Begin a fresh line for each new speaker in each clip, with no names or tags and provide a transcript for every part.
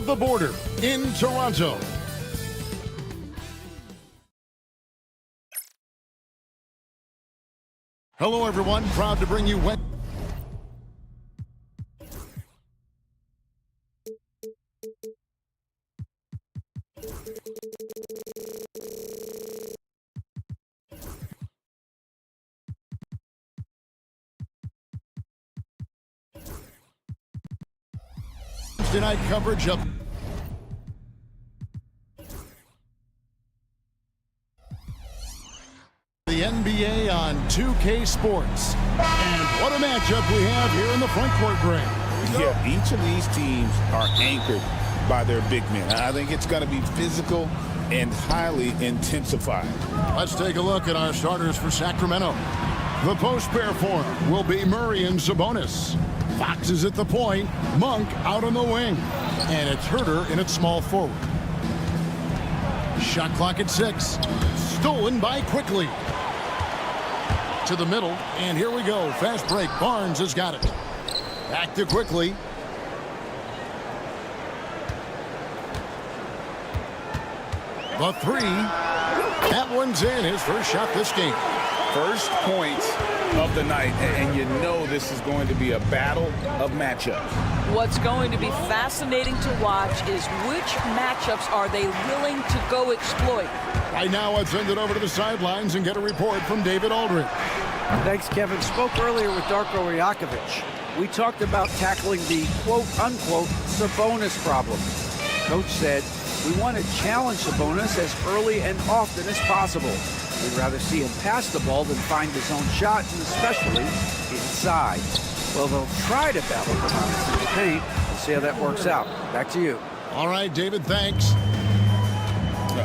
of the border in Toronto. Hello, everyone. Proud to bring you Wednesday night coverage of the NBA on 2K Sports. And what a matchup we have here in the front court, Greg.
Yeah, each of these teams are anchored by their big men. I think it's going to be physical and highly intensified.
Let's take a look at our starters for Sacramento. The post pair form will be Murray and Sabonis. Fox is at the point, Monk out on the wing, and it's Herter in its small forward. Shot clock at 6. Stolen by Quickly. To the middle, and here we go. Fast break. Barnes has got it. Back to Quickly. The 3. That one's in. His first shot this game.
First points of the night, and you know this is going to be a battle of matchups.
What's going to be fascinating to watch is which matchups are they willing to go exploit.
Right now, let's send it over to the sidelines and get a report from David Aldridge.
Thanks, Kevin. Spoke earlier with Darko Rajakovic. We talked about tackling the quote-unquote Sabonis problem. Coach said, we want to challenge Sabonis as early and often as possible. We'd rather see him pass the ball than find his own shot, and especially inside. Well, they'll try to battle Sabonis in the paint. We'll see how that works out. Back to you.
All right, David, thanks.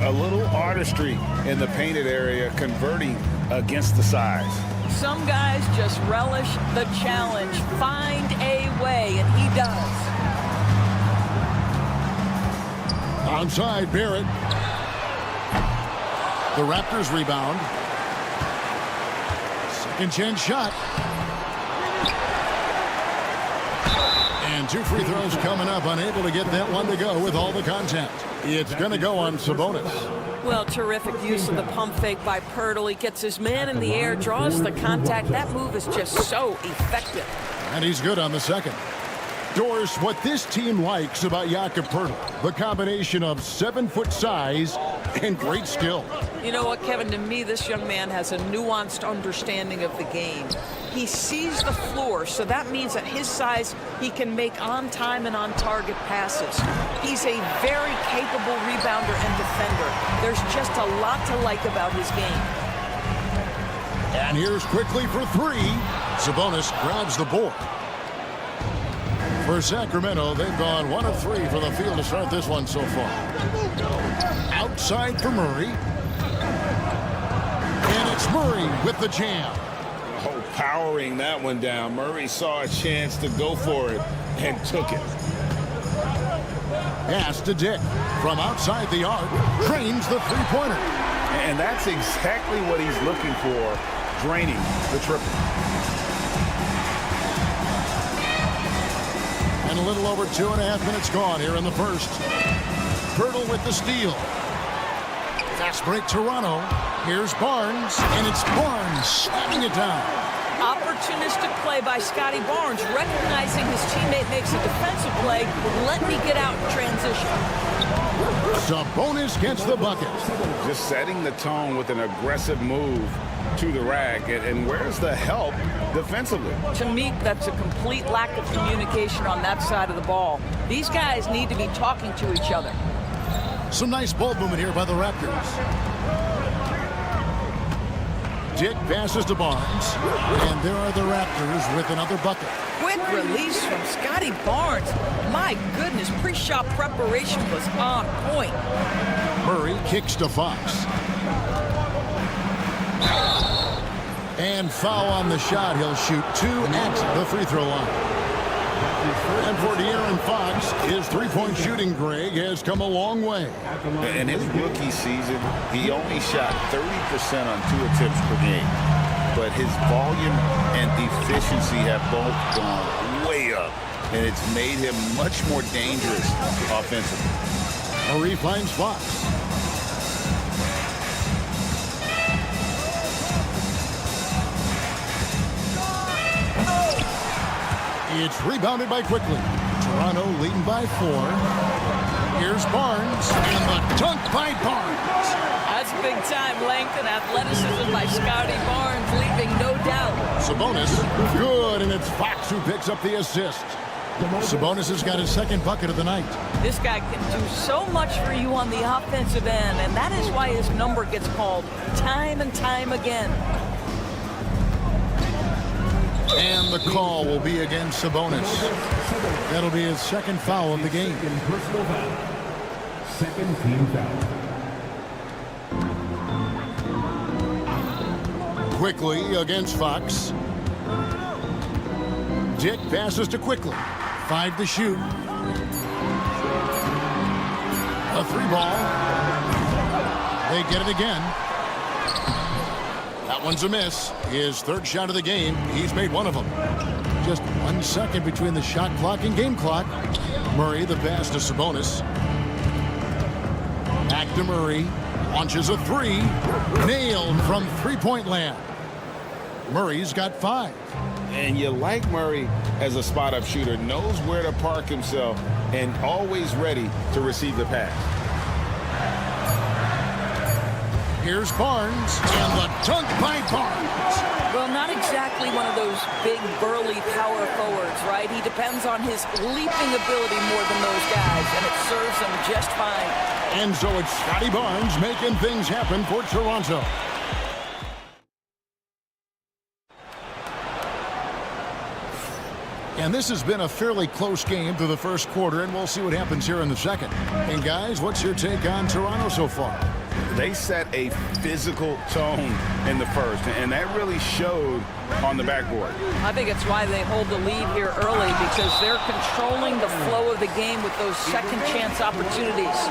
A little artistry in the painted area, converting against the size.
Some guys just relish the challenge. Find a way, and he does.
Onside, Barrett. The Raptors rebound. Second chance shot. And 2 free throws coming up. Unable to get that one to go with all the contact. It's going to go on Sabonis.
Well, terrific use of the pump fake by Pirtle. He gets his man in the air, draws the contact. That move is just so effective.
And he's good on the second. Doris, what this team likes about Jakob Pirtle, the combination of 7-foot size and great skill.
You know what, Kevin? To me, this young man has a nuanced understanding of the game. He sees the floor, so that means at his size, he can make on-time and on-target passes. He's a very capable rebounder and defender. There's just a lot to like about his game.
And here's Quickly for 3. Sabonis grabs the board. For Sacramento, they've gone 1 of 3 from the field to start this one so far. Outside for Murray. And it's Murray with the jam.
Oh, powering that one down. Murray saw a chance to go for it and took it.
Pass to Dick. From outside the arc, drains the three-pointer.
And that's exactly what he's looking for, draining the triple.
And a little over 2.5 minutes gone here in the first. Pirtle with the steal. Fast break Toronto. Here's Barnes, and it's Barnes slamming it down.
Opportunistic play by Scotty Barnes, recognizing his teammate makes a defensive play. Let me get out in transition.
Sabonis gets the bucket.
Just setting the tone with an aggressive move to the rack. And where's the help defensively?
To me, that's a complete lack of communication on that side of the ball. These guys need to be talking to each other.
Some nice ball movement here by the Raptors. Dick passes to Barnes. And there are the Raptors with another bucket.
Quick release from Scotty Barnes. My goodness, pre-shot preparation was on point.
Murray kicks to Fox. And foul on the shot. He'll shoot 2 at the free throw line. And for De'Aaron Fox, his three-point shooting, Greg, has come a long way.
In his rookie season, he only shot 30% on 2 attempts per game. But his volume and efficiency have both gone way up. and it's made him much more dangerous offensively.
Murray finds Fox. It's rebounded by Quickly. Toronto leading by 4. Here's Barnes, and the dunk by Barnes.
That's big-time length and athleticism by Scotty Barnes, leaving no doubt.
Sabonis, good, and it's Fox who picks up the assist. Sabonis has got his second bucket of the night.
This guy can do so much for you on the offensive end, and that is why his number gets called time and time again.
And the call will be against Sabonis. That'll be his second foul of the game.
Second team foul.
Quickly against Fox. Dick passes to Quickly. 5 to shoot. A 3-ball. They get it again. That one's a miss. His third shot of the game. He's made one of them. Just 1 second between the shot clock and game clock. Murray, the pass to Sabonis. Back to Murray. Launches a 3. Nailed from three-point land. Murray's got 5.
And you like Murray as a spot-up shooter, knows where to park himself, and always ready to receive the pass.
Here's Barnes, and the dunk by Barnes.
Well, not exactly one of those big, burly power forwards, right? He depends on his leaping ability more than those guys, and it serves him just fine.
And so it's Scotty Barnes making things happen for Toronto. And this has been a fairly close game through the first quarter, and we'll see what happens here in the second. And guys, what's your take on Toronto so far?
They set a physical tone in the first, and that really showed on the backboard.
I think it's why they hold the lead here early, because they're controlling the flow of the game with those second chance opportunities.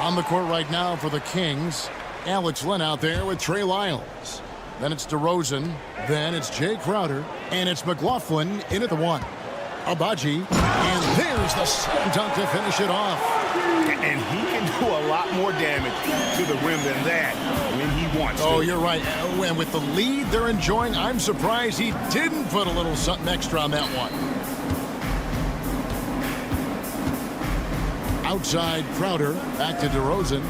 On the court right now for the Kings, Alex Len out there with Trey Lyles. Then it's DeRozan, then it's Jay Crowder, and it's McLaughlin in at the 1. Abaji, and there's the slam dunk to finish it off.
And he can do a lot more damage to the rim than that when he wants to.
Oh, you're right. And with the lead they're enjoying, I'm surprised he didn't put a little something extra on that one. Outside Crowder, back to DeRozan.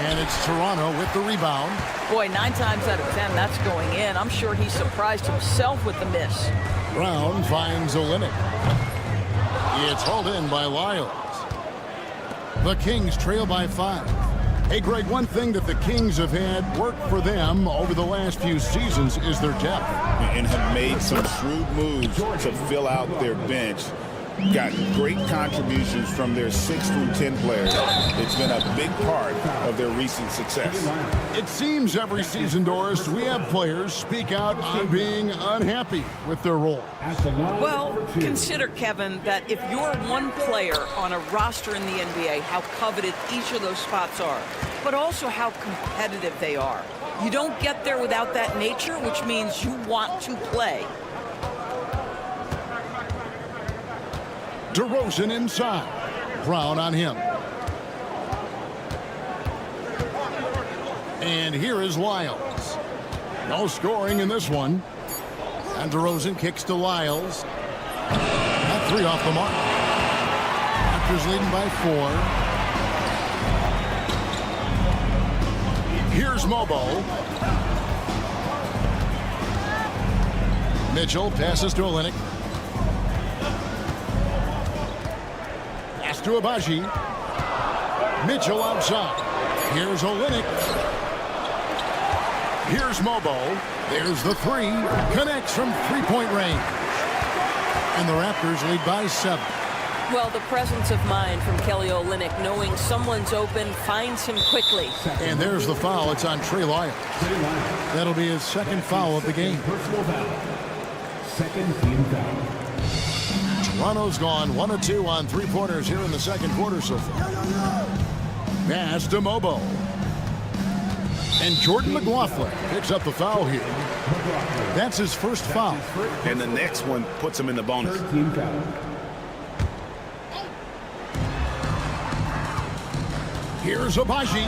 And it's Toronto with the rebound.
Boy, 9 times out of 10, that's going in. I'm sure he surprised himself with the miss.
Brown finds Olynyk. It's hauled in by Lyles. The Kings trail by 5. Hey, Greg, one thing that the Kings have had work for them over the last few seasons is their depth.
And have made some shrewd moves to fill out their bench. Got great contributions from their 6 through 10 players. It's been a big part of their recent success.
It seems every season, Doris, we have players speak out on being unhappy with their role.
Well, consider, Kevin, that if you're one player on a roster in the NBA, how coveted each of those spots are, but also how competitive they are. You don't get there without that nature, which means you want to play.
DeRozan inside. Brown on him. And here is Lyles. No scoring in this one. And DeRozan kicks to Lyles. That 3 off the mark. Raptors leading by 4. Here's Mobo. Mitchell passes to Olynyk. To Abaji. Mitchell outside. Here's Olynyk. Here's Mobo. There's the 3. Connects from three-point range. And the Raptors lead by 7.
Well, the presence of mind from Kelly Olynyk, knowing someone's open, finds him quickly.
And there's the foul. It's on Trey Lyles. That'll be his second foul of the game.
Personal foul. Second team foul.
Toronto's gone 1 of 2 on 3-pointers here in the second quarter so far. Pass to Mobo. And Jordan McLaughlin picks up the foul here. That's his first foul.
And the next one puts him in the bonus.
Team foul.
Here's Abaji.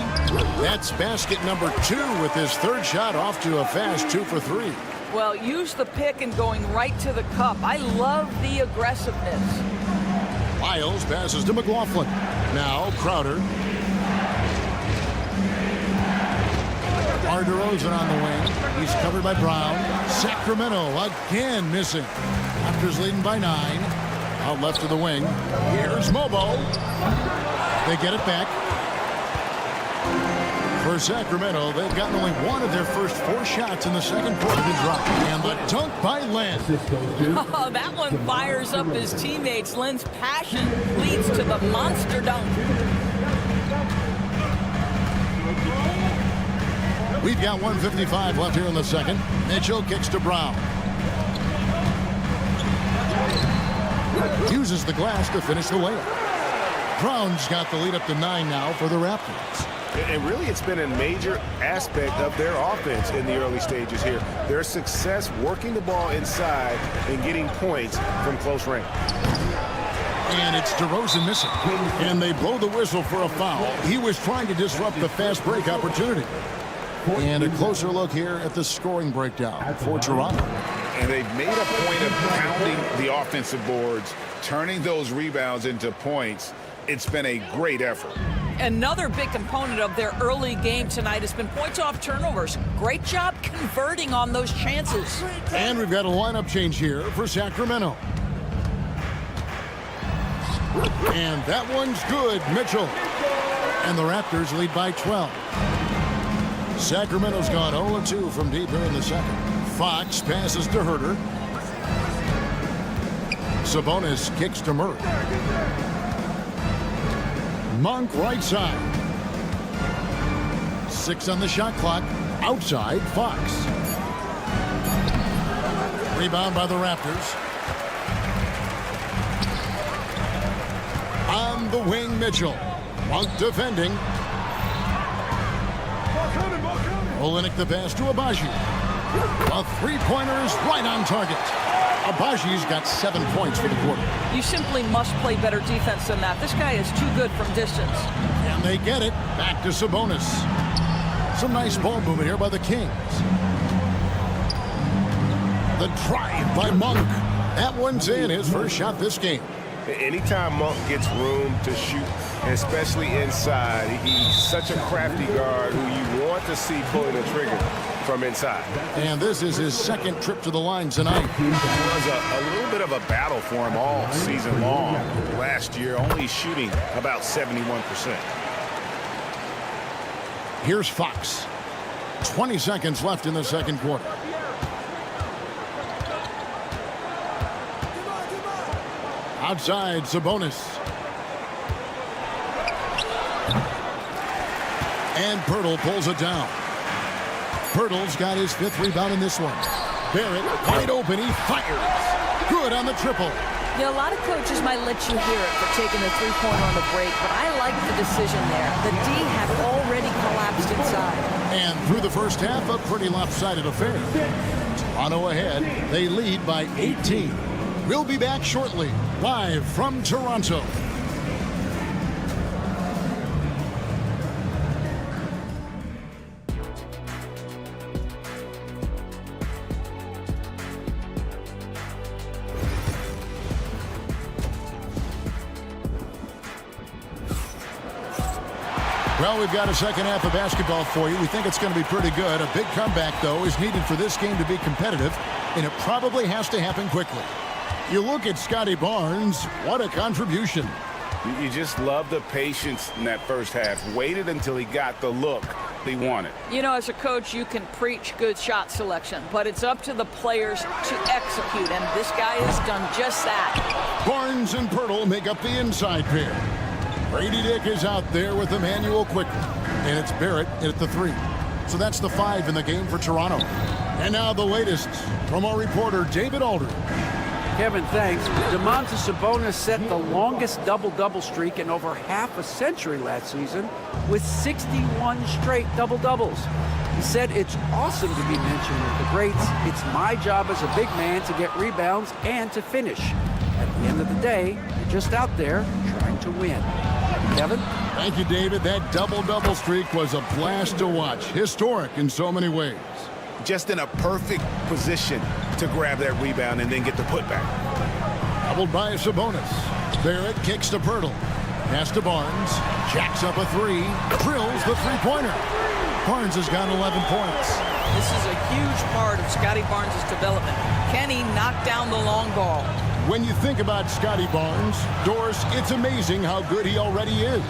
That's basket number 2 with his third shot off to a fast 2 for 3.
Well, use the pick and going right to the cup. I love the aggressiveness.
Miles passes to McLaughlin. Now Crowder. DeRozan on the wing. He's covered by Brown. Sacramento again missing. Raptors leading by 9. Out left to the wing. Here's Mobo. They get it back. For Sacramento, they've gotten only one of their first 4 shots in the second quarter to drop. And the dunk by Len.
Oh, that one fires up his teammates. Len's passion leads to the monster dunk.
We've got 1:55 left here in the second. Mitchell kicks to Brown. Uses the glass to finish the layup. Brown's got the lead up to 9 now for the Raptors.
And really, it's been a major aspect of their offense in the early stages here. Their success working the ball inside and getting points from close range.
And it's DeRozan missing. And they blow the whistle for a foul. He was trying to disrupt the fast break opportunity. And a closer look here at the scoring breakdown for Toronto.
And they've made a point of pounding the offensive boards, turning those rebounds into points. It's been a great effort.
Another big component of their early game tonight has been points off turnovers. Great job converting on those chances.
And we've got a lineup change here for Sacramento. And that one's good, Mitchell. And the Raptors lead by 12. Sacramento's gone 0-2 from deep here in the second. Fox passes to Herter. Sabonis kicks to Murray. Monk right side. 6 on the shot clock. Outside, Fox. Rebound by the Raptors. On the wing, Mitchell. Monk defending. Olenek the pass to Abaji. A three-pointer is right on target. Abaji's got 7 points for the quarter.
You simply must play better defense than that. This guy is too good from distance.
And they get it. Back to Sabonis. Some nice ball movement here by the Kings. The drive by Monk. That one's in. His first shot this game.
Anytime Monk gets room to shoot, especially inside, he's such a crafty guard who you want to see pulling the trigger from inside.
And this is his second trip to the line tonight.
It was a little bit of a battle for him all season long. Last year, only shooting about 71%.
Here's Fox. 20 seconds left in the second quarter. Outside, Sabonis. And Pirtle pulls it down. Pirtle's got his 5th rebound in this one. Barrett wide open. He fires. Good on the triple.
Yeah, a lot of coaches might let you hear it for taking the three-pointer on the break, but I like the decision there. The D had already collapsed inside.
And through the first half, a pretty lopsided affair. Toronto ahead. They lead by 18. We'll be back shortly, live from Toronto. Well, we've got a second half of basketball for you. We think it's going to be pretty good. A big comeback, though, is needed for this game to be competitive, and it probably has to happen quickly. You look at Scotty Barnes, what a contribution.
You just love the patience in that first half. Waited until he got the look he wanted.
You know, as a coach, you can preach good shot selection, but it's up to the players to execute, and this guy has done just that.
Barnes and Pirtle make up the inside pair. Brady Dick is out there with Emmanuel quickly, and it's Barrett at the 3. So that's the 5 in the game for Toronto. And now the latest from our reporter, David Aldridge.
Kevin, thanks. Domantas Sabonis set the longest double-double streak in over half a century last season with 61 straight double-doubles. He said, "It's awesome to be mentioned with the greats. It's my job as a big man to get rebounds and to finish. At the end of the day, you're just out there trying to win." Kevin?
Thank you, David. That double-double streak was a blast to watch. Historic in so many ways.
Just in a perfect position to grab that rebound and then get the putback.
Doubled by Sabonis. Barrett kicks to Pirtle. Pass to Barnes. Jacks up a three. Drills the three-pointer. Barnes has got 11 points.
This is a huge part of Scotty Barnes' development. Can he knock down the long ball?
When you think about Scotty Barnes, Doris, it's amazing how good he already is.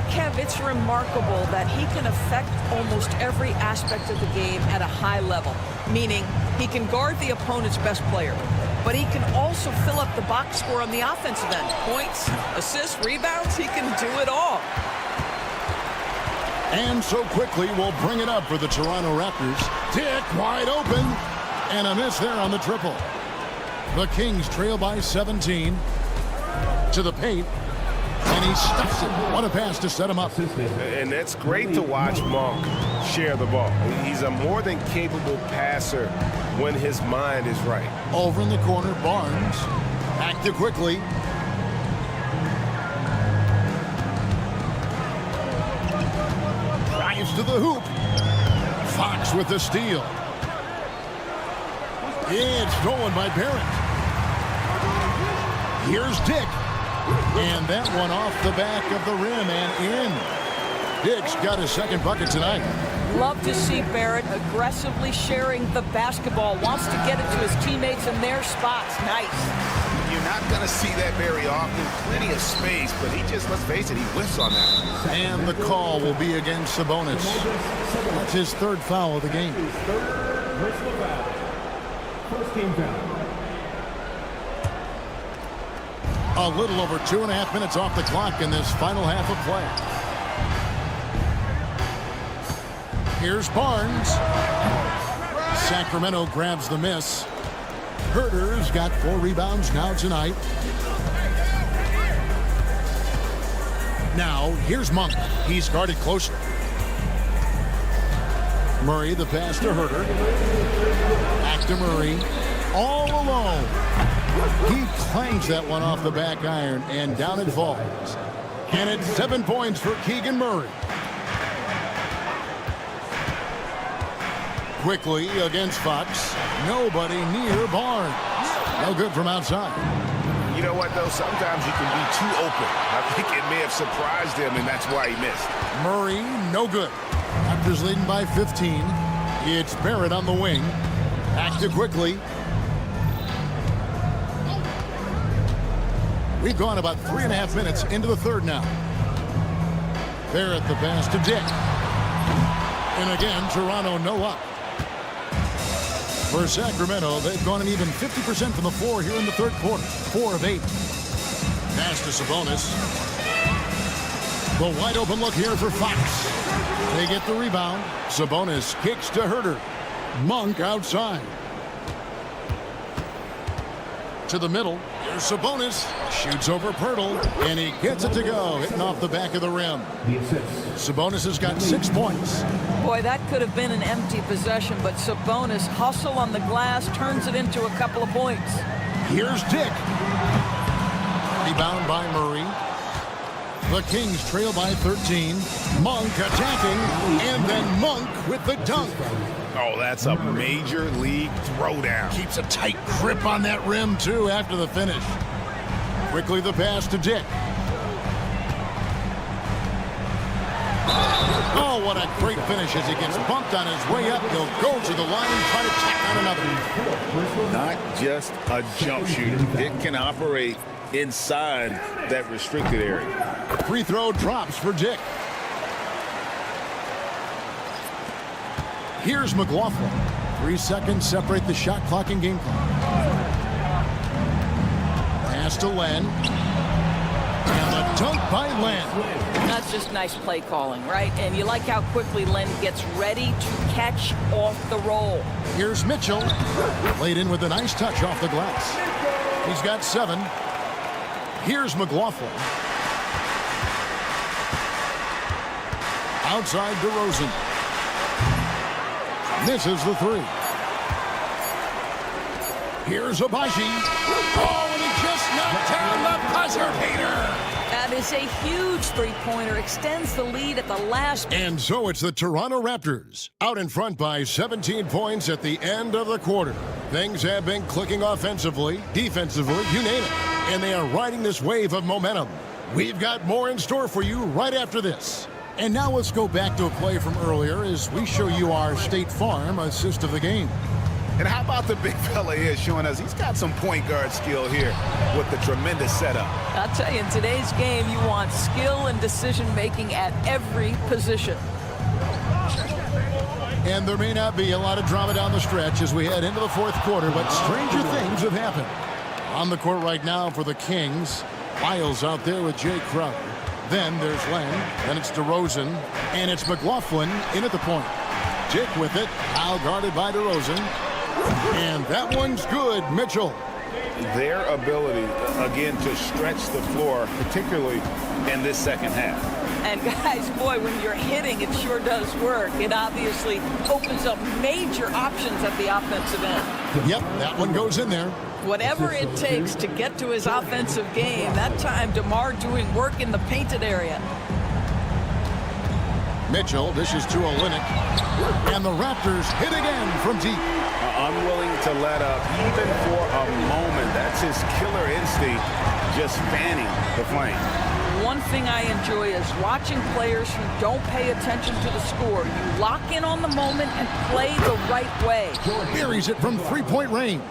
Kev, it's remarkable that he can affect almost every aspect of the game at a high level, meaning he can guard the opponent's best player, but he can also fill up the box score on the offensive end. Points, assists, rebounds, he can do it all.
And so quickly, we'll bring it up for the Toronto Raptors. Dick wide open, and a miss there on the triple. The Kings trail by 17 to the paint. And he stuffs it. What a pass to set him up.
And that's great to watch Monk share the ball. He's a more than capable passer when his mind is right.
Over in the corner, Barnes. Back to quickly. Drives to the hoop. Fox with the steal. It's stolen by Barrett. Here's Dick. And that one off the back of the rim and in. Dick's got his second bucket tonight.
Love to see Barrett aggressively sharing the basketball. Wants to get it to his teammates in their spots. Nice.
You're not going to see that very often. Plenty of space, but he just, let's face it, he whiffs on that.
And the call will be against Sabonis. That's his third foul of the game.
First team foul.
A little over 2.5 minutes off the clock in this final half of play. Here's Barnes. Sacramento grabs the miss. Herter's got 4 rebounds now tonight. Now, here's Monk. He's guarded closer. Murray, the pass to Herter. Back to Murray. All alone. He clangs that one off the back iron, and down it falls. And it's 7 points for Keegan Murray. Quickly against Fox. Nobody near Barnes. No good from outside.
You know what, though? Sometimes you can be too open. I think it may have surprised him, and that's why he missed.
Murray, no good. Raptors leading by 15. It's Barrett on the wing. Back to quickly. We've gone about 3.5 minutes into the third now. Barrett the pass to Dick. And again, Toronto no up. For Sacramento, they've gone an even 50% from the floor here in the third quarter. 4 of 8. Pass to Sabonis. The wide open look here for Fox. They get the rebound. Sabonis kicks to Herter. Monk outside. To the middle. Here's Sabonis. Shoots over Pirtle. And he gets it to go. Hitting off the back of the rim.
The assist.
Sabonis has got 6 points.
Boy, that could have been an empty possession, but Sabonis hustle on the glass, turns it into a couple of points.
Here's Dick. Rebound by Murray. The Kings trail by 13. Monk attacking, and then Monk with the dunk.
Oh, that's a major league throwdown.
Keeps a tight grip on that rim, too, after the finish. Quickly the pass to Dick. Oh, what a great finish as he gets bumped on his way up. He'll go to the line and try to tack on another.
Not just a jump shooter. Dick can operate inside that restricted area.
Free throw drops for Dick. Here's McLaughlin. 3 seconds separate the shot clock and game clock. Pass to Len. And the dunk by Len.
That's just nice play calling, right? And you like how quickly Len gets ready to catch off the roll.
Here's Mitchell. Laid in with a nice touch off the glass. He's got 7. Here's McLaughlin. Outside DeRozan. Misses the three. Here's Abaji. Oh, and he just knocked down the buzzer beater.
That is a huge three-pointer. Extends the lead at the last.
And so it's the Toronto Raptors out in front by 17 points at the end of the quarter. Things have been clicking offensively, defensively, you name it. And they are riding this wave of momentum. We've got more in store for you right after this. And now let's go back to a play from earlier as we show you our State Farm assist of the game.
And how about the big fella here showing us he's got some point guard skill here with the tremendous setup.
I'll tell you, in today's game, you want skill and decision-making at every position.
And there may not be a lot of drama down the stretch as we head into the fourth quarter, but stranger things have happened. On the court right now for the Kings, Lyles out there with Jay Crowder. Then there's Len, then it's DeRozan, and it's McLaughlin in at the point. Dick with it, now guarded by DeRozan. And that one's good, Mitchell.
Their ability, again, to stretch the floor, particularly in this second half.
And guys, boy, when you're hitting, it sure does work. It obviously opens up major options at the offensive end.
Yep, that one goes in there.
Whatever it takes to get to his offensive game, that time DeMar doing work in the painted area.
Mitchell dishes to Olynyk. And the Raptors hit again from deep.
Unwilling to let up even for a moment. That's his killer instinct, just fanning the flame.
One thing I enjoy is watching players who don't pay attention to the score. You lock in on the moment and play the right way.
Buries it from three-point range.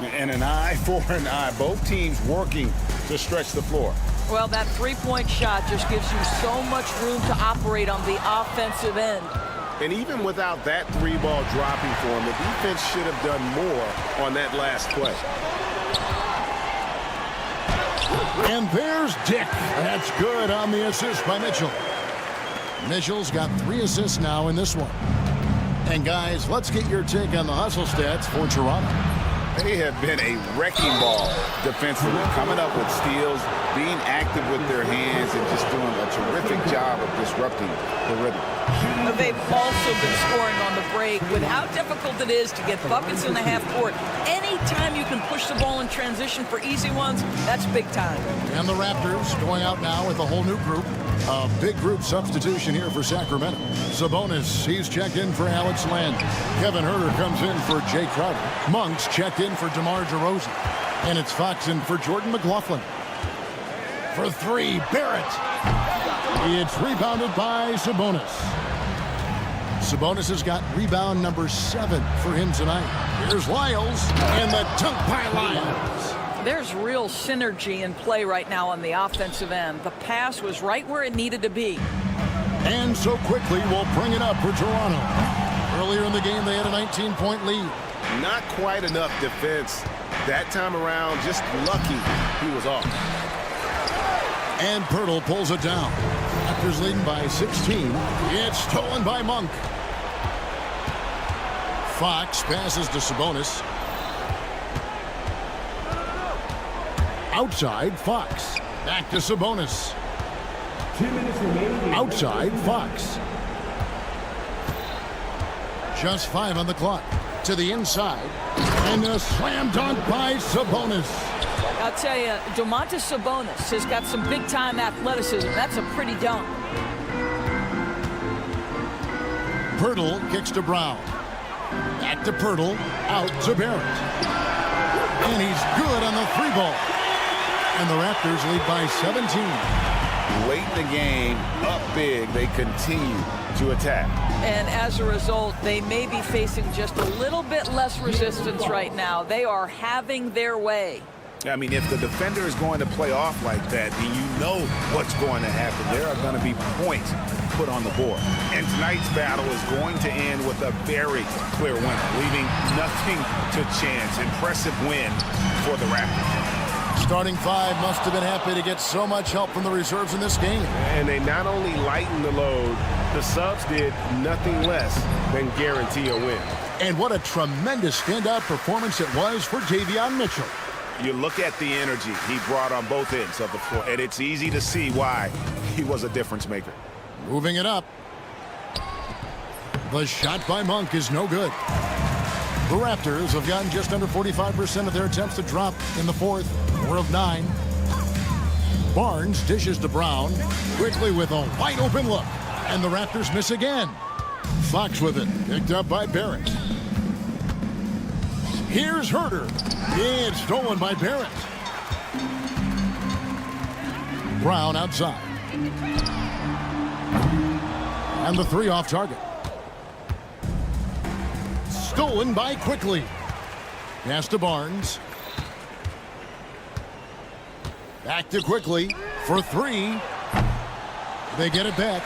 And an eye for an eye. Both teams working to stretch the floor.
Well, that three-point shot just gives you so much room to operate on the offensive end.
And even without that three ball dropping for him, the defense should have done more on that last play.
And there's Dick. That's good on the assist by Mitchell. Mitchell's got 3 assists now in this one. And guys, let's get your take on the hustle stats for Toronto.
They have been a wrecking ball defensively, coming up with steals, being active with their hands, and just doing a terrific job of disrupting the rhythm.
They've also been scoring on the break. With how difficult it is to get buckets in the half court, anytime you can push the ball in transition for easy ones, that's big time.
And the Raptors going out now with a whole new group. A big group substitution here for Sacramento. Sabonis, he's checked in for Alex Len. Kevin Huerter comes in for Jay Crowder. Monk's checked in for DeMar DeRozan. And it's Fox in for Jordan McLaughlin. For 3, Barrett. It's rebounded by Sabonis. Sabonis has got rebound number 7 for him tonight. Here's Lyles, and the dunk by Lyles.
There's real synergy in play right now on the offensive end. The pass was right where it needed to be.
And so quickly, we'll bring it up for Toronto. Earlier in the game, they had a 19-point lead.
Not quite enough defense. That time around, just lucky he was off.
And Pirtle pulls it down. Raptors leading by 16. It's stolen by Monk. Fox passes to Sabonis. Outside, Fox. Back to Sabonis.
2 minutes remaining.
Outside, Fox. Just 5 on the clock. To the inside. And a slam dunk by Sabonis.
I'll tell you, Domantas Sabonis has got some big-time athleticism. That's a pretty dunk.
Pirtle kicks to Brown. Back to Pirtle. Out to Barrett. And he's good on the 3-ball. And the Raptors lead by 17.
Late in the game, up big, they continue to attack.
And as a result, they may be facing just a little bit less resistance right now. They are having their way.
I mean, if the defender is going to play off like that, then you know what's going to happen. There are going to be points put on the board. And tonight's battle is going to end with a very clear winner, leaving nothing to chance. Impressive win for the Raptors.
Starting 5 must have been happy to get so much help from the reserves in this game.
And they not only lightened the load, the subs did nothing less than guarantee a win.
And what a tremendous standout performance it was for Davion Mitchell.
You look at the energy he brought on both ends of the floor, and it's easy to see why he was a difference maker.
Moving it up. The shot by Monk is no good. The Raptors have gotten just under 45% of their attempts to drop in the fourth, 4 of 9. Barnes dishes to Brown, quickly with a wide open look, and the Raptors miss again. Fox with it, picked up by Barrett. Here's Herter. It's stolen by Barrett. Brown outside. And the 3 off target. Stolen by Quickly. Pass to Barnes. Back to Quickly for 3. They get it back.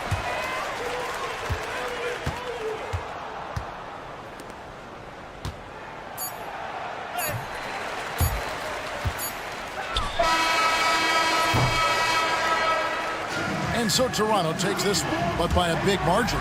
And so Toronto takes this one, but by a big margin.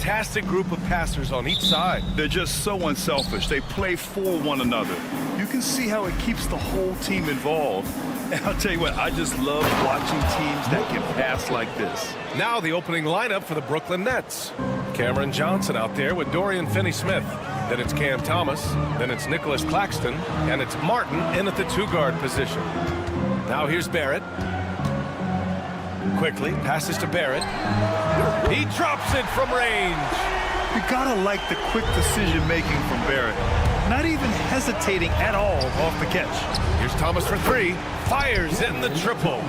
fantastic group of passers on each side.
They're just so unselfish. They play for one another. You can see how it keeps the whole team involved. And I'll tell you what, I just love watching teams that can pass like this.
Now the opening lineup for the Brooklyn Nets. Cameron Johnson out there with Dorian Finney-Smith. Then it's Cam Thomas. Then it's Nicholas Claxton. And it's Martin in at the two-guard position. Now here's Barrett. Quickly passes to Barrett. He drops it from range.
You gotta like the quick decision-making from Barrett. Not even hesitating at all off the catch.
Here's Thomas for three. Fires in the triple.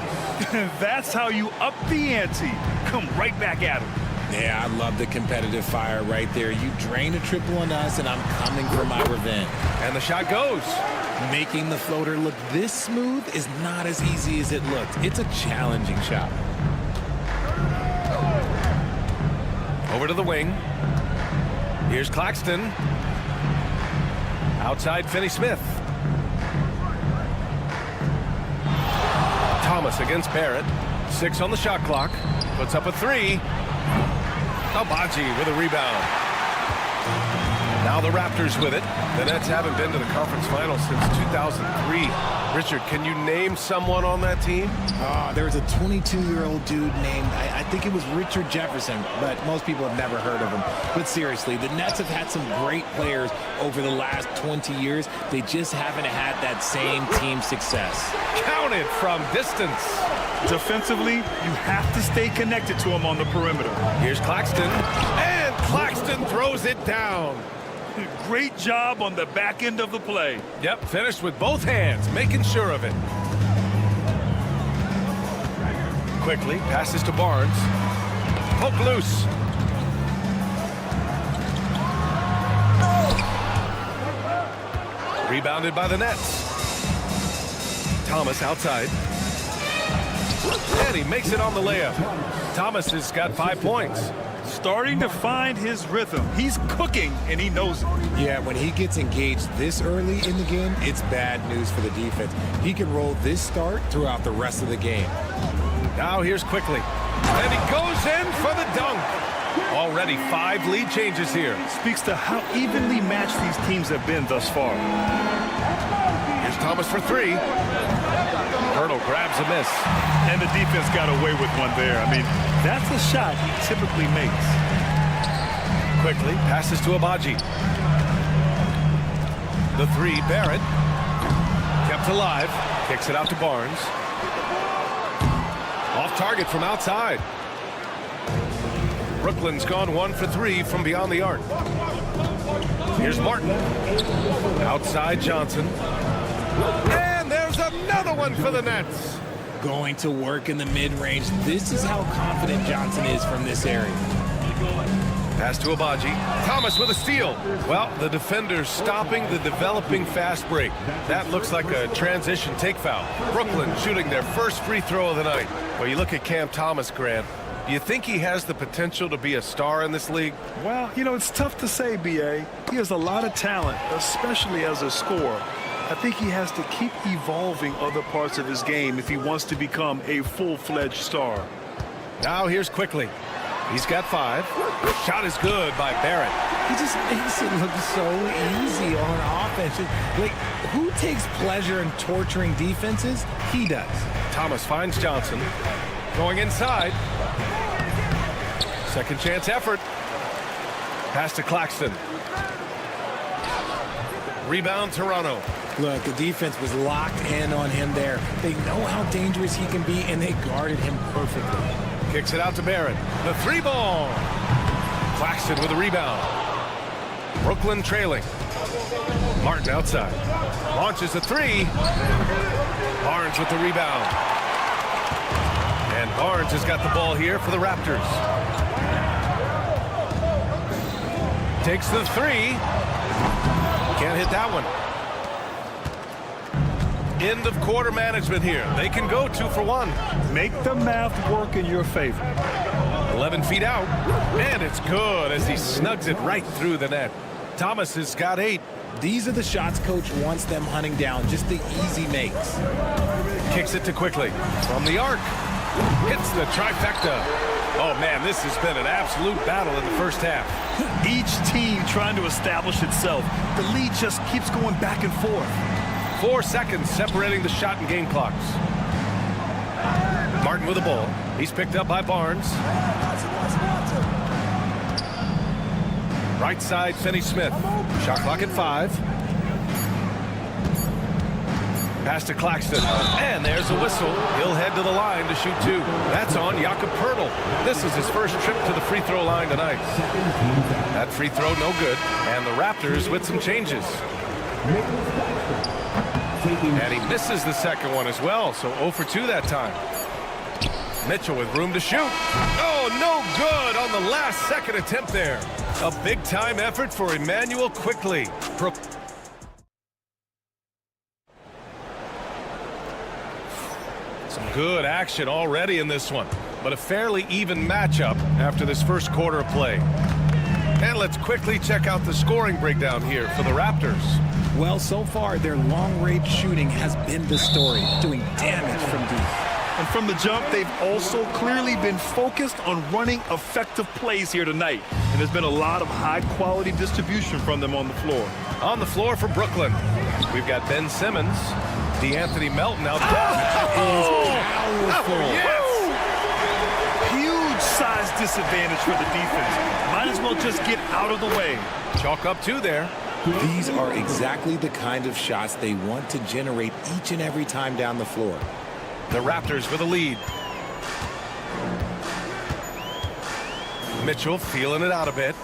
That's how you up the ante. Come right back at him.
Yeah, I love the competitive fire right there. You drain a triple on us, and I'm coming for my revenge.
And the shot goes.
Making the floater look this smooth is not as easy as it looks. It's a challenging shot.
Over to the wing. Here's Claxton. Outside Finney-Smith. Thomas against Barrett. 6 on the shot clock. Puts up a 3. Abaji with a rebound. Now the Raptors with it. The Nets haven't been to the conference finals since 2003. Richard, can you name someone on that team?
There was a 22-year-old dude named, I think it was Richard Jefferson, but most people have never heard of him. But seriously, the Nets have had some great players over the last 20 years. They just haven't had that same team success.
Counted from distance.
Defensively, you have to stay connected to him on the perimeter.
Here's Claxton, and Claxton throws it down.
Great job on the back end of the play.
Yep, finished with both hands, making sure of it. Quickly, passes to Barnes. Poke loose. Rebounded by the Nets. Thomas outside. And he makes it on the layup. Thomas has got 5 points.
Starting to find his rhythm. He's cooking, and he knows it.
Yeah, when he gets engaged this early in the game, it's bad news for the defense. He can roll this start throughout the rest of the game.
Now here's Quickly. And he goes in for the dunk. Already 5 lead changes here.
Speaks to how evenly matched these teams have been thus far.
Here's Thomas for 3. Hurdle grabs a miss.
And the defense got away with one there. I mean, that's a shot he typically makes.
Quickly passes to Abaji. The 3, Barrett. Kept alive. Kicks it out to Barnes. Off target from outside. Brooklyn's gone 1 for 3 from beyond the arc. Here's Martin. Outside Johnson. And there's another one for the Nets.
Going to work in the mid-range. This is how confident Johnson is from this area.
Pass to Abaji. Thomas with a steal. Well, the defender's stopping the developing fast break. That looks like a transition take foul. Brooklyn shooting their first free throw of the night. Well, you look at Cam Thomas, Grant. Do you think he has the potential to be a star in this league?
Well, you know, it's tough to say, B.A. He has a lot of talent, especially as a scorer. I think he has to keep evolving other parts of his game if he wants to become a full-fledged star.
Now here's Quickly. He's got 5. Shot is good by Barrett.
He just makes it look so easy on offense. Like, who takes pleasure in torturing defenses? He does.
Thomas finds Johnson. Going inside. Second chance effort. Pass to Claxton. Rebound Toronto.
Look, the defense was locked in on him there. They know how dangerous he can be, and they guarded him perfectly.
Kicks it out to Barrett. The 3 ball. Claxton with a rebound. Brooklyn trailing. Martin outside. Launches a 3. Barnes with the rebound. And Barnes has got the ball here for the Raptors. Takes the 3. Can't hit that one. End of quarter management here. They can go 2 for 1.
Make the math work in your favor.
11 feet out. And it's good as he snugs it right through the net. Thomas has got 8.
These are the shots coach wants them hunting down, just the easy makes.
Kicks it to Quickly. From the arc. Hits the trifecta. Oh, man, this has been an absolute battle in the first half.
Each team trying to establish itself. The lead just keeps going back and forth.
4 seconds separating the shot and game clocks. Martin with the ball. He's picked up by Barnes. Right side, Finney-Smith. Shot clock at 5. Pass to Claxton. And there's a whistle. He'll head to the line to shoot 2. That's on Jakob Poeltl. This is his first trip to the free throw line tonight. That free throw no good. And the Raptors with some changes. And he misses the second one as well, so 0 for 2 that time. Mitchell with room to shoot. Oh, no good on the last second attempt there. A big-time effort for Emmanuel Quickley. Some good action already in this one, but a fairly even matchup after this first quarter of play. And let's quickly check out the scoring breakdown here for the Raptors.
Well, so far, their long-range shooting has been the story, doing damage from deep.
And from the jump, they've also clearly been focused on running effective plays here tonight. And there's been a lot of high-quality distribution from them on the floor.
On the floor for Brooklyn, we've got Ben Simmons, DeAnthony Melton out there.
Powerful. Yes! Huge size disadvantage for the defense. Might as well just get out of the way.
Chalk up 2 there.
These are exactly the kind of shots they want to generate each and every time down the floor.
The Raptors with a lead. Mitchell feeling it out a bit.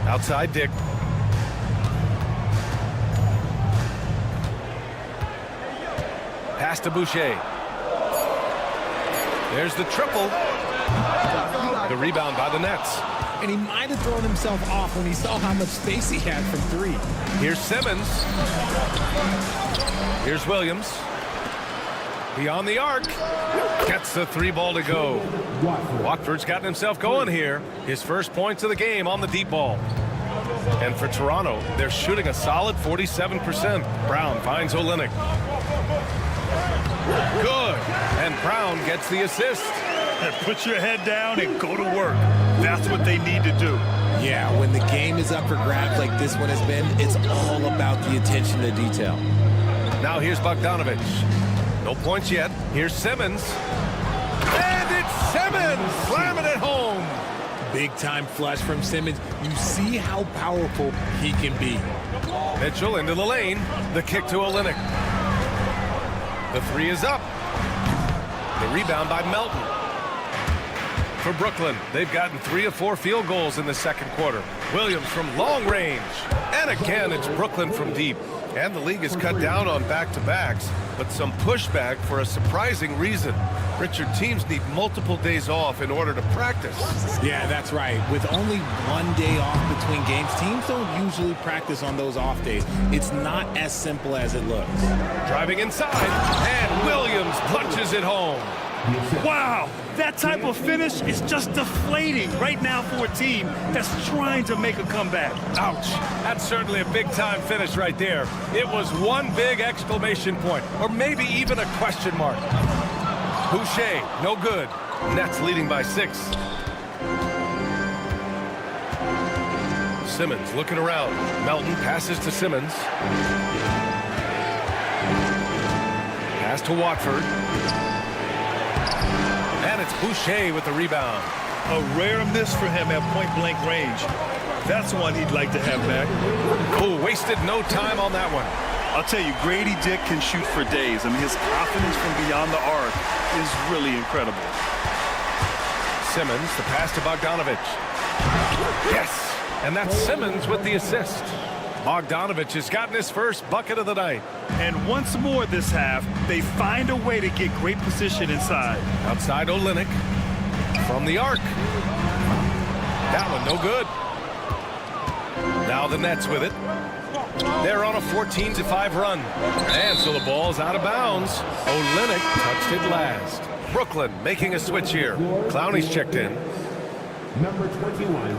Outside Dick. Pass to Boucher. There's the triple. The rebound by the Nets.
And he might have thrown himself off when he saw how much space he had from 3.
Here's Simmons. Here's Williams. Beyond the arc. Gets the 3 ball to go. Watford's gotten himself going here. His first points of the game on the deep ball. And for Toronto, they're shooting a solid 47%. Brown finds Olynyk. Good. And Brown gets the assist.
Put your head down and go to work. That's what they need to do.
Yeah, when the game is up for grabs like this one has been, it's all about the attention to detail.
Now here's Bogdanovic. No points yet. Here's Simmons. And it's Simmons slamming it home.
Big time flush from Simmons. You see how powerful he can be.
Mitchell into the lane. The kick to Olynyk. The 3 is up. The rebound by Melton. For Brooklyn, they've gotten 3 of 4 field goals in the second quarter. Williams from long range. And again, it's Brooklyn from deep. And the league has cut down on back-to-backs, but some pushback for a surprising reason. Richard, teams need multiple days off in order to practice.
Yeah, that's right. With only 1 day off between games, teams don't usually practice on those off days. It's not as simple as it looks.
Driving inside, and Williams punches it home.
Wow, that type of finish is just deflating right now for a team that's trying to make a comeback.
Ouch. That's certainly a big-time finish right there. It was one big exclamation point, or maybe even a question mark. Boucher, no good. Nets leading by 6. Simmons looking around. Melton passes to Simmons. Pass to Watford. And it's Boucher with the rebound.
A rare miss for him at point-blank range. That's one he'd like to have back.
Oh, wasted no time on that one.
I'll tell you, Grady Dick can shoot for days. I mean, his confidence from beyond the arc is really incredible.
Simmons, the pass to Bogdanovic. Yes, and that's Simmons with the assist. Bogdanovic has gotten his first bucket of the night.
And once more this half, they find a way to get great position inside.
Outside Olynyk from the arc. That one no good. Now the Nets with it. They're on a 14-5 run. And so the ball's out of bounds. Olynyk touched it last. Brooklyn making a switch here. Clowney's checked in.
Number 21,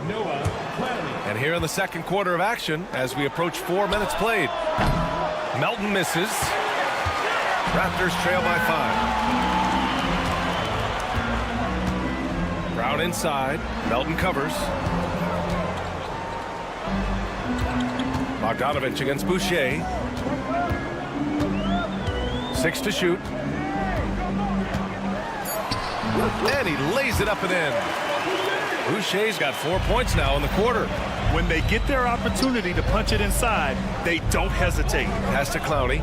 Noah Clowney.
And here in the second quarter of action, as we approach 4 minutes played. Melton misses. Raptors trail by 5. Down inside. Melton covers. Bogdanovich against Boucher. 6 to shoot. And he lays it up and in. Boucher's got 4 points now in the quarter.
When they get their opportunity to punch it inside, they don't hesitate.
Pass to Clowney.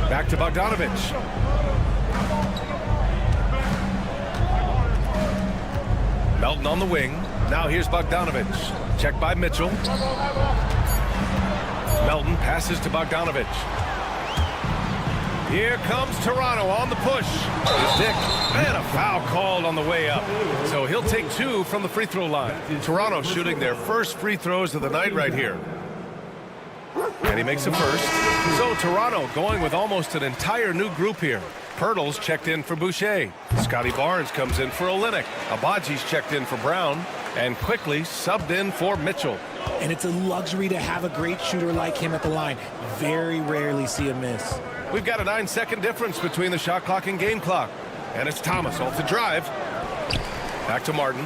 Back to Bogdanovich. Melton on the wing. Now here's Bogdanovich. Check by Mitchell. Melton passes to Bogdanovich. Here comes Toronto on the push. Here's Dick. And a foul called on the way up. So he'll take 2 from the free throw line. Toronto shooting their first free throws of the night right here. And he makes the first. So Toronto going with almost an entire new group here. Pirtle's checked in for Boucher. Scotty Barnes comes in for Olynyk. Abaji's checked in for Brown. And quickly subbed in for Mitchell.
And it's a luxury to have a great shooter like him at the line. Very rarely see a miss.
We've got a 9-second difference between the shot clock and game clock. And it's Thomas off the drive. Back to Martin.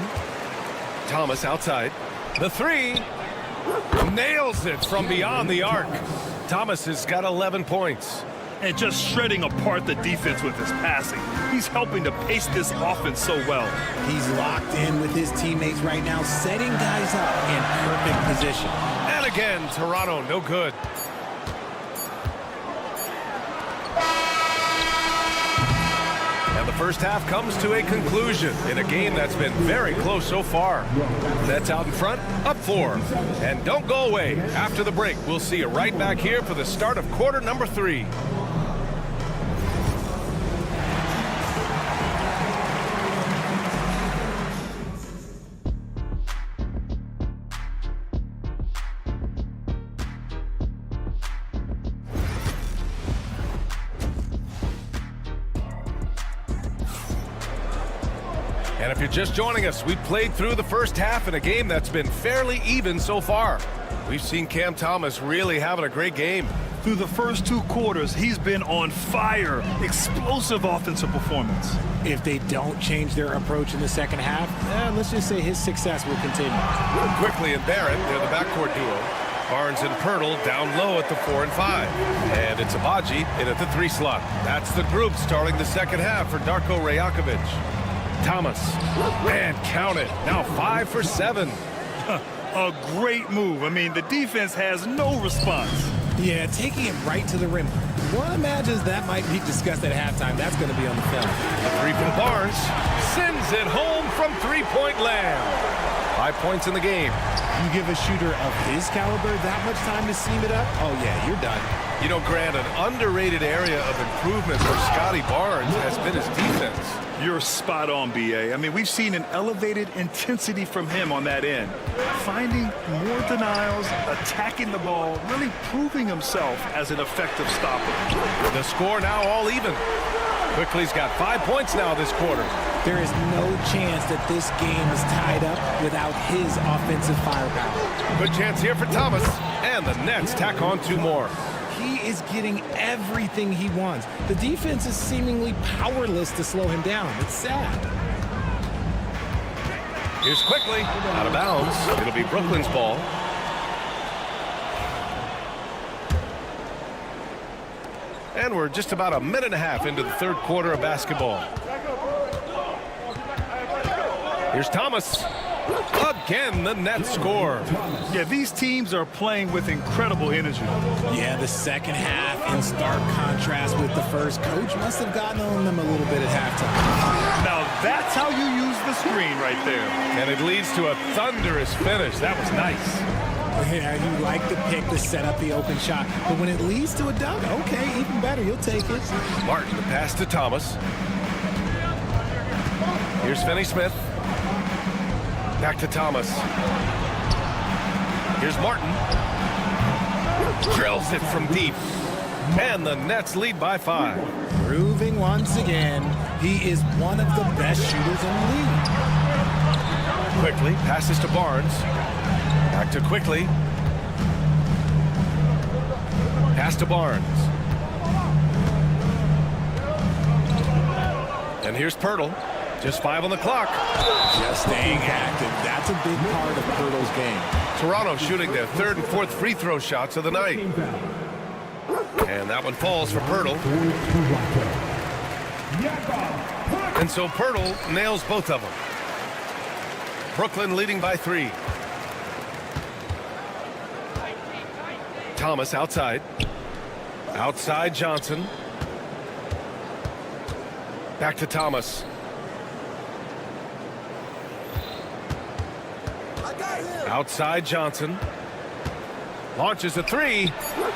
Thomas outside. The 3. Nails it from beyond the arc. Thomas has got 11 points.
And just shredding apart the defense with his passing. He's helping to pace this offense so well.
He's locked in with his teammates right now, setting guys up in perfect position.
And again, Toronto no good. And the first half comes to a conclusion in a game that's been very close so far. Nets out in front, up 4. And don't go away. After the break, we'll see you right back here for the start of quarter number 3. And if you're just joining us, we played through the first half in a game that's been fairly even so far. We've seen Cam Thomas really having a great game.
Through the first 2 quarters, he's been on fire. Explosive offensive performance.
If they don't change their approach in the second half, let's just say his success will continue.
Quickly and Barrett, they're the backcourt duo. Barnes and Pirtle down low at the 4 and 5. And it's Abaji in at the 3 slot. That's the group starting the second half for Darko Rajakovic. Thomas, and count it, now 5 for 7.
A great move. I mean, the defense has no response.
Yeah, taking it right to the rim. One imagines that might be discussed at halftime. That's going to be on the film.
3 from Barnes, sends it home from 3-point land. 5 points in the game.
You give a shooter of his caliber that much time to seam it up, oh yeah, you're done.
You know, Grant, an underrated area of improvement for Scotty Barnes has been his defense.
You're spot on, B.A. I mean, we've seen an elevated intensity from him on that end. Finding more denials, attacking the ball, really proving himself as an effective stopper.
The score now all even. Quickly's got 5 points now this quarter.
There is no chance that this game is tied up without his offensive firepower.
Good chance here for Thomas. And the Nets tack on 2 more.
He is getting everything he wants. The defense is seemingly powerless to slow him down. It's sad.
Here's Quickly, out of bounds. It'll be Brooklyn's ball. And we're just about a minute and a half into the third quarter of basketball. Here's Thomas. Again, the Nets score.
Yeah, these teams are playing with incredible energy.
Yeah, the second half in stark contrast with the first. Coach must have gotten on them a little bit at halftime.
Now, that's how you use the screen right there.
And it leads to a thunderous finish. That was nice.
Yeah, you like to pick to set up the open shot. But when it leads to a dunk, okay, even better. You'll take it.
Martin, the pass to Thomas. Here's Finney-Smith. Back to Thomas. Here's Martin. Drills it from deep. And the Nets lead by 5.
Proving once again, he is one of the best shooters in the league.
Quickly, passes to Barnes. Back to Quickly. Pass to Barnes. And here's Pirtle. Just 5 on the clock.
Just staying active. That's a big part of Pirtle's game.
Toronto shooting their 3rd and 4th free throw shots of the night. And that one falls for Pirtle. And so Pirtle nails both of them. Brooklyn leading by 3. Thomas outside. Outside Johnson. Back to Thomas. Outside Johnson. Launches a 3.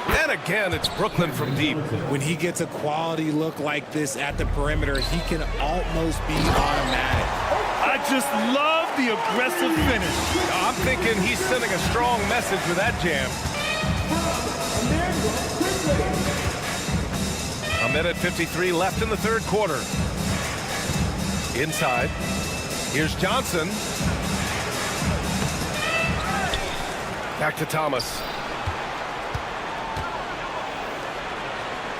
And again, it's Brooklyn from deep.
When he gets a quality look like this at the perimeter, he can almost be automatic.
I just love the aggressive finish.
I'm thinking he's sending a strong message with that jam. A minute 53 left in the 3rd quarter. Inside. Here's Johnson. Back to Thomas.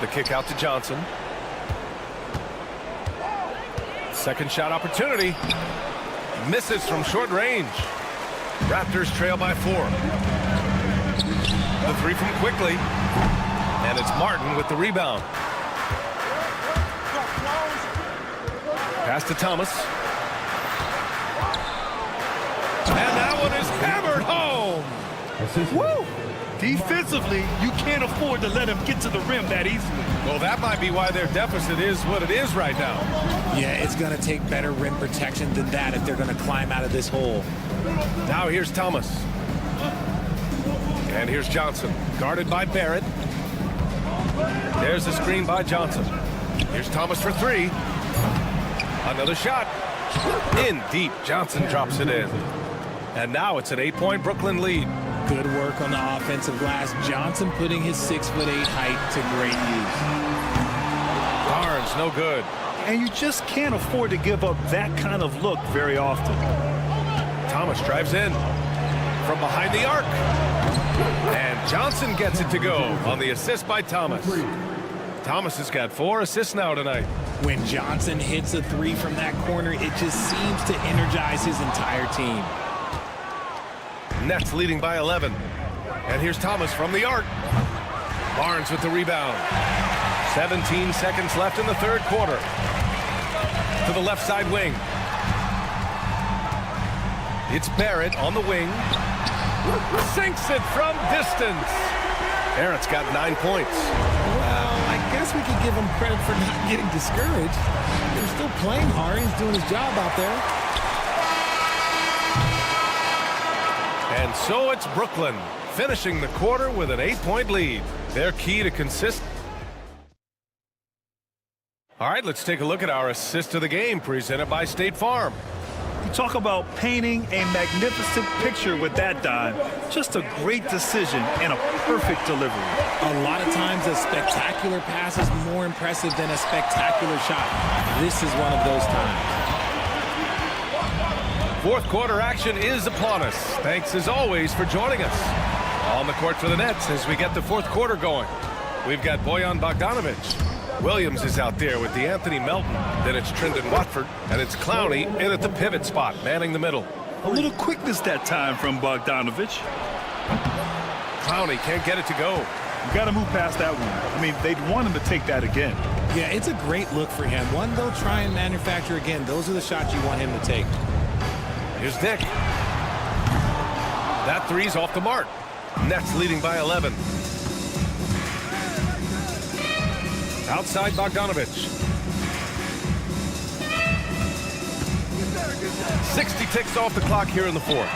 The kick out to Johnson. Second shot opportunity. Misses from short range. Raptors trail by 4. The 3 from Quickly. And it's Martin with the rebound. Pass to Thomas. And that one is hammered home.
Woo! Defensively, you can't afford to let him get to the rim that easily.
Well, that might be why their deficit is what it is right now.
Yeah, it's going to take better rim protection than that if they're going to climb out of this hole.
Now here's Thomas. And here's Johnson, guarded by Barrett. There's the screen by Johnson. Here's Thomas for 3. Another shot. In deep. Johnson drops it in. And now it's an 8-point Brooklyn lead.
Good work on the offensive glass. Johnson putting his 6'8" height to great use.
Barnes, no good.
And you just can't afford to give up that kind of look very often.
Thomas drives in from behind the arc. And Johnson gets it to go on the assist by Thomas. Thomas has got 4 assists now tonight.
When Johnson hits a 3 from that corner, it just seems to energize his entire team.
Nets leading by 11. And here's Thomas from the arc. Barnes with the rebound. 17 seconds left in the 3rd quarter. To the left side wing. It's Barrett on the wing. Sinks it from distance. Barrett's got 9 points.
Well, I guess we could give him credit for not getting discouraged. They're still playing hard. He's doing his job out there.
And so it's Brooklyn finishing the quarter with an 8-point lead. Their key to consist. All right, let's take a look at our assist of the game presented by State Farm.
You talk about painting a magnificent picture with that dime. Just a great decision and a perfect delivery.
A lot of times a spectacular pass is more impressive than a spectacular shot. This is one of those times.
4th quarter action is upon us. Thanks as always for joining us. On the court for the Nets as we get the 4th quarter going. We've got Bojan Bogdanovic. Williams is out there with the Anthony Melton. Then it's Trendon Watford. And it's Clowney in at the pivot spot, manning the middle.
A little quickness that time from Bogdanovic.
Clowney can't get it to go.
You got to move past that one. I mean, they'd want him to take that again.
Yeah, it's a great look for him. One they'll try and manufacture again. Those are the shots you want him to take.
Here's Dick. That 3's off the mark. Nets leading by 11. Outside Bogdanovic. 60 ticks off the clock here in the 4th.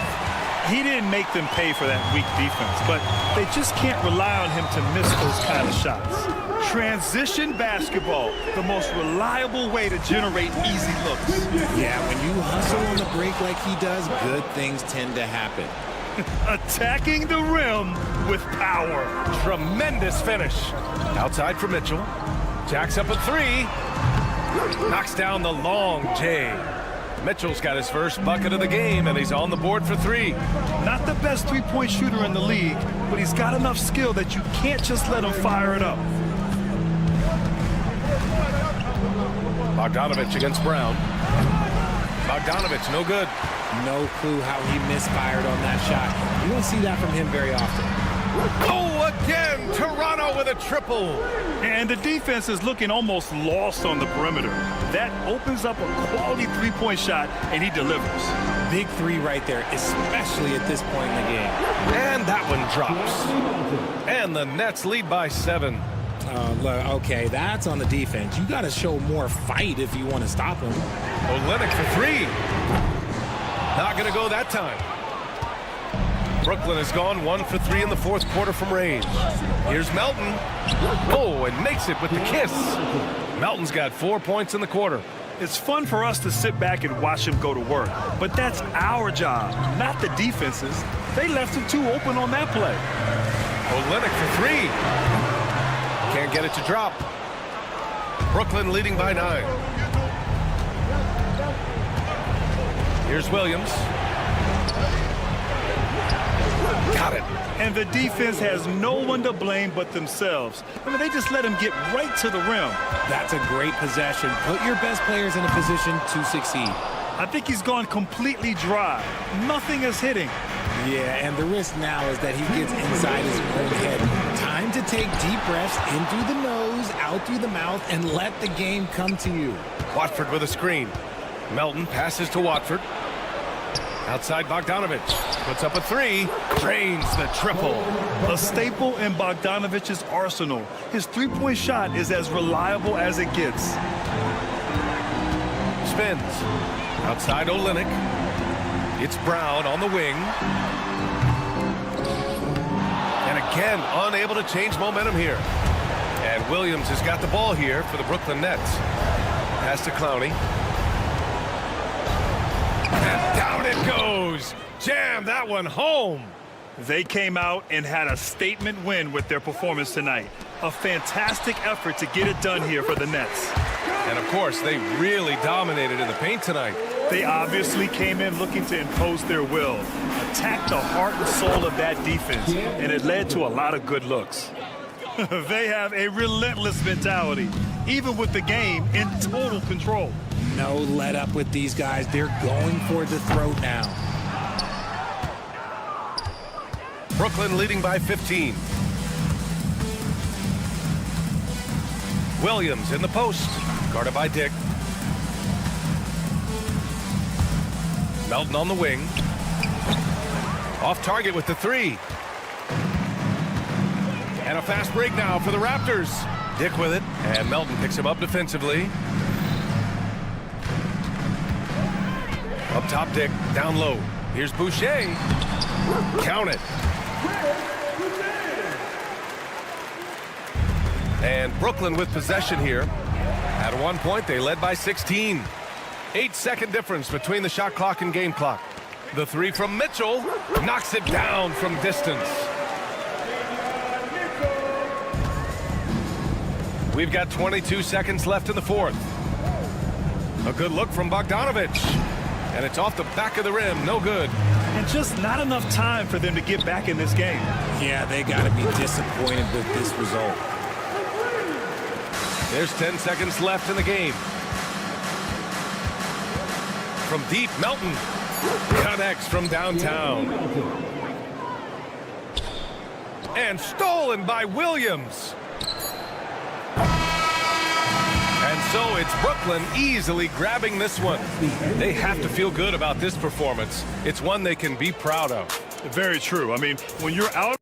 He didn't make them pay for that weak defense, but they just can't rely on him to miss those kind of shots. Transition basketball, the most reliable way to generate easy looks.
Yeah, when you hustle on the break like he does, good things tend to happen.
Attacking the rim with power.
Tremendous finish. Outside for Mitchell. Jacks up a 3. Knocks down the long J. Mitchell's got his first bucket of the game, and he's on the board for 3.
Not the best three-point shooter in the league, but he's got enough skill that you can't just let him fire it up.
Bogdanovic against Brown. Bogdanovich, no good.
No clue how he misfired on that shot. You don't see that from him very often.
Oh, again, Toronto with a triple.
And the defense is looking almost lost on the perimeter. That opens up a quality three-point shot, and he delivers.
Big three right there, especially at this point in the game.
And that one drops. And the Nets lead by 7.
Okay, that's on the defense. You got to show more fight if you want to stop him.
Olynyk for 3. Not going to go that time. Brooklyn has gone 1 for 3 in the fourth quarter from range. Here's Melton. Oh, and makes it with the kiss. Melton's got 4 points in the quarter.
It's fun for us to sit back and watch him go to work, but that's our job, not the defense's. They left him too open on that play.
Olynyk for 3. Can't get it to drop. Brooklyn leading by 9. Here's Williams. Got it.
And the defense has no one to blame but themselves. I mean, they just let him get right to the rim.
That's a great possession. Put your best players in a position to succeed.
I think he's gone completely dry. Nothing is hitting.
Yeah, and the risk now is that he gets inside his own head. Time to take deep breaths in through the nose, out through the mouth, and let the game come to you.
Watford with a screen. Melton passes to Watford. Outside Bogdanovich. Puts up a 3. Drains the triple.
A staple in Bogdanovich's arsenal. His three-point shot is as reliable as it gets.
Spins. Outside Olynyk. It's Brown on the wing. And again, unable to change momentum here. And Williams has got the ball here for the Brooklyn Nets. Pass to Clowney. And down it goes. Jam that one home.
They came out and had a statement win with their performance tonight. A fantastic effort to get it done here for the Nets.
And of course, they really dominated in the paint tonight.
They obviously came in looking to impose their will, attack the heart and soul of that defense, and it led to a lot of good looks. They have a relentless mentality, even with the game in total control.
No let up with these guys. They're going for the throat now.
Brooklyn leading by 15. Williams in the post. Guarded by Dick. Melton on the wing. Off target with the 3. And a fast break now for the Raptors. Dick with it. And Melton picks him up defensively. Up top, Dick. Down low. Here's Boucher. Count it. And Brooklyn with possession here. At one point, they led by 16. 8-second difference between the shot clock and game clock. The 3 from Mitchell knocks it down from distance. We've got 22 seconds left in the fourth. A good look from Bogdanovich. And it's off the back of the rim. No good.
And just not enough time for them to get back in this game.
Yeah, they got to be disappointed with this result.
There's 10 seconds left in the game. From deep, Melton connects from downtown. And stolen by Williams. And so it's Brooklyn easily grabbing this one. They have to feel good about this performance. It's one they can be proud of.
Very true. I mean, when you're out.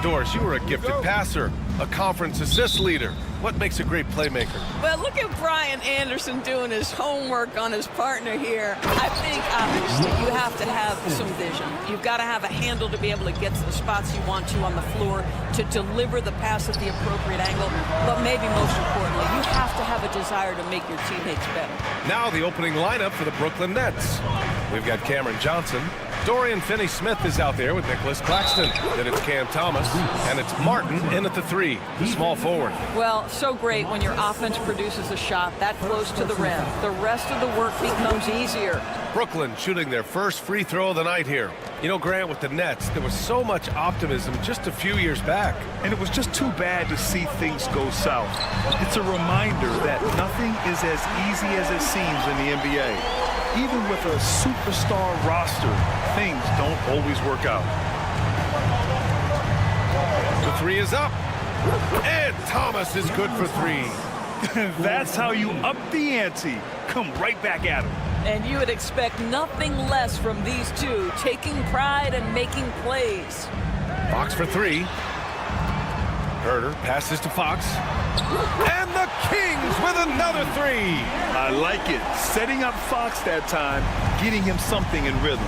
Doris, you were a gifted passer, a conference assist leader. What makes a great playmaker?
Well, look at Brian Anderson doing his homework on his partner here. I think, obviously, you have to have some vision. You've got to have a handle to be able to get to the spots you want to on the floor, to deliver the pass at the appropriate angle. But maybe most importantly, you have to have a desire to make your teammates better.
Now the opening lineup for the Brooklyn Nets. We've got Cameron Johnson. Dorian Finney-Smith is out there with Nicholas Claxton. Then it's Cam Thomas. And it's Martin in at the 3, the small forward.
Well, so great when your offense produces a shot that close to the rim. The rest of the work becomes easier.
Brooklyn shooting their first free throw of the night here. You know, Grant, with the Nets, there was so much optimism just a few years back.
And it was just too bad to see things go south. It's a reminder that nothing is as easy as it seems in the NBA. Even with a superstar roster, things don't always work out.
The 3 is up. And Thomas is good for 3.
That's how you up the ante. Come right back at him.
And you would expect nothing less from these two, taking pride and making plays.
Fox for 3. Herter passes to Fox. And the Kings with another 3.
I like it. Setting up Fox that time, getting him something in rhythm.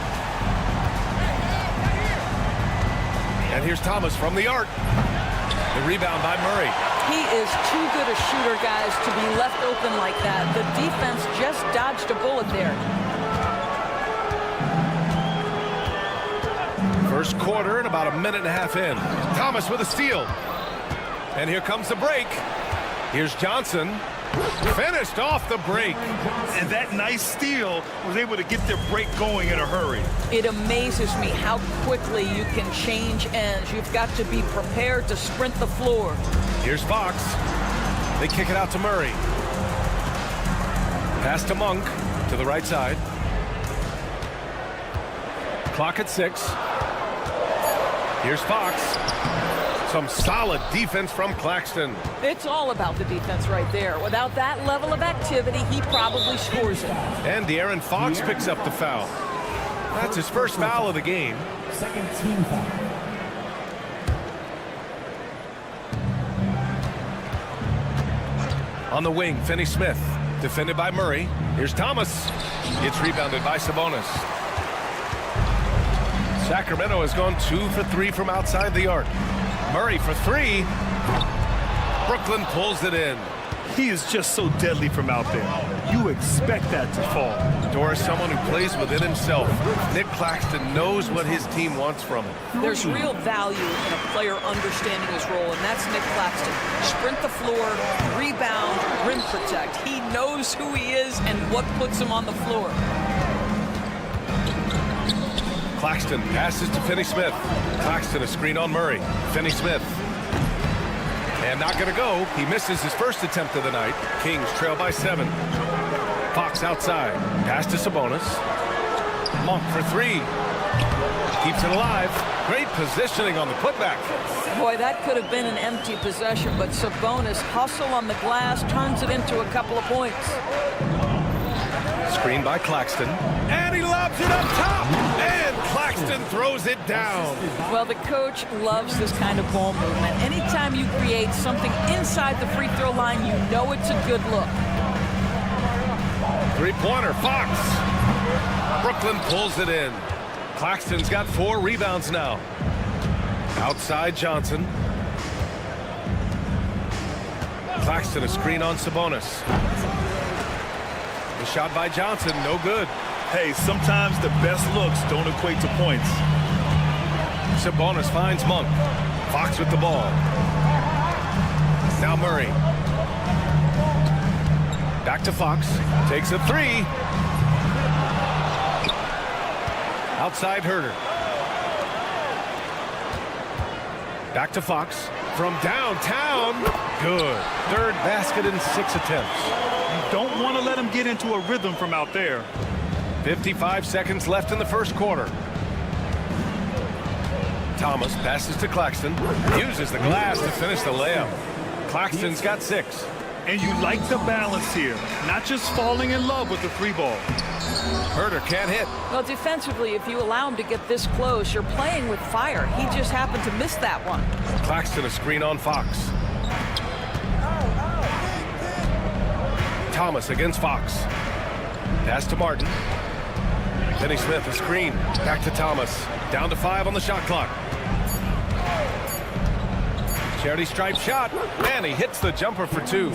And here's Thomas from the arc. The rebound by Murray.
He is too good a shooter, guys, to be left open like that. The defense just dodged a bullet there.
First quarter and about a minute and a half in. Thomas with a steal. And here comes the break. Here's Johnson. Finished off the break.
And that nice steal was able to get their break going in a hurry.
It amazes me how quickly you can change ends. You've got to be prepared to sprint the floor.
Here's Fox. They kick it out to Murray. Pass to Monk to the right side. Clock at 6. Here's Fox. Some solid defense from Claxton.
It's all about the defense right there. Without that level of activity, he probably scores it.
And De'Aaron Fox picks up the foul. That's his first foul of the game.
Second team foul.
On the wing, Finney-Smith. Defended by Murray. Here's Thomas. It's rebounded by Sabonis. Sacramento has gone 2 for 3 from outside the arc. Murray for 3. Brooklyn pulls it in.
He is just so deadly from out there. You expect that to fall.
Doris, someone who plays within himself. Nick Claxton knows what his team wants from him.
There's real value in a player understanding his role, and that's Nick Claxton. Sprint the floor, rebound, rim protect. He knows who he is and what puts him on the floor.
Claxton passes to Finney-Smith. Claxton a screen on Murray. Finney-Smith. And not going to go. He misses his first attempt of the night. Kings trail by 7. Fox outside. Pass to Sabonis. Monk for 3. Keeps it alive. Great positioning on the putback.
Boy, that could have been an empty possession, but Sabonis hustle on the glass, turns it into a couple of points.
Screen by Claxton. And he lobs it up top. And Claxton throws it down.
Well, the coach loves this kind of ball movement. Anytime you create something inside the free throw line, you know it's a good look.
Three-pointer, Fox. Brooklyn pulls it in. Claxton's got 4 rebounds now. Outside Johnson. Claxton a screen on Sabonis. The shot by Johnson, no good.
Hey, sometimes the best looks don't equate to points.
Sabonis finds Monk. Fox with the ball. Now Murray. Back to Fox. Takes a 3. Outside Herter. Back to Fox. From downtown. Good. 3rd basket in 6 attempts.
You don't want to let him get into a rhythm from out there.
55 seconds left in the first quarter. Thomas passes to Claxton. Uses the glass to finish the layup. Claxton's got 6.
And you like the balance here. Not just falling in love with the 3 ball.
Herter can't hit.
Well, defensively, if you allow him to get this close, you're playing with fire. He just happened to miss that one.
Claxton a screen on Fox. Thomas against Fox. Pass to Martin. Finney Smith a screen. Back to Thomas. Down to 5 on the shot clock. Charity stripe shot. And he hits the jumper for 2.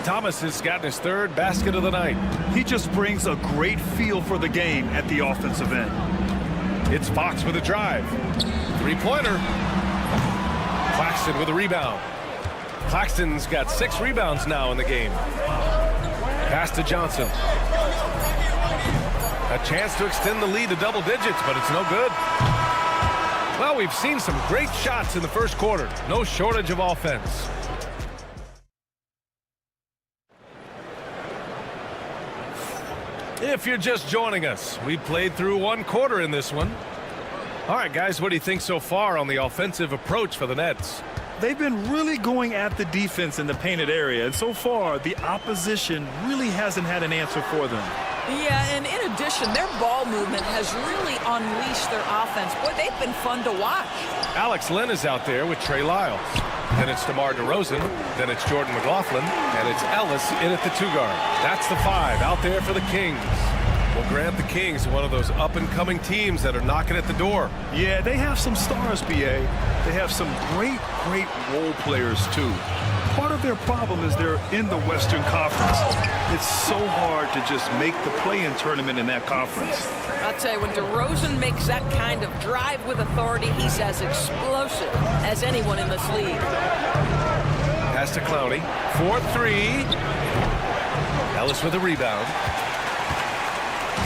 Thomas has gotten his 3rd basket of the night.
He just brings a great feel for the game at the offensive end.
It's Fox with a drive. 3-pointer. Claxton with a rebound. Claxton's got 6 rebounds now in the game. Pass to Johnson. A chance to extend the lead to double digits, but it's no good. Well, we've seen some great shots in the first quarter. No shortage of offense. If you're just joining us, we played through 1 quarter in this one. All right, guys, what do you think so far on the offensive approach for the Nets?
They've been really going at the defense in the painted area, and so far the opposition really hasn't had an answer for them.
Yeah, and in addition, their ball movement has really unleashed their offense. Boy, they've been fun to watch.
Alex Len is out there with Trey Lyles. Then it's DeMar DeRozan. Then it's Jordan McLaughlin. And it's Ellis in at the 2 guard. That's the 5 out there for the Kings. Well, Grant, the Kings are one of those up-and-coming teams that are knocking at the door.
Yeah, they have some stars, BA. They have some great role players, too. Part of their problem is they're in the Western Conference. It's so hard to just make the play-in tournament in that conference.
I'll tell you, when DeRozan makes that kind of drive with authority, he's as explosive as anyone in this league.
Pass to Clowney. 4-3. Ellis with a rebound.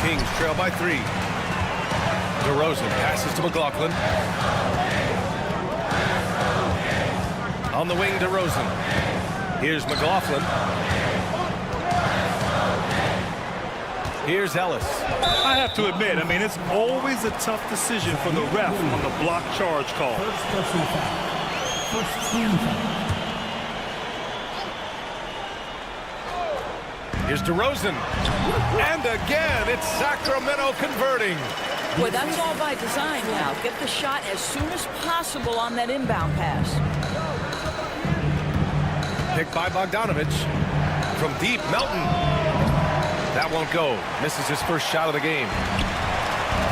Kings trail by 3. DeRozan passes to McLaughlin. On the wing, DeRozan. Here's McLaughlin. Here's Ellis.
I have to admit, I mean, it's always a tough decision for the ref on the block charge call.
Here's DeRozan. And again, it's Sacramento converting.
Boy, that's all by design now. Get the shot as soon as possible on that inbound pass.
Picked by Bogdanovich. From deep, Melton. That won't go. Misses his first shot of the game.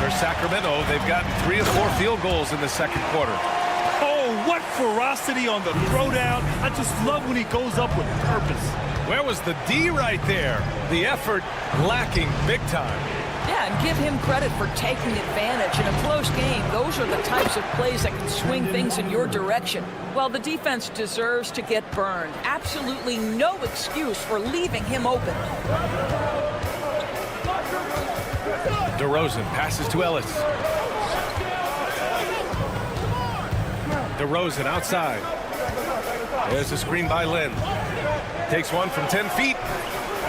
For Sacramento, they've gotten 3 of 4 field goals in the second quarter.
Oh, what ferocity on the throwdown. I just love when he goes up with purpose.
Where was the D right there? The effort lacking big time.
Yeah, and give him credit for taking advantage. In a close game, those are the types of plays that can swing things in your direction. Well, the defense deserves to get burned. Absolutely no excuse for leaving him open.
DeRozan passes to Ellis. DeRozan outside. There's a screen by Lynn. Takes one from 10 feet.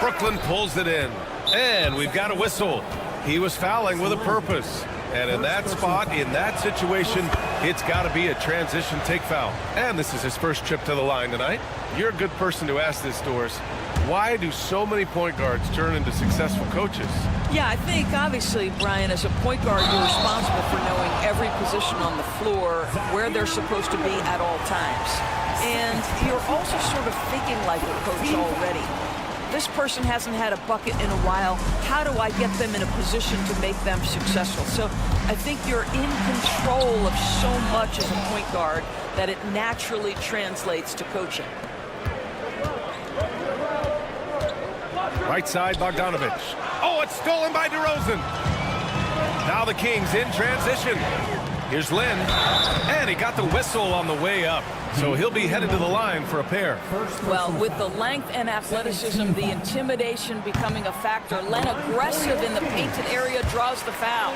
Brooklyn pulls it in. And we've got a whistle. He was fouling with a purpose. And in that spot, in that situation, it's got to be a transition take foul. And this is his first trip to the line tonight. You're a good person to ask this, Doris. Why do so many point guards turn into successful coaches?
Yeah, I think obviously, Brian, as a point guard, you're responsible for knowing every position on the floor, where they're supposed to be at all times. And you're also sort of thinking like a coach already. This person hasn't had a bucket in a while. How do I get them in a position to make them successful? So I think you're in control of so much as a point guard that it naturally translates to coaching.
Right side, Bogdanovich. Oh, it's stolen by DeRozan. Now the Kings in transition. Here's Lynn. And he got the whistle on the way up. So he'll be headed to the line for a pair.
Well, with the length and athleticism, the intimidation becoming a factor. Len, aggressive in the painted area, draws the foul.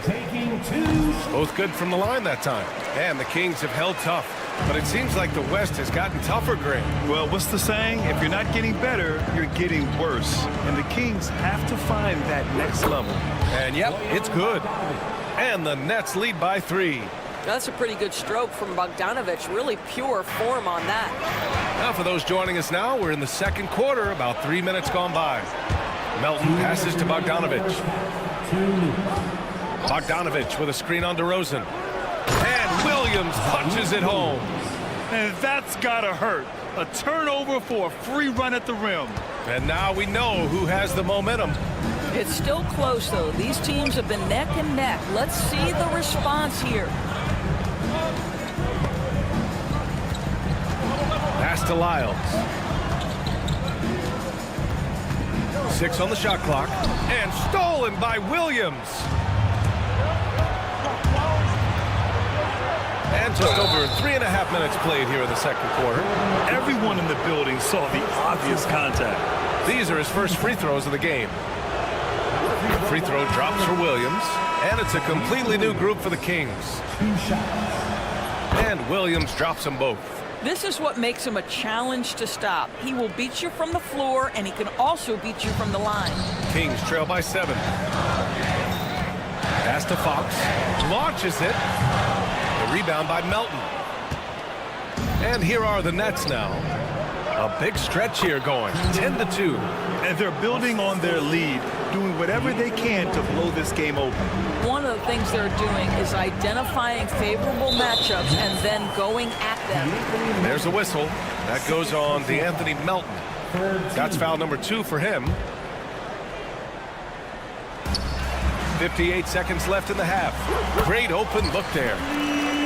Taking 2.
Both good from the line that time. And the Kings have held tough. But it seems like the West has gotten tougher, Greg.
Well, what's the saying? If you're not getting better, you're getting worse. And the Kings have to find that next level.
And yep, it's good. And the Nets lead by 3.
That's a pretty good stroke from Bogdanovich. Really pure form on that.
Now for those joining us now, we're in the second quarter, about 3 minutes gone by. Melton passes to Bogdanovich. Bogdanovich with a screen on DeRozan. And Williams punches it home.
And that's gotta hurt. A turnover for a free run at the rim.
And now we know who has the momentum.
It's still close, though. These teams have been neck and neck. Let's see the response here.
Pass to Lyles. 6 on the shot clock. And stolen by Williams. And just over 3.5 minutes played here in the second quarter.
Everyone in the building saw the obvious contact.
These are his first free throws of the game. The free throw drops for Williams. And it's a completely new group for the Kings. And Williams drops them both.
This is what makes him a challenge to stop. He will beat you from the floor, and he can also beat you from the line.
Kings trail by 7. Pass to Fox. Launches it. The rebound by Melton. And here are the Nets now. A big stretch here going. 10-2.
And they're building on their lead, doing whatever they can to blow this game open.
One of the things they're doing is identifying favorable matchups and then going at them.
There's a whistle. That goes on DeAnthony Melton. That's foul number 2 for him. 58 seconds left in the half. Great open look there.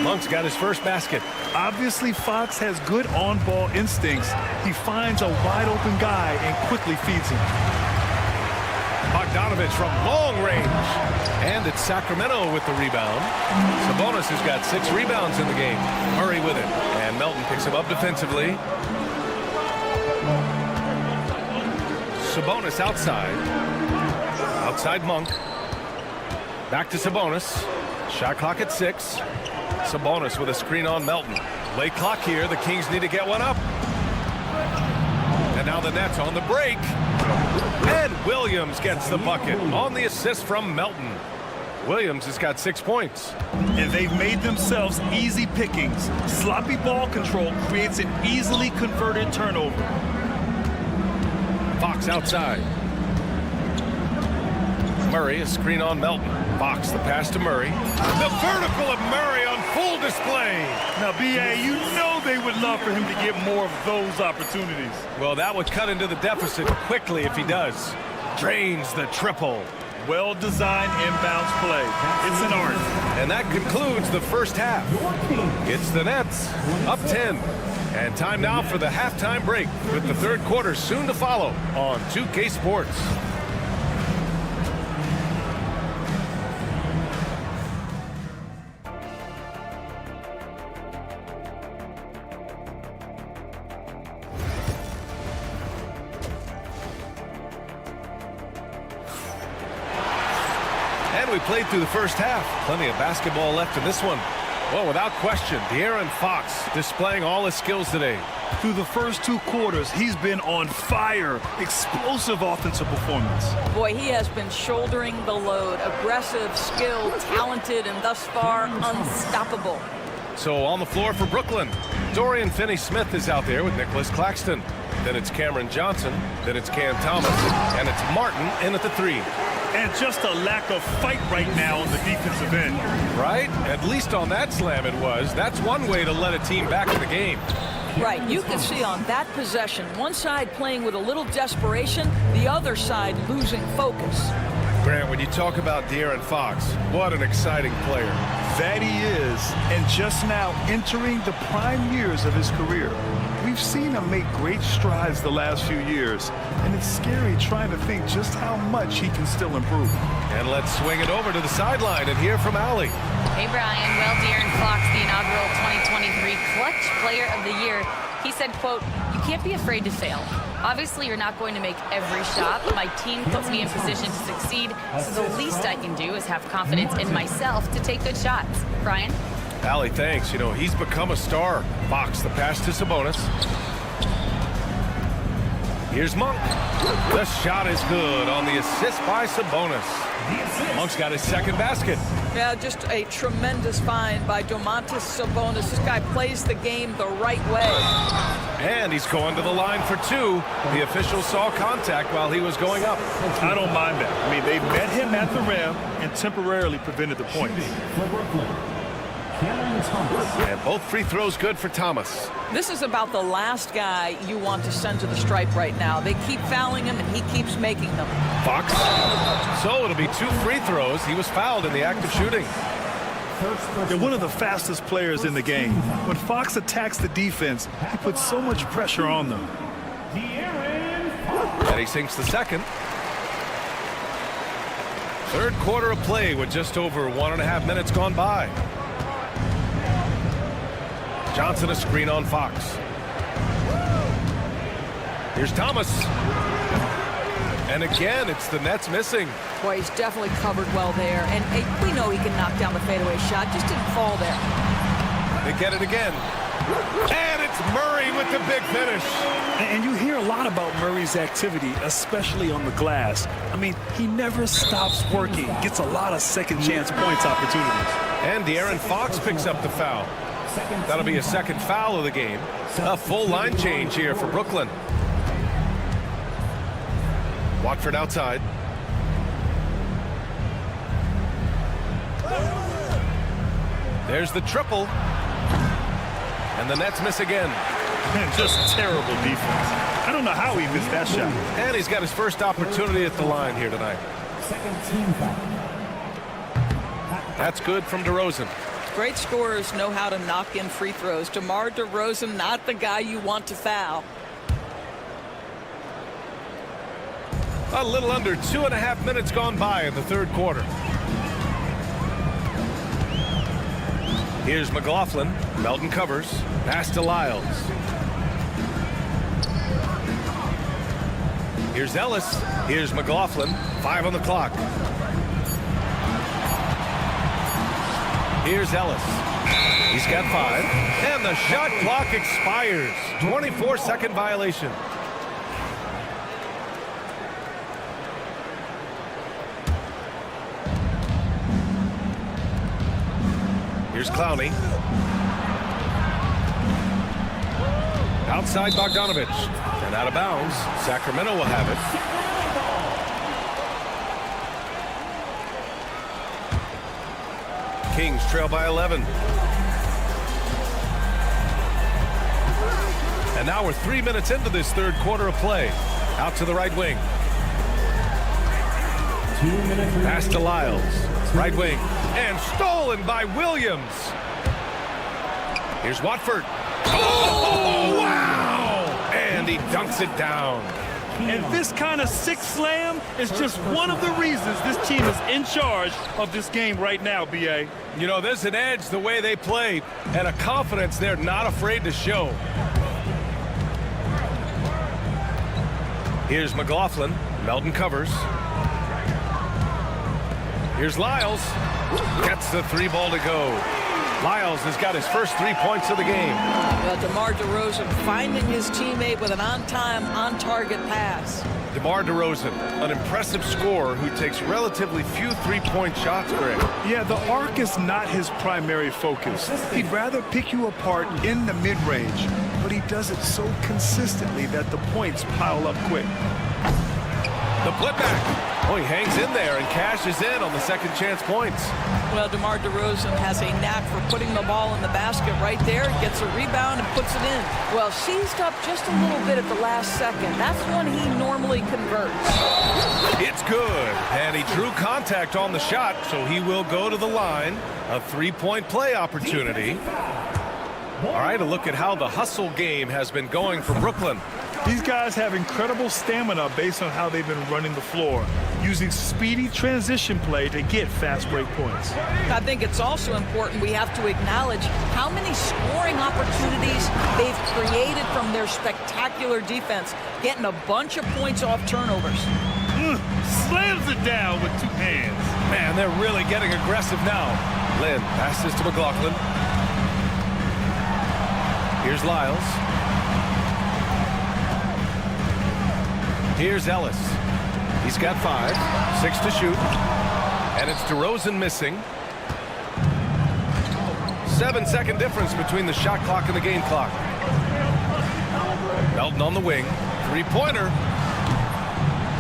Monk's got his first basket.
Obviously, Fox has good on-ball instincts. He finds a wide-open guy and quickly feeds him.
Bogdanovich from long range. And it's Sacramento with the rebound. Sabonis has got 6 rebounds in the game. Murray with it. And Melton picks him up defensively. Sabonis outside. Outside Monk. Back to Sabonis. Shot clock at 6. Sabonis with a screen on Melton. Late clock here. The Kings need to get one up. And now the Nets on the break. And Williams gets the bucket on the assist from Melton. Williams has got 6 points.
And they've made themselves easy pickings. Sloppy ball control creates an easily converted turnover.
Fox outside. Murray, a screen on Melton. Fox, the pass to Murray. The vertical of Murray on full display.
Now, B.A., you know they would love for him to get more of those opportunities.
Well, that would cut into the deficit quickly if he does. Drains the triple.
Well-designed inbounds play. It's an art.
And that concludes the first half. It's the Nets, up 10. And time now for the halftime break, with the third quarter soon to follow on 2K Sports. And we played through the first half. Plenty of basketball left in this one. Well, without question, De'Aaron Fox displaying all his skills today.
Through the first 2 quarters, he's been on fire. Explosive offensive performance.
Boy, he has been shouldering the load. Aggressive, skilled, talented, and thus far unstoppable.
So on the floor for Brooklyn, Dorian Finney-Smith is out there with Nicholas Claxton. then it's Cameron Johnson, then it's Cam Thomas, and it's Martin in at the 3.
And just a lack of fight right now on the defensive end.
Right? At least on that slam it was. That's one way to let a team back in the game.
Right, you can see on that possession, one side playing with a little desperation, the other side losing focus.
Grant, when you talk about De'Aaron Fox, what an exciting player.
That he is, and just now entering the prime years of his career. We've seen him make great strides the last few years, and it's scary trying to think just how much he can still improve.
And let's swing it over to the sideline and hear from Allie.
Hey, Brian. Well, De'Aaron Fox, the inaugural 2023 Clutch Player of the Year, he said, quote, "You can't be afraid to fail. Obviously, you're not going to make every shot, but my team puts me in position to succeed, so the least I can do is have confidence in myself to take good shots." Brian?
Allie, thanks. You know, he's become a star. Fox, the pass to Sabonis. Here's Monk. The shot is good on the assist by Sabonis. Monk's got his second basket.
Yeah, just a tremendous find by Domantas Sabonis. This guy plays the game the right way.
And he's going to the line for 2. The official saw contact while he was going up.
I don't mind that. I mean, they met him at the rim and temporarily prevented the point.
And both free throws good for Thomas.
This is about the last guy you want to send to the stripe right now. They keep fouling him, and he keeps making them.
Fox. So it'll be 2 free throws. He was fouled in the act of shooting.
They're one of the fastest players in the game. When Fox attacks the defense, he puts so much pressure on them.
And he sinks the second. Third quarter of play with just over 1.5 minutes gone by. Johnson a screen on Fox. Here's Thomas. And again, it's the Nets missing.
Boy, he's definitely covered well there. And we know he can knock down the fadeaway shot. Just didn't fall there.
They get it again. And it's Murray with the big finish.
And you hear a lot about Murray's activity, especially on the glass. I mean, he never stops working. Gets a lot of second chance points opportunities.
And De'Aaron Fox picks up the foul. That'll be a second foul of the game. A full line change here for Brooklyn. Watford outside. There's the triple. And the Nets miss again.
Man, just terrible defense. I don't know how he missed that shot.
And he's got his first opportunity at the line here tonight. That's good from DeRozan.
Great scorers know how to knock in free throws. DeMar DeRozan, not the guy you want to foul.
A little under 2.5 minutes gone by in the third quarter. Here's McLaughlin. Melton covers. Pass to Lyles. Here's Ellis. Here's McLaughlin. 5 on the clock. Here's Ellis. He's got 5. And the shot clock expires. 24-second violation. Here's Clowney. Outside Bogdanovich. And out of bounds. Sacramento will have it. Kings trail by 11. And now we're 3 minutes into this third quarter of play. Out to the right wing. Pass to Lyles. Right wing. And stolen by Williams. Here's Watford. Oh, wow! And he dunks it down.
And this kind of sick slam is just one of the reasons this team is in charge of this game right now, B.A.
You know, there's an edge the way they play and a confidence they're not afraid to show. Here's McLaughlin. Melton covers. Here's Lyles. Gets the 3 ball to go. Lyles has got his first 3 points of the game.
DeMar DeRozan finding his teammate with an on-time, on-target pass.
DeMar DeRozan, an impressive scorer who takes relatively few 3-point shots, Greg.
Yeah, the arc is not his primary focus. He'd rather pick you apart in the mid-range. But but he does it so consistently that the points pile up quick.
The putback. Oh, he hangs in there and cashes in on the second chance points.
Well, DeMar DeRozan has a knack for putting the ball in the basket right there, gets a rebound and puts it in. Well, seized up just a little bit at the last second. That's when he normally converts.
It's good, and he drew contact on the shot, so he will go to the line. A three-point play opportunity. All right, a look at how the hustle game has been going for Brooklyn.
These guys have incredible stamina based on how they've been running the floor, using speedy transition play to get fast break points.
I think it's also important we have to acknowledge how many scoring opportunities they've created from their spectacular defense, getting a bunch of points off turnovers.
Slams it down with two hands.
Man, they're really getting aggressive now. Lynn passes to McLaughlin. Here's Lyles. Here's Ellis. He's got 5, 6 to shoot. And it's DeRozan missing. 7-second difference between the shot clock and the game clock. Melton on the wing. Three-pointer.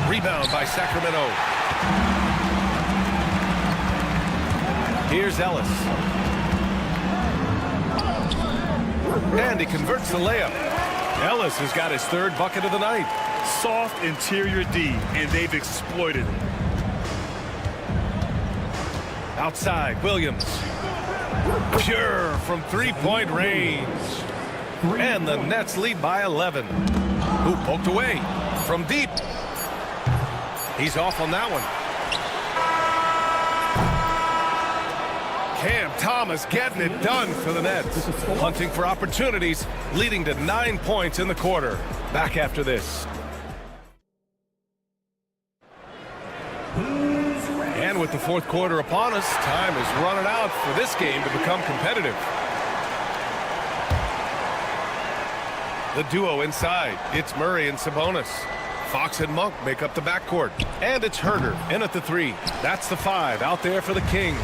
Rebound by Sacramento. Here's Ellis. And he converts the layup. Ellis has got his third bucket of the night.
Soft interior D, and they've exploited it.
Outside, Williams. Pure from three-point range. And the Nets lead by 11. Who poked away from deep. He's off on that one. Cam Thomas getting it done for the Nets. Hunting for opportunities, leading to 9 points in the quarter. Back after this. And with the fourth quarter upon us, time is running out for this game to become competitive. The duo inside. It's Murray and Sabonis. Fox and Monk make up the backcourt. And it's Herter in at the 3. That's the 5 out there for the Kings.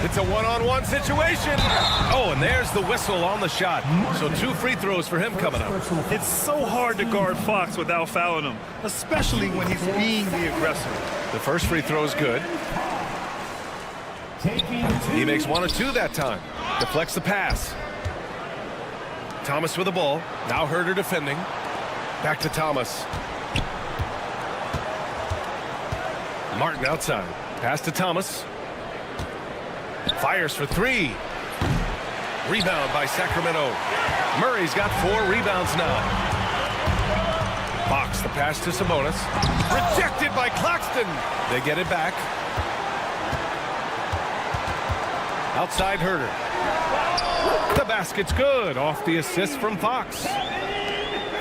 It's a one-on-one situation. Oh, and there's the whistle on the shot. So 2 free throws for him coming up.
It's so hard to guard Fox without fouling him, especially when he's being the aggressor.
The first free throw is good. He makes 1 or 2 that time. Deflects the pass. Thomas with the ball. Now Herter defending. Back to Thomas. Martin outside. Pass to Thomas. Fires for 3. Rebound by Sacramento. Murray's got 4 rebounds now. Fox the pass to Sabonis. Rejected by Claxton. They get it back. Outside Herter. The basket's good off the assist from Fox.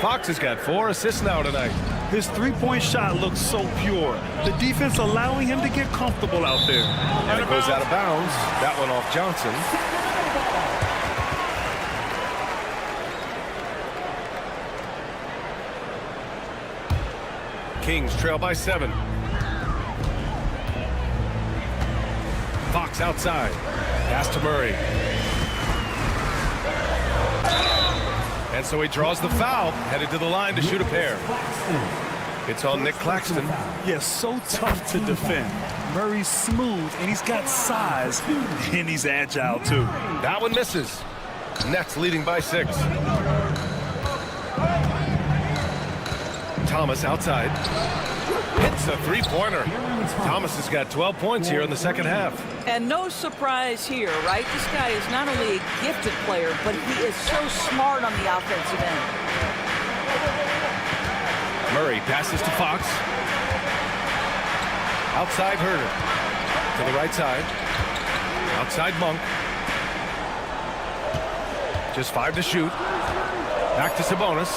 Fox has got 4 assists now tonight.
His three-point shot looks so pure. The defense allowing him to get comfortable out there.
And it goes out of bounds. That one off Johnson. Kings trail by 7. Fox outside. Pass to Murray. And so he draws the foul, headed to the line to shoot a pair. It's on Nick Claxton.
Yeah, so tough to defend. Murray's smooth, and he's got size, and he's agile, too.
That one misses. Nets leading by 6. Thomas outside. Hits a three-pointer. Thomas has got 12 points here in the second half.
And no surprise here, right? This guy is not only a gifted player, but he is so smart on the offensive end.
Murray passes to Fox. Outside Herter. To the right side. Outside Monk. Just 5 to shoot. Back to Sabonis.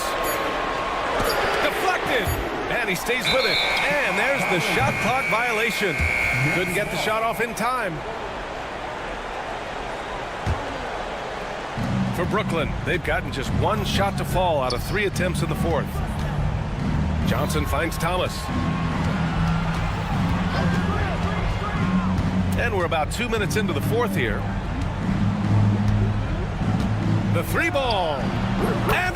Deflected! And he stays with it. And there's the shot clock violation. Couldn't get the shot off in time. For Brooklyn, they've gotten just 1 shot to fall out of 3 attempts in the fourth. Johnson finds Thomas. And we're about 2 minutes into the fourth here. The 3 ball. And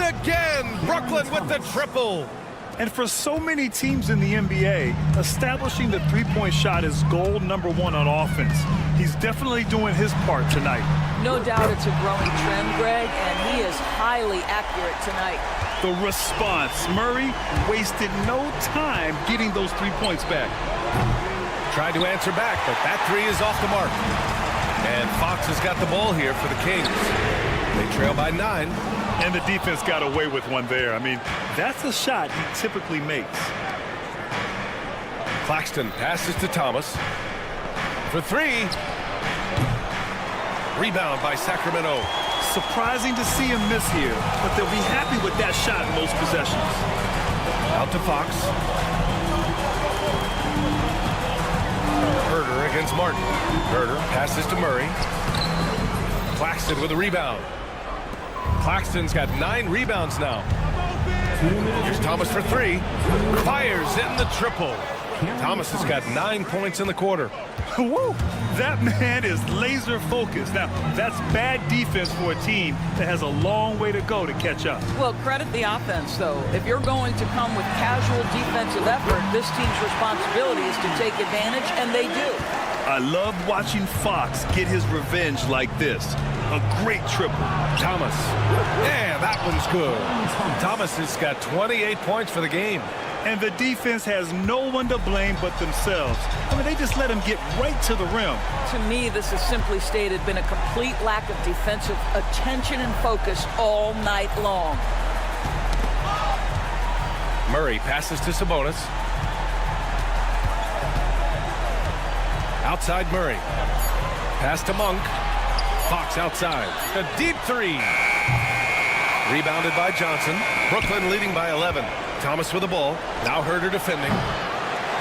Brooklyn with the triple.
And for so many teams in the NBA, establishing the three-point shot is goal number one on offense. He's definitely doing his part tonight.
No doubt it's a growing trend, Greg, and he is highly accurate tonight.
The response. Murray wasted no time getting those 3 points back.
Tried to answer back, but that three is off the mark. And Fox has got the ball here for the Kings. They trail by 9.
And the defense got away with one there. I mean, that's a shot he typically makes.
Claxton passes to Thomas. For 3. Rebound by Sacramento.
Surprising to see him miss here, but they'll be happy with that shot in most possessions.
Out to Fox. Herter against Martin. Herter passes to Murray. Claxton with a rebound. Claxton's got 9 rebounds now. Here's Thomas for 3. Fires in the triple. Thomas has got 9 points in the quarter.
Woo! That man is laser focused. Now, that's bad defense for a team that has a long way to go to catch up.
Well, credit the offense, though. If you're going to come with casual defensive effort, this team's responsibility is to take advantage, and they do.
I love watching Fox get his revenge like this. A great triple.
Thomas. Yeah, that one's good. Thomas has got 28 points for the game.
And the defense has no one to blame but themselves. I mean, they just let him get right to the rim.
To me, this has simply stated been a complete lack of defensive attention and focus all night long.
Murray passes to Sabonis. Outside Murray. Pass to Monk. Fox outside. A deep 3. Rebounded by Johnson. Brooklyn leading by 11. Thomas with the ball. Now Herter defending.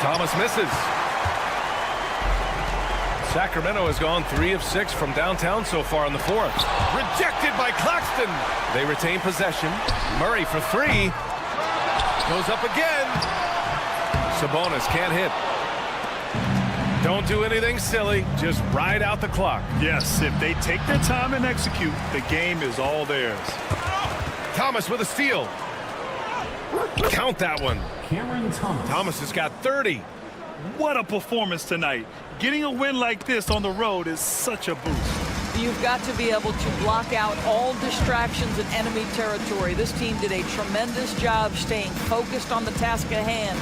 Thomas misses. Sacramento has gone 3 of 6 from downtown so far in the 4th. Rejected by Claxton. They retain possession. Murray for 3. Goes up again. Sabonis can't hit. Don't do anything silly. Just ride out the clock.
Yes, if they take their time and execute, the game is all theirs.
Thomas with a steal. Count that one. Thomas has got 30.
What a performance tonight. Getting a win like this on the road is such a boost.
You've got to be able to block out all distractions in enemy territory. This team did a tremendous job staying focused on the task at hand.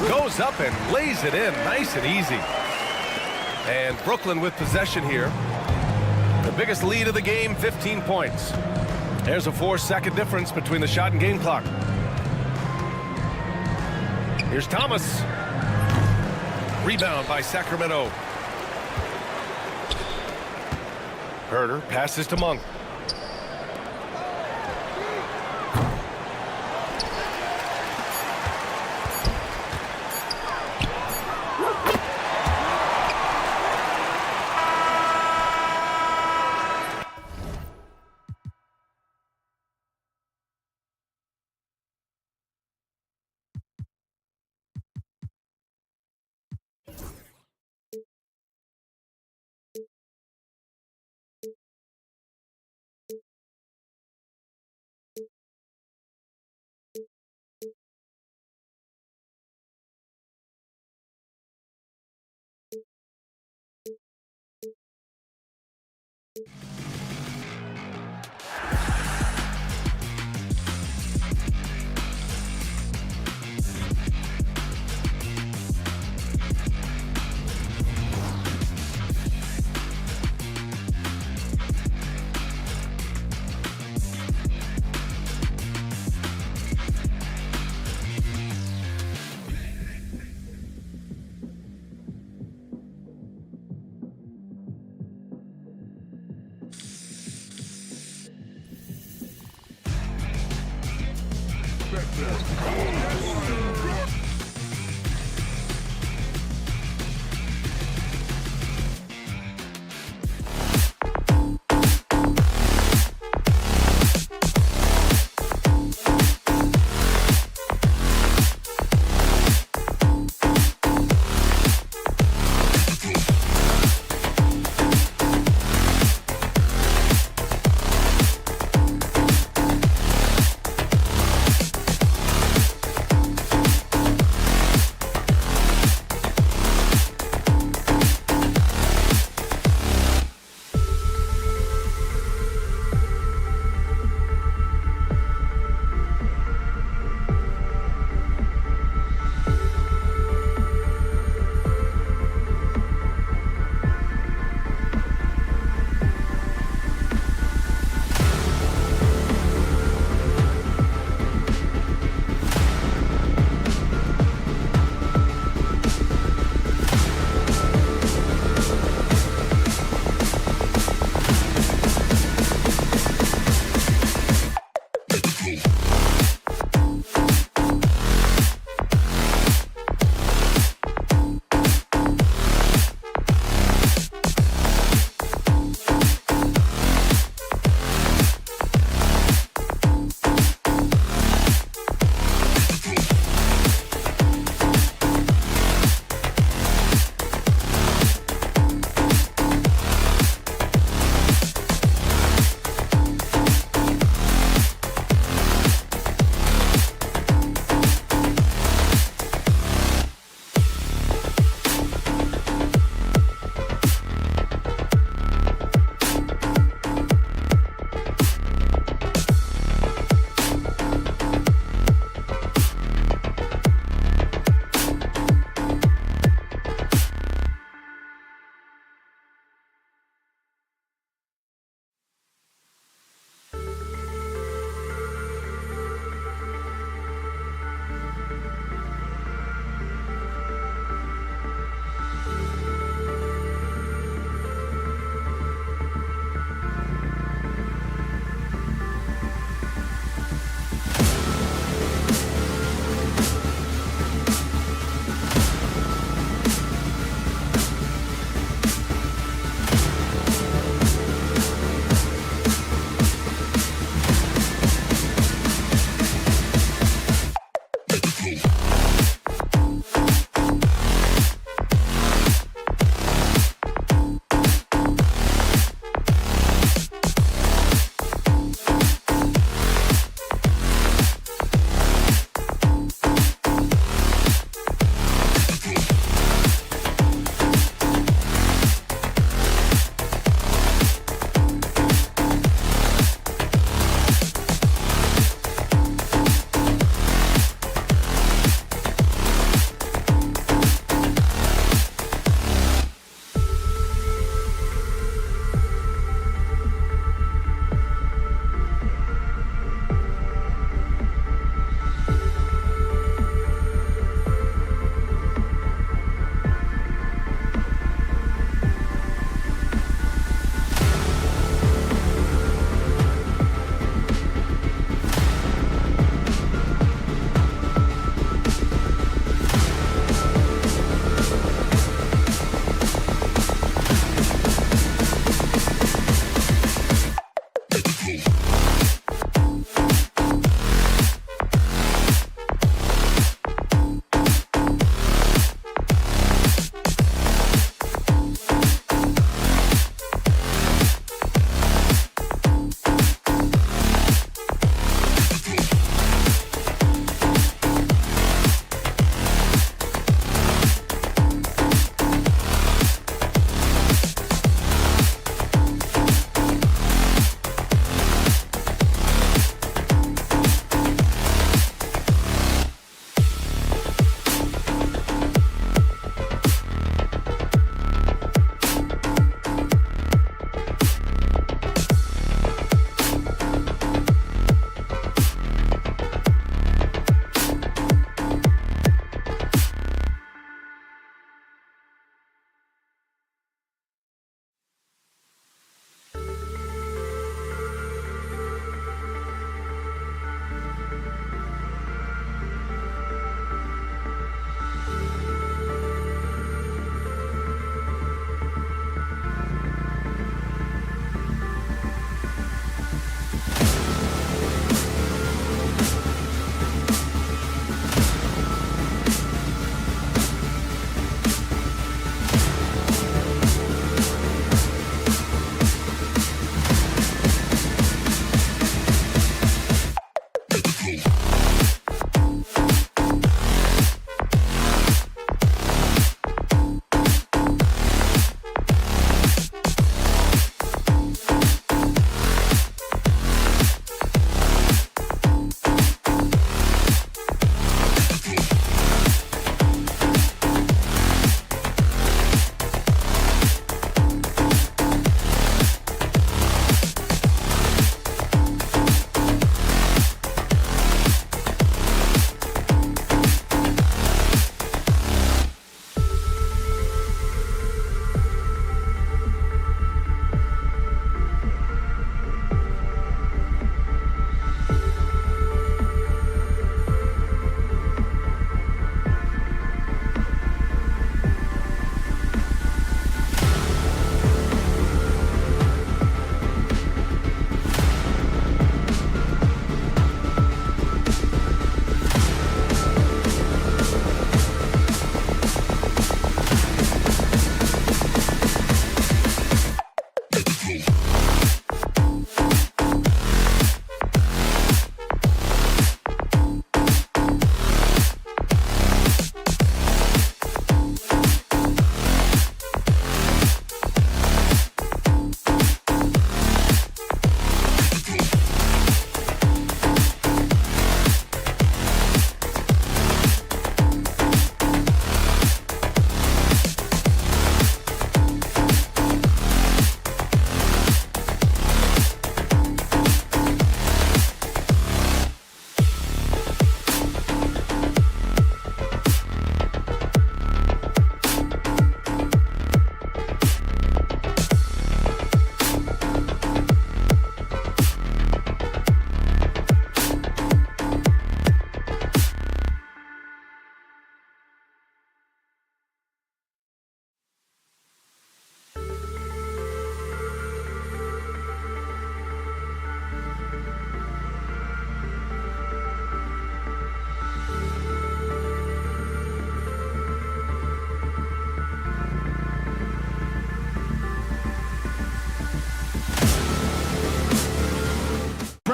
Goes up and lays it in nice and easy. And Brooklyn with possession here. The biggest lead of the game, 15 points. There's a 4-second difference between the shot and game clock. Here's Thomas. Rebound by Sacramento. Herter passes to Monk.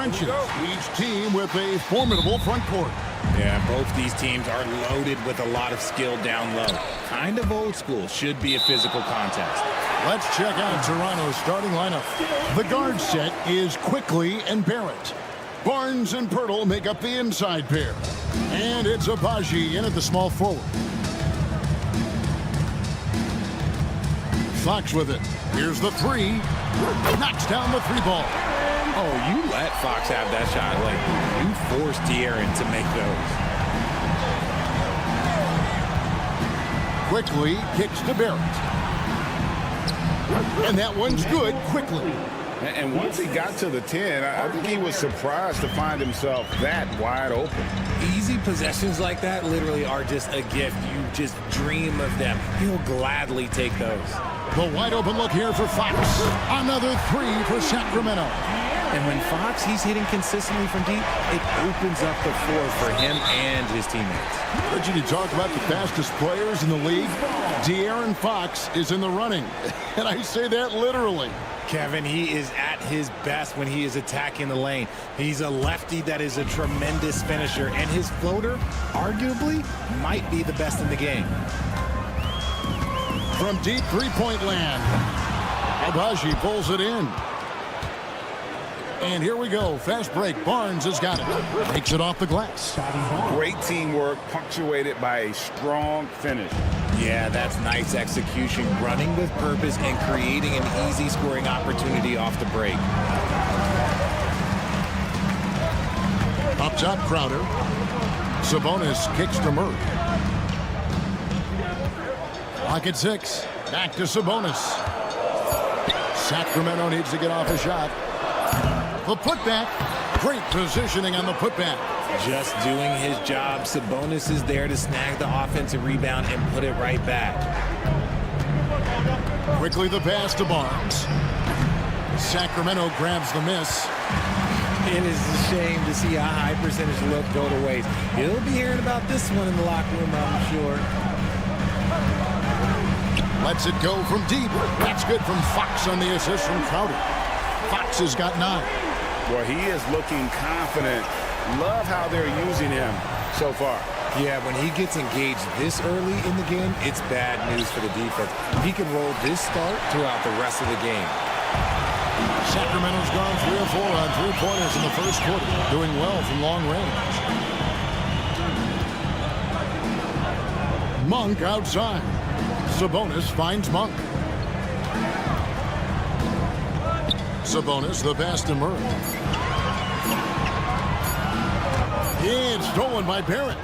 trenches, each team with a formidable front court.
Yeah, both these teams are loaded with a lot of skill down low. Kind of old school. Should be a physical contest.
Let's check out Toronto's starting lineup. The guard set is Quickly and Barrett. Barnes and Pirtle make up the inside pair. And it's Abaji in at the small forward. Fox with it. Here's the three. Knocks down the three ball.
Oh, you let Fox have that shot. Like, you forced De'Aaron to make those.
Quickly kicks to Barrett. And that one's good. Quickly.
And once he got to the 10, I think he was surprised to find himself that wide open.
Easy possessions like that literally are just a gift. You just dream of them. He'll gladly take those.
The wide open look here for Fox. Another three for Sacramento.
And when Fox, he's hitting consistently from deep, it opens up the floor for him and his teammates.
Heard you talk about the fastest players in the league. De'Aaron Fox is in the running. And I say that literally.
Kevin, he is at his best when he is attacking the lane. He's a lefty that is a tremendous finisher, and his floater, arguably, might be the best in the game.
From deep three-point land, Abaji pulls it in. And here we go. Fast break. Barnes has got it. Takes it off the glass.
Great teamwork, punctuated by a strong finish.
Yeah, that's nice execution, running with purpose and creating an easy scoring opportunity off the break.
Up top, Crowder. Sabonis kicks to Murray. Lock at 6. Back to Sabonis. Sacramento needs to get off a shot. The putback. Great positioning on the putback.
Just doing his job. Sabonis is there to snag the offensive rebound and put it right back.
Quickly the pass to Barnes. Sacramento grabs the miss.
It is a shame to see a high percentage look go to waste. He'll be hearing about this one in the locker room, I'm sure.
Lets it go from deep. That's good from Fox on the assist from Crowder. Fox has got 9.
Well, he is looking confident. Love how they're using him so far.
Yeah, when he gets engaged this early in the game, it's bad news for the defense. He can roll this start throughout the rest of the game.
Sacramento's gone 3 of 4 on three-pointers in the first quarter, doing well from long range. Monk outside. Sabonis finds Monk. Sabonis, the pass to Murray. It's stolen by Barrett.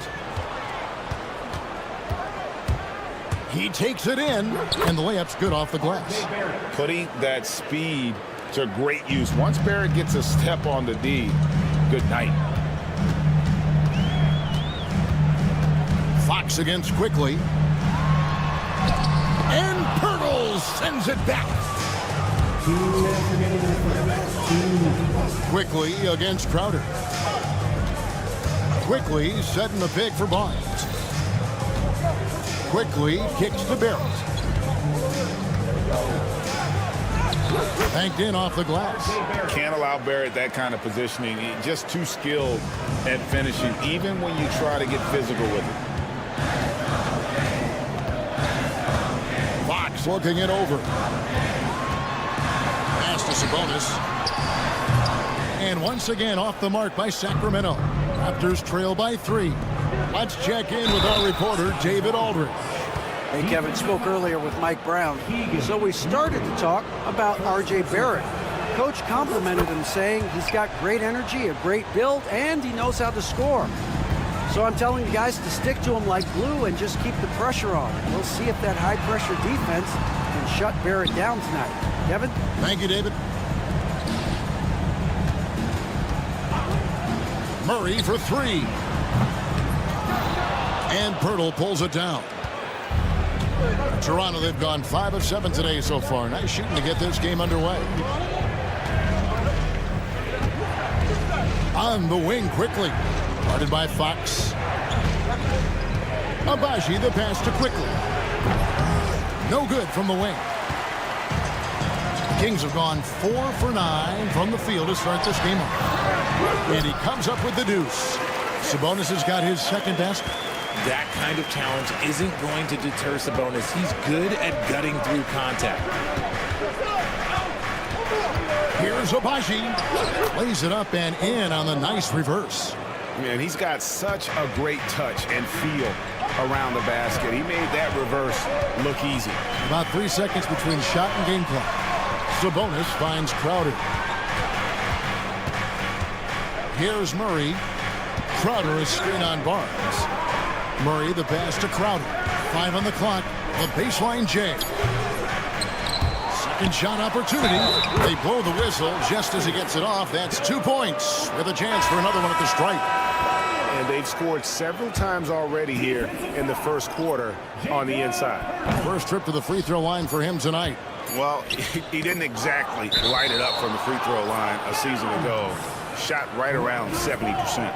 He takes it in, and the layup's good off the glass.
Putting that speed to great use. Once Barrett gets a step on the D, good night.
Fox against Quickly. And Pirtle sends it back. Quickly against Crowder. Quickly setting the pick for Barnes. Quickly kicks to Barrett. Banked in off the glass.
Can't allow Barrett that kind of positioning. He's just too skilled at finishing, even when you try to get physical with it.
Fox looking it over. Pass to Sabonis. And once again off the mark by Sacramento. Raptors trail by 3. Let's check in with our reporter, David Aldridge.
Hey, Kevin spoke earlier with Mike Brown. So we started to talk about R.J. Barrett. Coach complimented him, saying he's got great energy, a great build, and he knows how to score. So I'm telling you guys to stick to him like glue and just keep the pressure on. We'll see if that high-pressure defense can shut Barrett down tonight. Kevin?
Thank you, David. Murray for 3. And Pirtle pulls it down. Toronto, they've gone 5 of 7 today so far. Nice shooting to get this game underway. On the wing quickly. Guarded by Fox. Abaji, the pass to Quickly. No good from the wing. Kings have gone 4 for 9 from the field to start this game off. And he comes up with the deuce. Sabonis has got his second basket.
That kind of challenge isn't going to deter Sabonis. He's good at gutting through contact.
Here's Obaji. Lays it up and in on the nice reverse.
Man, he's got such a great touch and feel around the basket. He made that reverse look easy.
About 3 seconds between shot and game clock. Sabonis finds Crowder. Here's Murray. Crowder is screen on Barnes. Murray the pass to Crowder. 5 on the clock. The baseline J. Second shot opportunity. They blow the whistle just as he gets it off. That's 2 points with a chance for another one at the stripe.
And they've scored several times already here in the first quarter on the inside.
First trip to the free throw line for him tonight.
Well, he didn't exactly light it up from the free throw line a season ago. Shot right around 70%.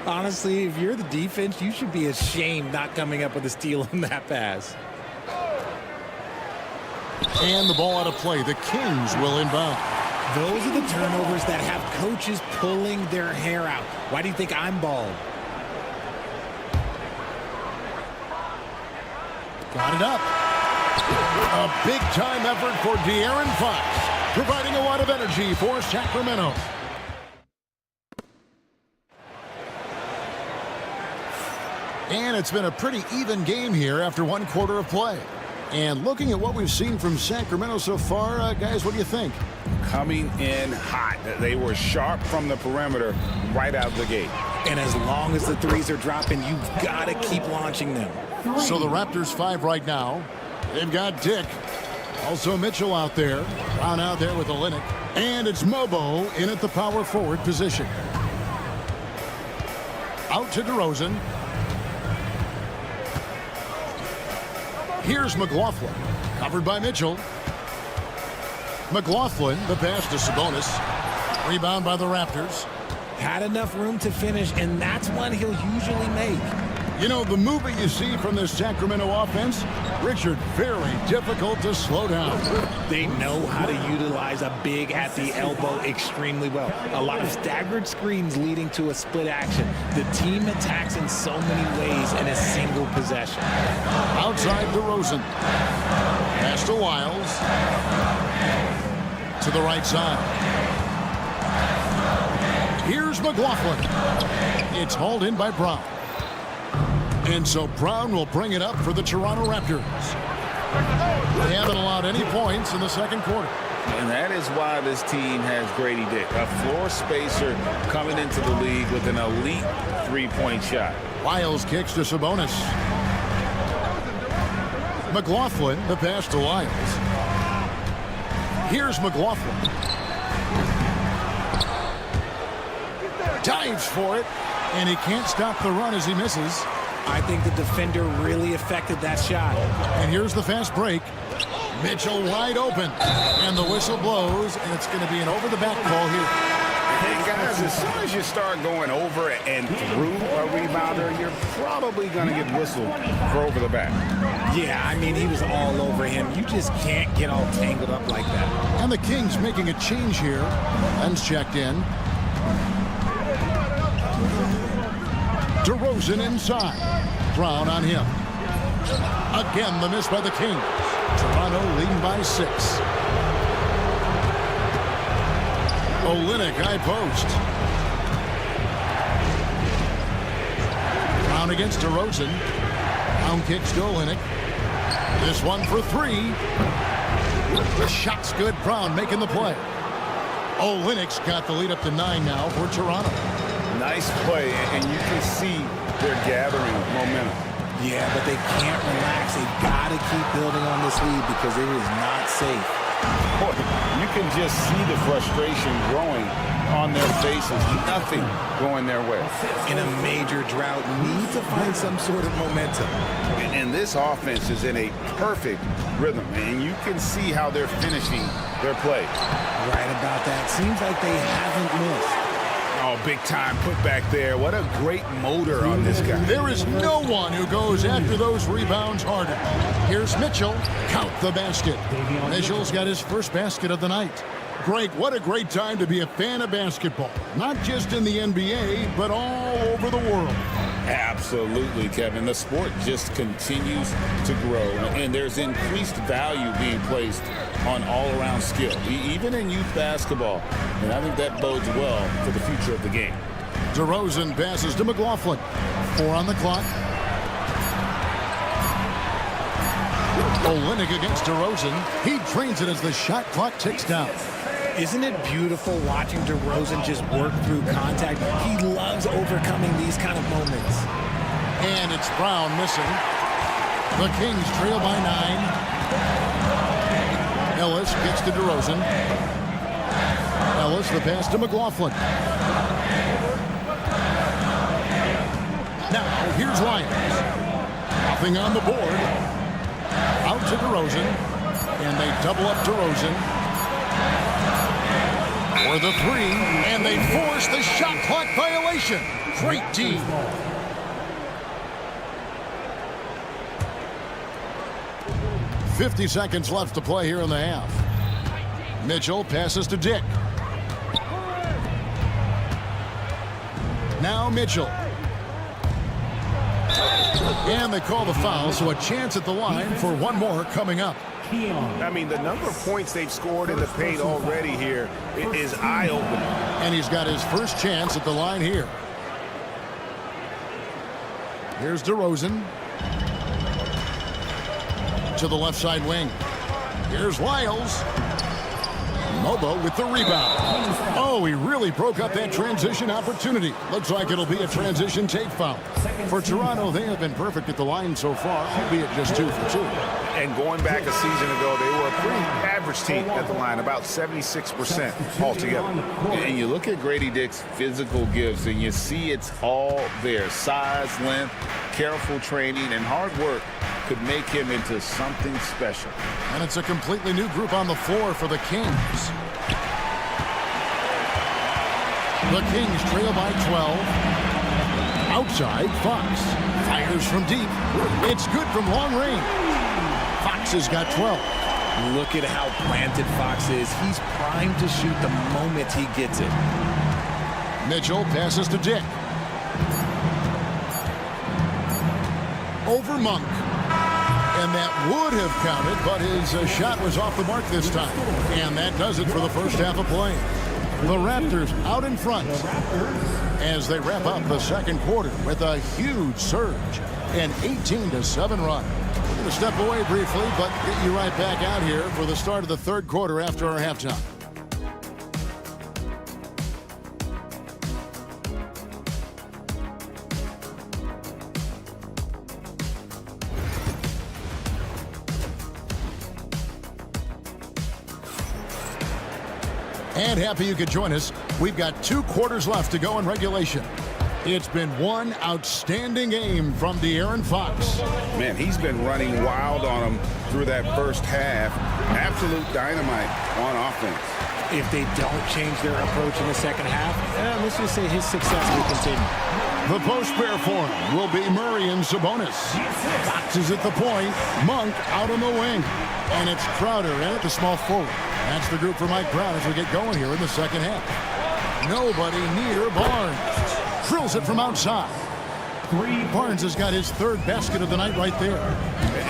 Honestly, if you're the defense, you should be ashamed not coming up with a steal on that pass.
And the ball out of play. The Kings will inbound.
Those are the turnovers that have coaches pulling their hair out. Why do you think I'm bald?
Got it up. A big-time effort for De'Aaron Fox, providing a lot of energy for Sacramento. And it's been a pretty even game here after 1 quarter of play. And looking at what we've seen from Sacramento so far, guys, what do you think?
Coming in hot. They were sharp from the perimeter right out of the gate.
And as long as the threes are dropping, you've got to keep launching them.
So the Raptors 5 right now. They've got Dick. Also Mitchell out there. Brown out there with Olynyk. And it's Mobo in at the power forward position. Out to DeRozan. Here's McLaughlin. Covered by Mitchell. McLaughlin, the pass to Sabonis. Rebound by the Raptors.
Had enough room to finish, and that's one he'll usually make.
You know, the movement you see from this Sacramento offense, Richard, very difficult to slow down.
They know how to utilize a big at the elbow extremely well. A lot of staggered screens leading to a split action. The team attacks in so many ways in a single possession.
Outside DeRozan. Pass to Wiles. To the right side. Here's McLaughlin. It's hauled in by Brown. And so Brown will bring it up for the Toronto Raptors. They haven't allowed any points in the second quarter.
And that is why this team has Grady Dick, a floor spacer coming into the league with an elite three-point shot.
Wiles kicks to Sabonis. McLaughlin, the pass to Wiles. Here's McLaughlin. Dives for it, and he can't stop the run as he misses.
I think the defender really affected that shot.
And here's the fast break. Mitchell wide open. And the whistle blows, and it's going to be an over-the-back call here.
Hey, guys, as soon as you start going over and through a rebounder, you're probably going to get whistled for over the back.
Yeah, I mean, he was all over him. You just can't get all tangled up like that.
And the Kings making a change here. Len's checked in. DeRozan inside. Brown on him. Again, the miss by the Kings. Toronto leading by 6. Olynyk high post. Brown against DeRozan. Brown kicks to Olynyk. This one for 3. The shot's good. Brown making the play. Olynyk's got the lead up to 9 now for Toronto.
Nice play, and you can see they're gathering momentum.
Yeah, but they can't relax. They got to keep building on this lead because it is not safe.
Boy, you can just see the frustration growing on their faces. Nothing going their way.
In a major drought, need to find some sort of momentum.
And this offense is in a perfect rhythm, and you can see how they're finishing their play.
Right about that. Seems like they haven't missed.
Oh, big time put back there. What a great motor on this guy.
There is no one who goes after those rebounds harder. Here's Mitchell. Count the basket. Mitchell's got his first basket of the night. Greg, what a great time to be a fan of basketball. Not just in the NBA, but all over the world.
Absolutely, Kevin. The sport just continues to grow, and there's increased value being placed on all-around skill, even in youth basketball. And I think that bodes well for the future of the game.
DeRozan passes to McLaughlin. 4 on the clock. Olynyk against DeRozan. He drains it as the shot clock ticks down.
Isn't it beautiful watching DeRozan just work through contact? He loves overcoming these kind of moments.
And it's Brown missing. The Kings trail by 9. Ellis gets to DeRozan. Ellis, the pass to McLaughlin. Now, here's Lyons. Nothing on the board. Out to DeRozan. And they double up DeRozan. For the 3, and they force the shot clock violation. Great D. .50 seconds left to play here in the half. Mitchell passes to Dick. Now Mitchell. And they call the foul, so a chance at the line for one more coming up.
I mean, the number of points they've scored in the paint already here is eye-opening.
And he's got his first chance at the line here. Here's DeRozan. To the left side wing. Here's Lyles. Mobo with the rebound. Oh, he really broke up that transition opportunity. Looks like it'll be a transition take foul. For Toronto, they have been perfect at the line so far, albeit just 2 for 2.
And going back a season ago, they were a pretty average team at the line, about 76% altogether. And you look at Grady Dick's physical gifts, and you see it's all there. Size, length, careful training, and hard work could make him into something special.
And it's a completely new group on the floor for the Kings. The Kings trail by 12. Outside, Fox fires from deep. It's good from long range. Fox has got 12.
Look at how planted Fox is. He's primed to shoot the moment he gets it.
Mitchell passes to Dick. Over Monk. And that would have counted, but his shot was off the mark this time. And that does it for the first half of play. The Raptors out in front as they wrap up the second quarter with a huge surge. An 18-7 run. We're going to step away briefly, but get you right back out here for the start of the third quarter after our halftime. And happy you could join us. We've got 2 quarters left to go in regulation. It's been one outstanding game from De'Aaron Fox.
Man, he's been running wild on him through that first half. Absolute dynamite on offense.
If they don't change their approach in the second half, let's just say his success will continue.
The post pair for him will be Murray and Sabonis. Fox is at the point. Monk out on the wing. And it's Crowder in at the small forward. That's the group for Mike Brown as we get going here in the second half. Nobody near Barnes. Drills it from outside. Barnes has got his 3rd basket of the night right there.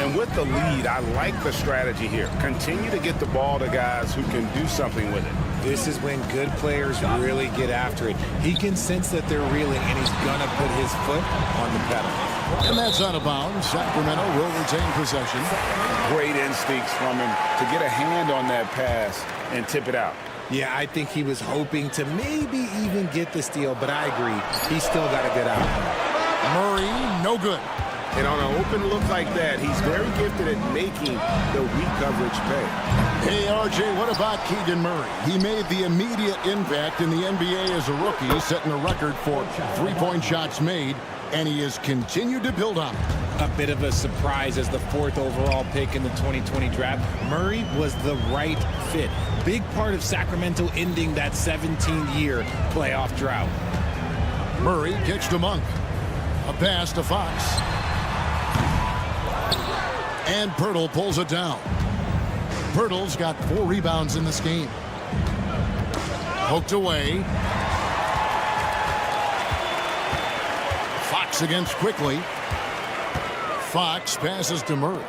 And with the lead, I like the strategy here. Continue to get the ball to guys who can do something with it.
This is when good players really get after it. He can sense that they're reeling, and he's going to put his foot on the pedal.
And that's out of bounds. Sacramento will retain possession.
Great instincts from him to get a hand on that pass and tip it out.
Yeah, I think he was hoping to maybe even get the steal, but I agree. He's still got to get out.
Murray, no good.
And on an open look like that, he's very gifted at making the weak coverage pay.
Hey, RJ, what about Keegan Murray? He made the immediate impact in the NBA as a rookie, setting a record for 3-point shots made, and he has continued to build on it.
A bit of a surprise as the 4th overall pick in the 2020 draft. Murray was the right fit. Big part of Sacramento ending that 17-year playoff drought.
Murray kicks to Monk. A pass to Fox. And Pirtle pulls it down. Pirtle's got 4 rebounds in this game. Poked away. Fox against quickly. Fox passes to Murray.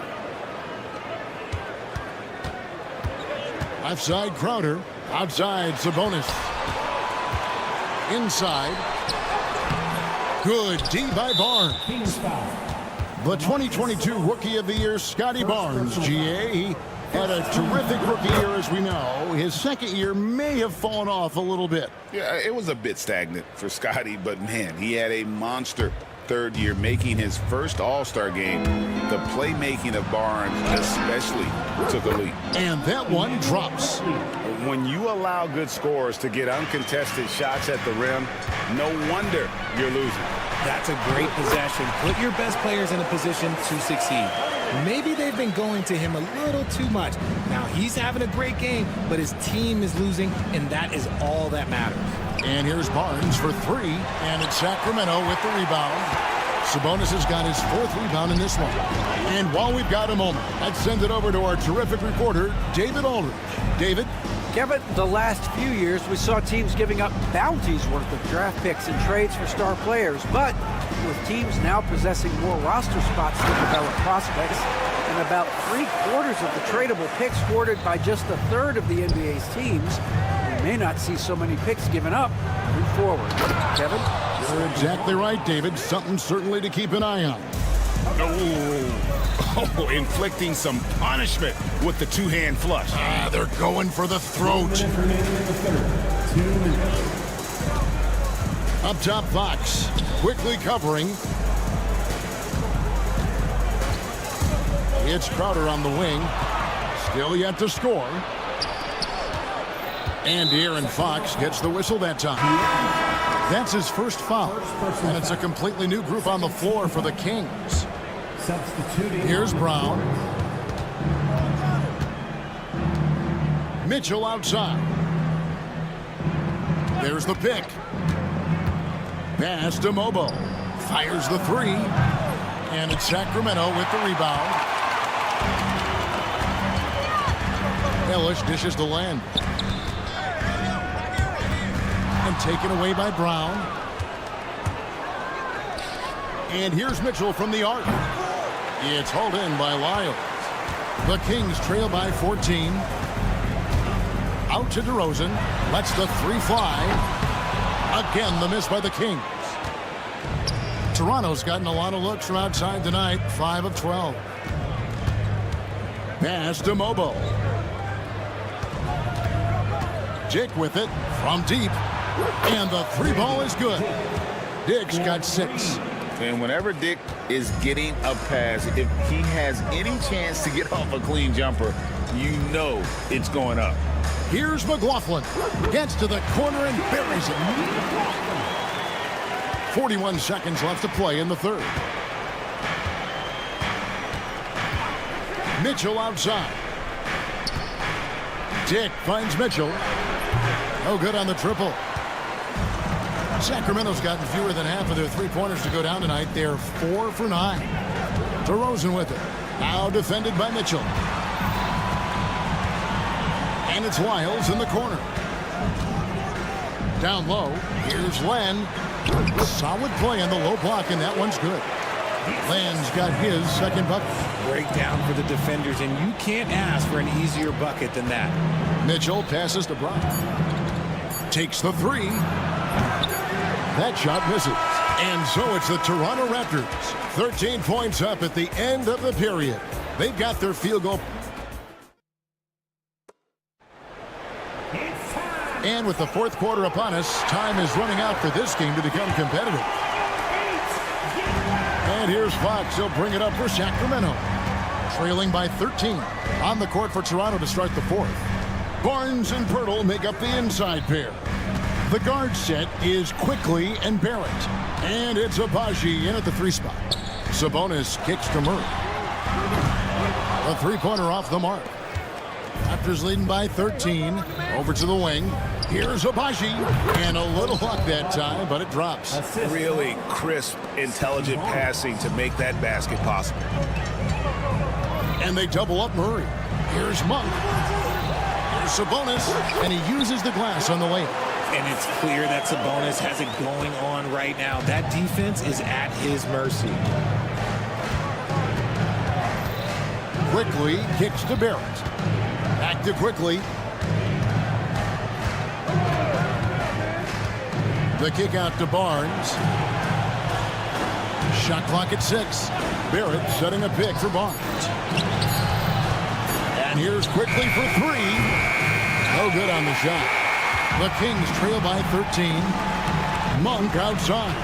Outside Crowder. Outside Sabonis. Inside. Good D by Barnes. The 2022 Rookie of the Year, Scotty Barnes, GA. He had a terrific rookie year, as we know. His second year may have fallen off a little bit.
Yeah, it was a bit stagnant for Scotty, but man, he had a monster third year, making his first All-Star game. The playmaking of Barnes especially took a leap.
And that one drops.
When you allow good scorers to get uncontested shots at the rim, no wonder you're losing.
That's a great possession. Put your best players in a position to succeed. Maybe they've been going to him a little too much. Now he's having a great game, but his team is losing, and that is all that matters.
And here's Barnes for three, and it's Sacramento with the rebound. Sabonis has got his fourth rebound in this one. And while we've got a moment, let's send it over to our terrific reporter, David Aldridge. David?
Kevin, the last few years we saw teams giving up bounties worth of draft picks and trades for star players, but with teams now possessing more roster spots to develop prospects and about 3/4 of the tradable picks hoarded by just a third of the NBA's teams, we may not see so many picks given up moving forward. Kevin?
You're exactly right, David. Something certainly to keep an eye on.
Oh, inflicting some punishment with the two-hand flush.
They're going for the throat. Up top, Fox. Quickly covering. It's Crowder on the wing. Still yet to score. And De'Aaron Fox gets the whistle that time. That's his first foul. And it's a completely new group on the floor for the Kings. Here's Brown. Mitchell outside. There's the pick. Pass to Mobo. Fires the three. And it's Sacramento with the rebound. Ellis dishes to Land. And taken away by Brown. And here's Mitchell from the arc. It's hauled in by Lyles. The Kings trail by 14. Out to DeRozan. Lets the three fly. Again, the miss by the Kings. Toronto's gotten a lot of looks from outside tonight. 5 of 12. Pass to Mobo. Dick with it from deep. And the three ball is good. Dick's got 6.
And whenever Dick is getting a pass, if he has any chance to get off a clean jumper, you know it's going up.
Here's McLaughlin. Gets to the corner and buries it. 41 seconds left to play in the third. Mitchell outside. Dick finds Mitchell. No good on the triple. Sacramento's gotten fewer than half of their three-pointers to go down tonight. They're 4 for 9. DeRozan with it. Now defended by Mitchell. And it's Lyles in the corner. Down low. Here's Len. Solid play on the low block, and that one's good. Len's got his second bucket.
Breakdown for the defenders, and you can't ask for an easier bucket than that.
Mitchell passes to Brown. Takes the three. That shot misses. And so it's the Toronto Raptors. 13 points up at the end of the period. They've got their field goal. And with the fourth quarter upon us, time is running out for this game to become competitive. And here's Fox. He'll bring it up for Sacramento. Trailing by 13. On the court for Toronto to start the fourth. Barnes and Pirtle make up the inside pair. The guard set is Quickly and Barrett. And it's Abaji in at the 3 spot. Sabonis kicks to Murray. A three-pointer off the mark. Raptors leading by 13. Over to the wing. Here's Abaji. And a little luck that time, but it drops.
Really crisp, intelligent passing to make that basket possible.
And they double up Murray. Here's Monk. Here's Sabonis. And he uses the glass on the layup.
And it's clear that Sabonis has it going on right now. That defense is at his mercy.
Quickly kicks to Barrett. Back to Quickly. The kick out to Barnes. Shot clock at 6. Barrett setting a pick for Barnes. And here's Quickly for 3. No good on the shot. The Kings trail by 13. Monk outside.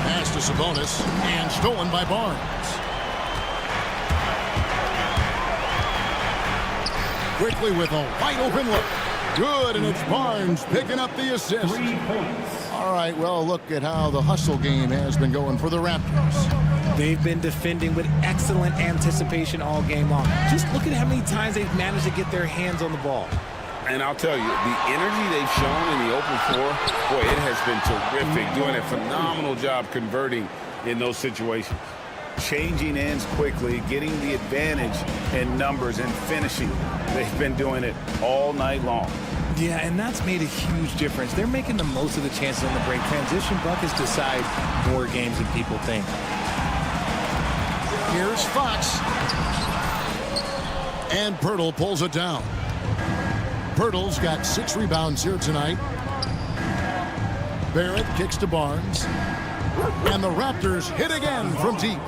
Pass to Sabonis and stolen by Barnes. Quickly with a wide open look. Good, and it's Barnes picking up the assist.
3 points.
All right, well, look at how the hustle game has been going for the Raptors.
They've been defending with excellent anticipation all game long. Just look at how many times they've managed to get their hands on the ball.
And I'll tell you, the energy they've shown in the open floor, boy, it has been terrific. Doing a phenomenal job converting in those situations. Changing ends quickly, getting the advantage in numbers and finishing. They've been doing it all night long.
Yeah, and that's made a huge difference. They're making the most of the chances on the break. Transition buckets decide more games than people think.
Here's Fox. And Pirtle pulls it down. Pirtle's got 6 rebounds here tonight. Barrett kicks to Barnes. And the Raptors hit again from deep.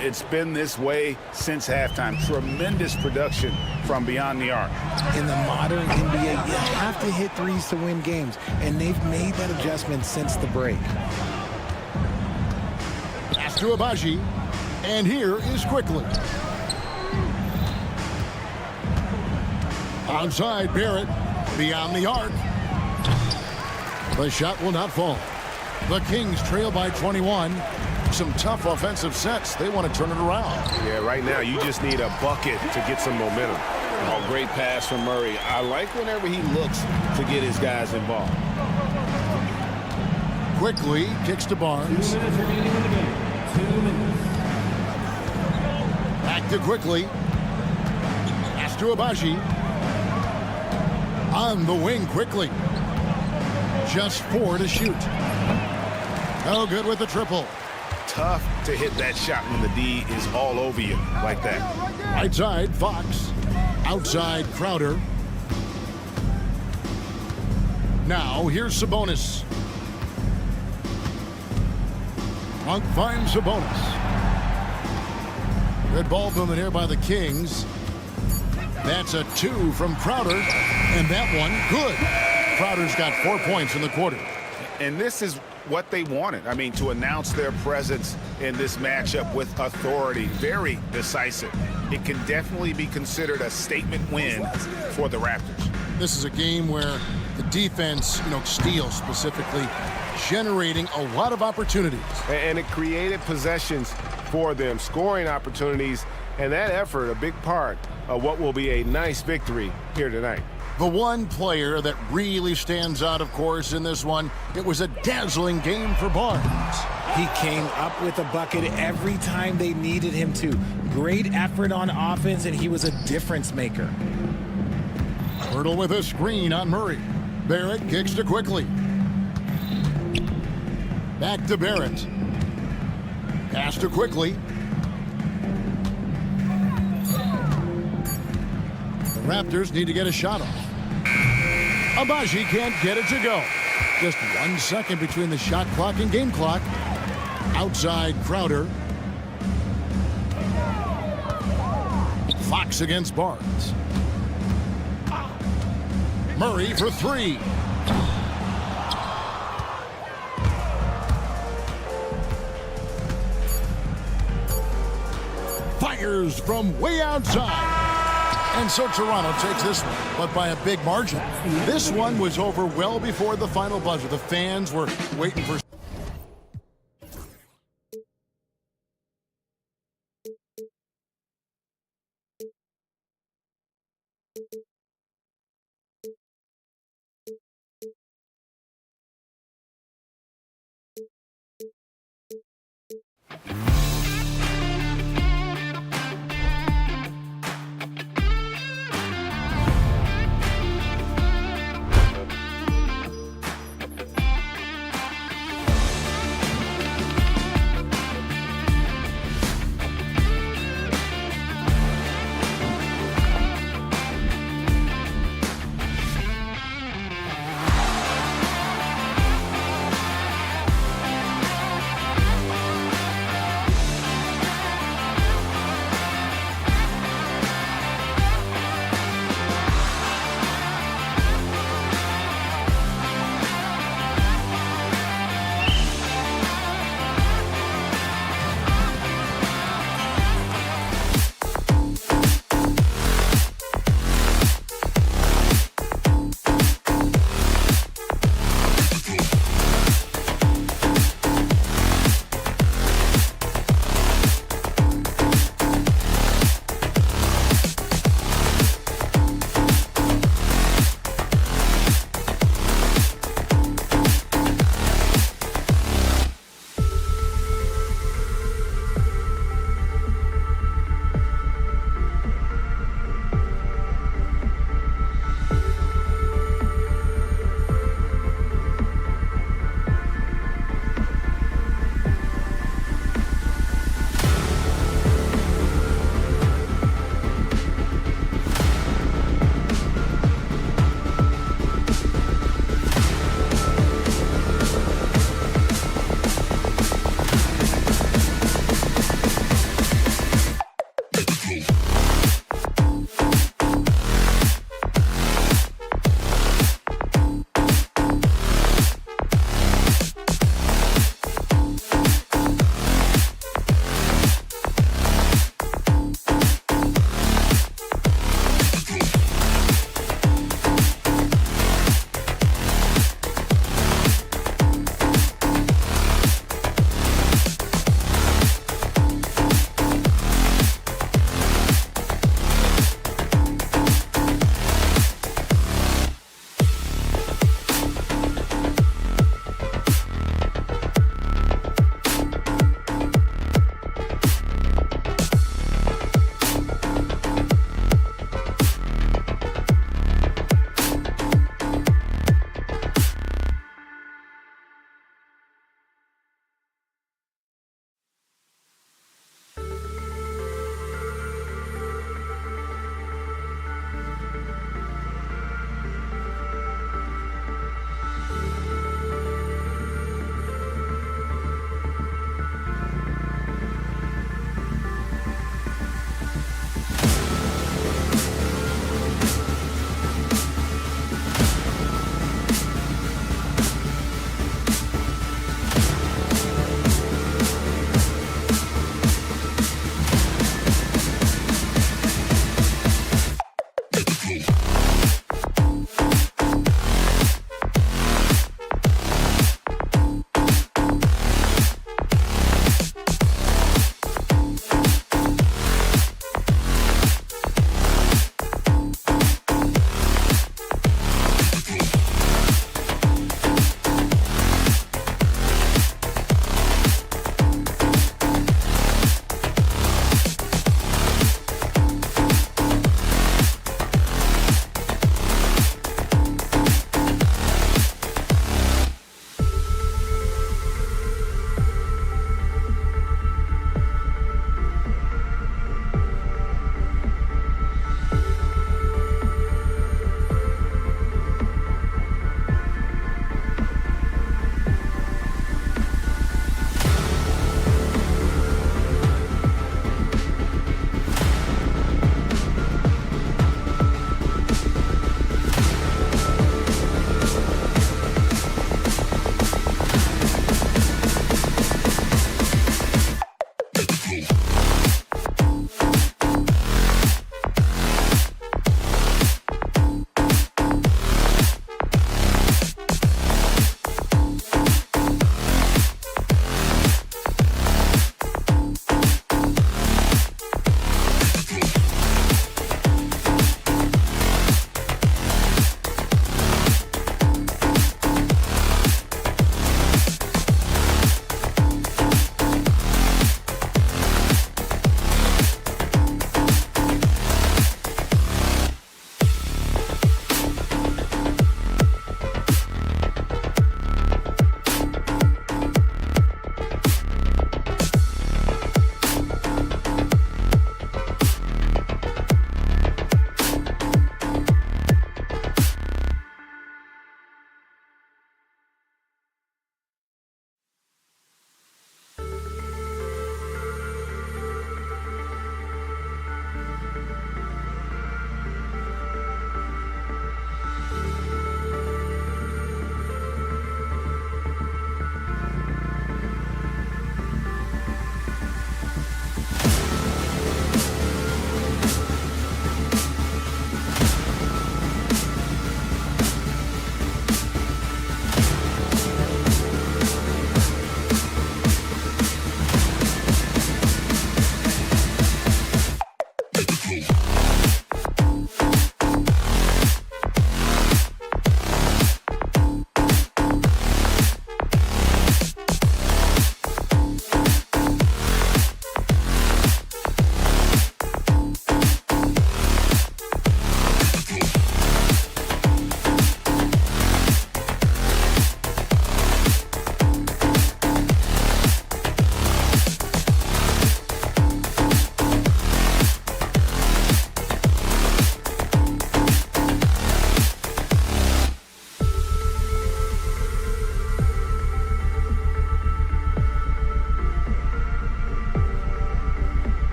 It's been this way since halftime. Tremendous production from beyond the arc.
In the modern NBA, you have to hit threes to win games, and they've made that adjustment since the break.
Pass to Abaji, and here is Quickly. Outside Barrett, beyond the arc. The shot will not fall. The Kings trail by 21. Some tough offensive sets. They want to turn it around.
Yeah, right now you just need a bucket to get some momentum.
Oh, great pass from Murray. I like whenever he looks to get his guys involved.
Quickly kicks to Barnes.
2 minutes remaining in the game. 2 minutes.
Back to Quickly. Pass to Abaji. On the wing Quickly. Just 4 to shoot. No good with the triple.
Tough to hit that shot when the D is all over you like that.
Right side, Fox. Outside, Crowder. Now, here's Sabonis. Monk finds Sabonis. Good ball movement here by the Kings. That's a 2 from Crowder. And that one, good. Crowder's got 4 points in the quarter.
And this is what they wanted. I mean, to announce their presence in this matchup with authority. Very decisive. It can definitely be considered a statement win for the Raptors.
This is a game where the defense, steals specifically, generating a lot of opportunities.
And it created possessions for them, scoring opportunities, and that effort, a big part of what will be a nice victory here tonight.
The one player that really stands out, of course, in this one, it was a dazzling game for Barnes.
He came up with a bucket every time they needed him to. Great effort on offense, and he was a difference maker.
Pirtle with a screen on Murray. Barrett kicks to Quickly. Back to Barrett. Pass to Quickly. The Raptors need to get a shot off. Abaji can't get it to go. Just 1 second between the shot clock and game clock. Outside Crowder. Fox against Barnes. Murray for 3. Fires from way outside. And so Toronto takes this one, but by a big margin. This one was over well before the final buzzer. The fans were waiting for...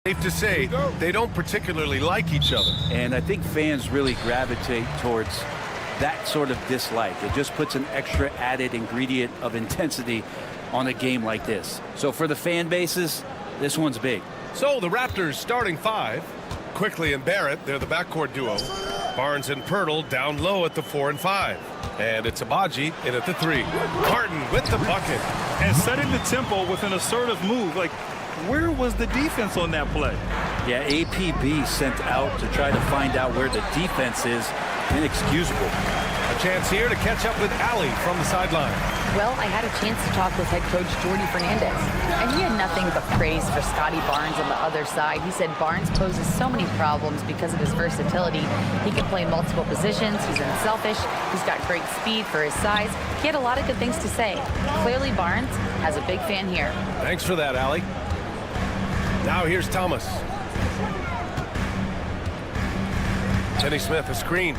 Safe to say, they don't particularly like each other.
And I think fans really gravitate towards that sort of dislike. It just puts an extra added ingredient of intensity on a game like this. So for the fan bases, this one's big.
So the Raptors starting 5. Quickly and Barrett, they're the backcourt duo. Barnes and Pirtle down low at the 4 and 5. And it's Abaji in at the 3. Martin with the bucket.
And setting the tempo with an assertive move. Like, where was the defense on that play?
Yeah, APB sent out to try to find out where the defense is. Inexcusable.
A chance here to catch up with Allie from the sideline.
Well, I had a chance to talk with head coach Jordy Fernandez, and he had nothing but praise for Scotty Barnes on the other side. He said Barnes poses so many problems because of his versatility. He can play multiple positions. He's unselfish. He's got great speed for his size. He had a lot of good things to say. Clearly, Barnes has a big fan here.
Thanks for that, Allie. Now here's Thomas. Finney Smith, a screen.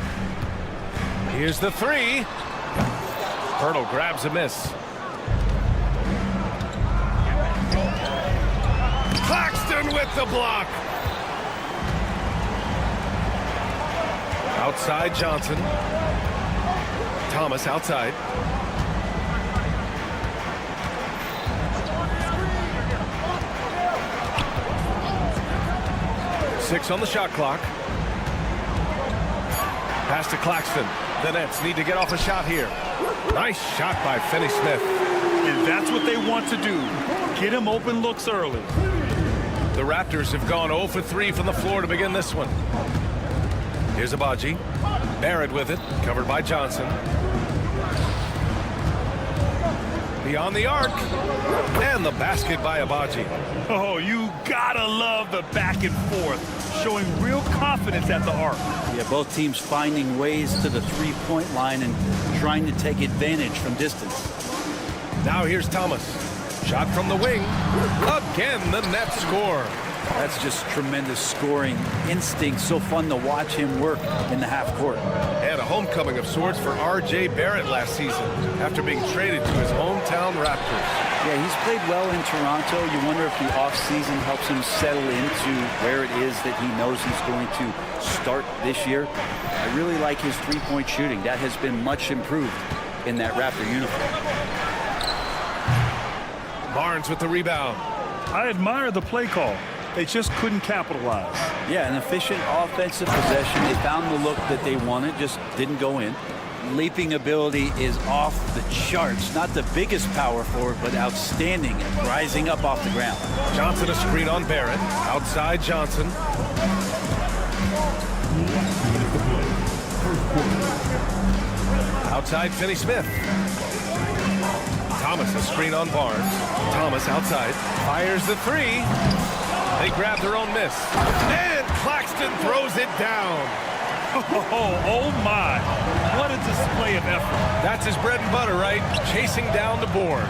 Here's the 3. Pirtle grabs a miss. Claxton with the block. Outside Johnson. Thomas outside. Six on the shot clock. Pass to Claxton. The Nets need to get off a shot here. Nice shot by Finney Smith.
And that's what they want to do. Get him open looks early.
The Raptors have gone 0 for 3 from the floor to begin this one. Here's Abaji. Barrett with it. Covered by Johnson. Beyond the arc. And the basket by Abaji.
Oh, you gotta love the back and forth. Showing real confidence at the arc.
Yeah, both teams finding ways to the three-point line and trying to take advantage from distance.
Now here's Thomas. Shot from the wing. Again, the Nets score.
That's just tremendous scoring instinct. So fun to watch him work in the half court.
And a homecoming of sorts for R.J. Barrett last season after being traded to his hometown Raptors.
Yeah, he's played well in Toronto. You wonder if the offseason helps him settle into where it is that he knows he's going to start this year. I really like his three-point shooting. That has been much improved in that Raptor uniform.
Barnes with the rebound.
I admire the play call. They just couldn't capitalize.
Yeah, an efficient offensive possession. They found the look that they wanted, just didn't go in. Leaping ability is off the charts. Not the biggest power forward, but outstanding at rising up off the ground.
Johnson a screen on Barrett. Outside Johnson. Outside Finney Smith. Thomas a screen on Barnes. Thomas outside. Fires the 3. They grab their own miss. And Claxton throws it down.
Oh my. What a display of effort.
That's his bread and butter, right? Chasing down the boards.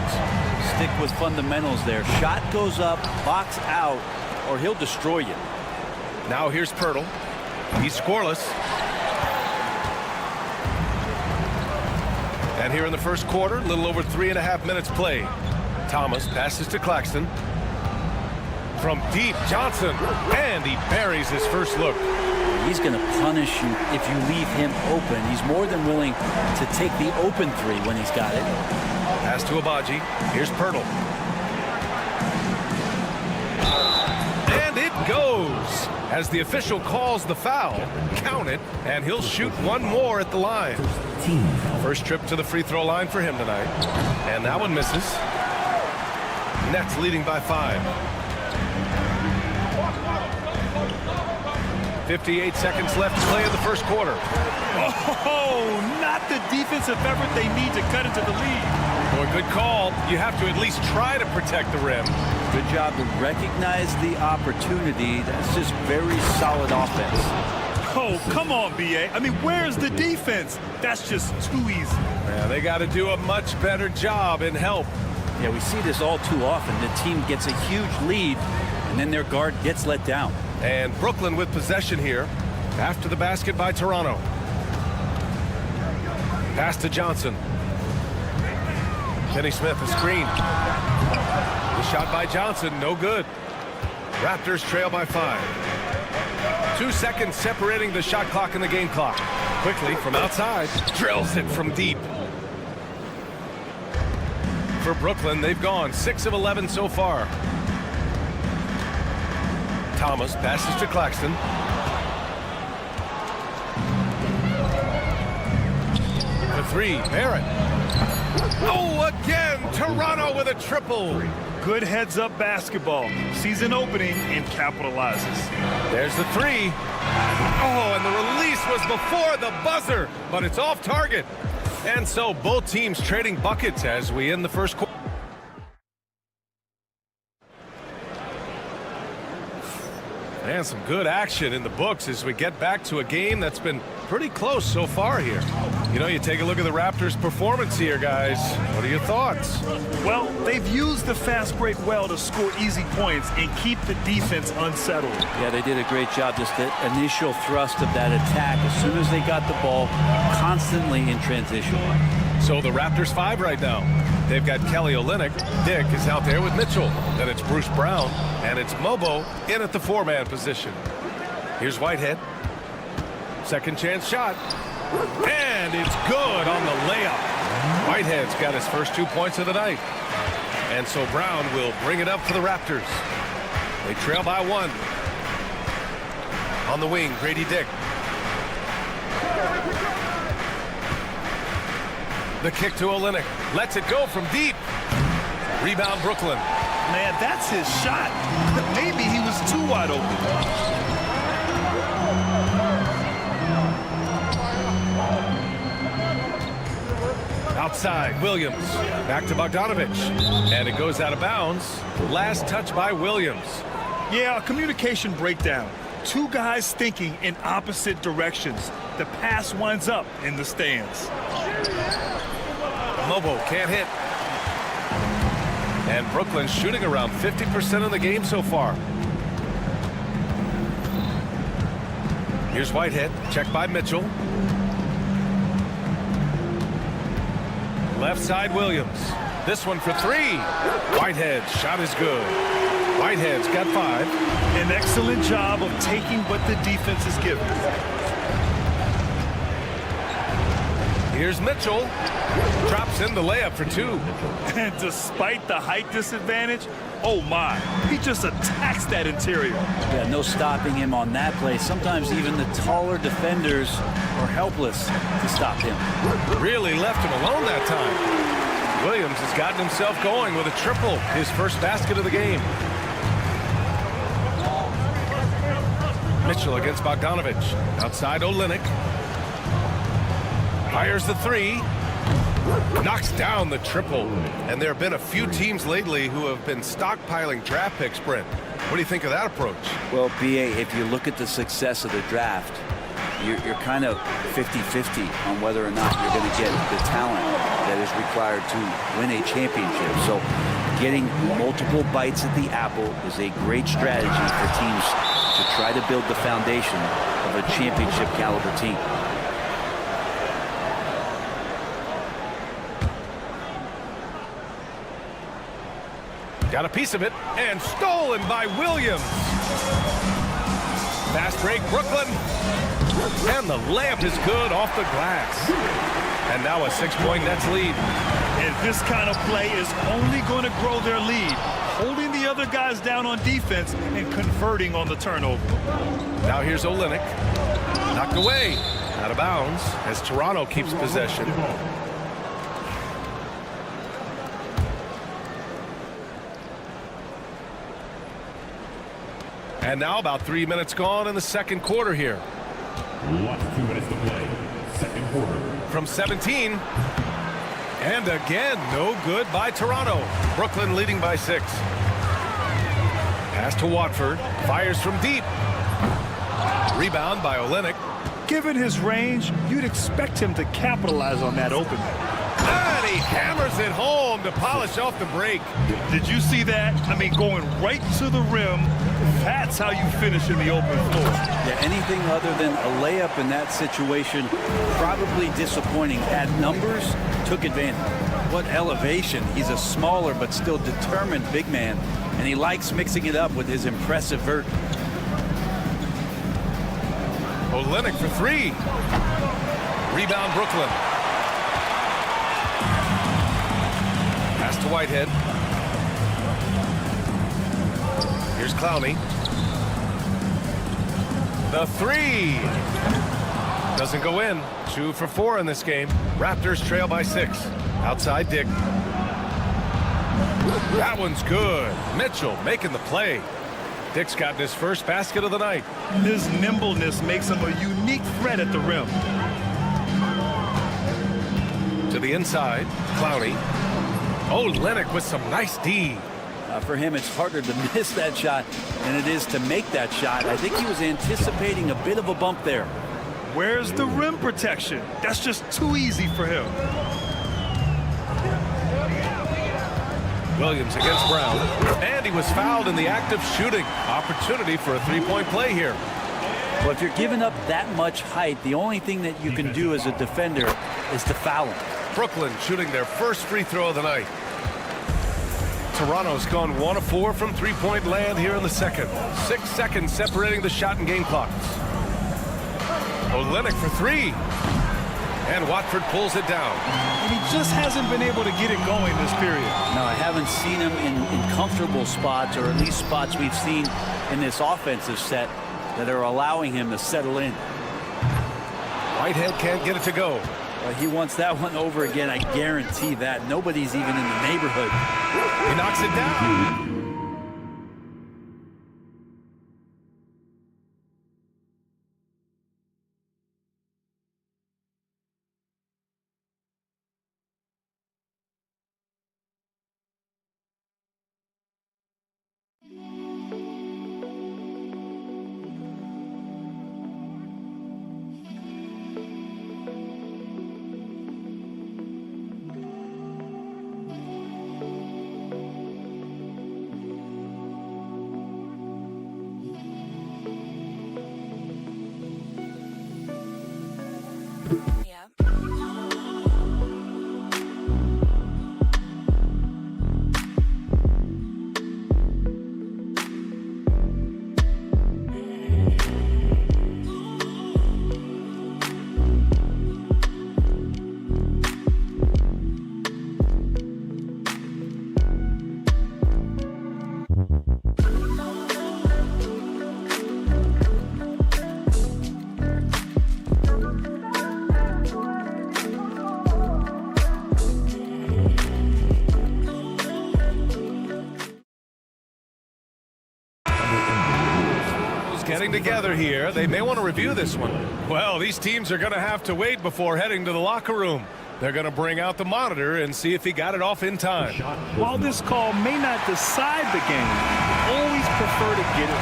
Stick with fundamentals there. Shot goes up, box out, or he'll destroy you.
Now here's Pirtle. He's scoreless. And here in the first quarter, a little over 3.5 minutes played. Thomas passes to Claxton. From deep, Johnson, and he buries his first look.
He's going to punish you if you leave him open. He's more than willing to take the open 3 when he's got it.
Pass to Abaji. Here's Pirtle. And it goes. As the official calls the foul, count it, and he'll shoot one more at the line. First trip to the free throw line for him tonight. And that one misses. Nets leading by 5. 58 seconds left to play in the first quarter.
Oh, not the defensive effort they need to cut into the lead.
Boy, good call. You have to at least try to protect the rim.
Good job to recognize the opportunity. That's just very solid offense.
Oh, come on, B.A. I mean, where's the defense? That's just too easy.
Yeah, they got to do a much better job in help.
Yeah, we see this all too often. The team gets a huge lead, and then their guard gets let down.
And Brooklyn with possession here after the basket by Toronto. Pass to Johnson. Finney Smith, a screen. The shot by Johnson, no good. Raptors trail by 5. 2 seconds separating the shot clock and the game clock. Quickly from outside, drills it from deep. For Brooklyn, they've gone 6 of 11 so far. Thomas passes to Claxton. For 3, Barrett. Oh, again, Toronto with a triple.
Good heads-up basketball. Sees an opening and capitalizes.
There's the 3. Oh, and the release was before the buzzer, but it's off target. And so both teams trading buckets as we end the first quarter. And some good action in the books as we get back to a game that's been pretty close so far here. You know, you take a look at the Raptors' performance here, guys. What are your thoughts?
Well, they've used the fast break well to score easy points and keep the defense unsettled.
Yeah, they did a great job. Just the initial thrust of that attack, as soon as they got the ball, constantly in transition.
So the Raptors 5 right now. They've got Kelly Olynyk. Dick is out there with Mitchell. Then it's Bruce Brown, and it's Mobo in at the 4-man position. Here's Whitehead. Second chance shot. And it's good on the layup. Whitehead's got his first 2 points of the night. And so Brown will bring it up for the Raptors. They trail by 1. On the wing, Grady Dick. The kick to Olynyk. Lets it go from deep. Rebound Brooklyn.
Man, that's his shot. Maybe he was too wide open.
Outside, Williams. Back to Bogdanovich. And it goes out of bounds. Last touch by Williams.
Yeah, a communication breakdown. 2 guys thinking in opposite directions. The pass winds up in the stands.
Mobo can't hit. And Brooklyn shooting around 50% of the game so far. Here's Whitehead. Checked by Mitchell. Left side, Williams. This one for 3. Whitehead shot is good. Whitehead's got 5.
An excellent job of taking what the defense is giving.
Here's Mitchell. Drops in the layup for 2.
And despite the height disadvantage, oh my, he just attacks that interior.
Yeah, no stopping him on that play. Sometimes even the taller defenders are helpless to stop him.
Really left him alone that time. Williams has gotten himself going with a triple, his first basket of the game. Mitchell against Bogdanovich. Outside Olynyk. Fires the 3. Knocks down the triple. And there have been a few teams lately who have been stockpiling draft picks, Brent. What do you think of that approach?
Well, B.A., if you look at the success of the draft, you're kind of 50-50 on whether or not you're going to get the talent that is required to win a championship. So getting multiple bites at the apple is a great strategy for teams to try to build the foundation of a championship caliber team.
Got a piece of it, and stolen by Williams. Fast break, Brooklyn. And the layup is good off the glass. And now a 6-point Nets lead.
And this kind of play is only going to grow their lead. Holding the other guys down on defense and converting on the turnover.
Now here's Olynyk. Knocked away. Out of bounds as Toronto keeps possession. And now about 3 minutes gone in the second quarter here.
2 minutes to play. Second quarter.
From 17. And again, no good by Toronto. Brooklyn leading by 6. Pass to Watford. Fires from deep. Rebound by Olynyk.
Given his range, you'd expect him to capitalize on that opening.
And he hammers it home to polish off the break.
Did you see that? I mean, going right to the rim. That's how you finish in the open floor.
Yeah, anything other than a layup in that situation, probably disappointing. Had numbers, took advantage. What elevation. He's a smaller but still determined big man. and he likes mixing it up with his impressive vert.
Olynyk for three. Rebound Brooklyn. Pass to Whitehead. Here's Clowney. The three. Doesn't go in. 2 for 4 in this game. Raptors trail by 6. Outside Dick. That one's good. Mitchell making the play. Dick's gotten his first basket of the night.
His nimbleness makes him a unique threat at the rim.
To the inside, Clowney. Olynyk with some nice D.
For him, it's harder to miss that shot than it is to make that shot. I think he was anticipating a bit of a bump there.
Where's the rim protection? That's just too easy for him.
Williams against Brown. And he was fouled in the act of shooting. Opportunity for a three-point play here.
Well, if you're giving up that much height, the only thing that you can do as a defender is to foul him.
Brooklyn shooting their first free throw of the night. Toronto's gone 1 of 4 from three-point land here in the second. 6 seconds separating the shot and game clocks. Olynyk for three. And Watford pulls it down.
And he just hasn't been able to get it going this period.
No, I haven't seen him in comfortable spots, or at least spots we've seen in this offensive set that are allowing him to settle in.
Whitehead can't get it to go.
Well, he wants that one over again, I guarantee that. Nobody's even in the neighborhood.
He knocks it down. Getting together here. They may want to review this one. Well, these teams are going to have to wait before heading to the locker room. They're going to bring out the monitor and see if he got it off in time.
While this call may not decide the game, always prefer to get it.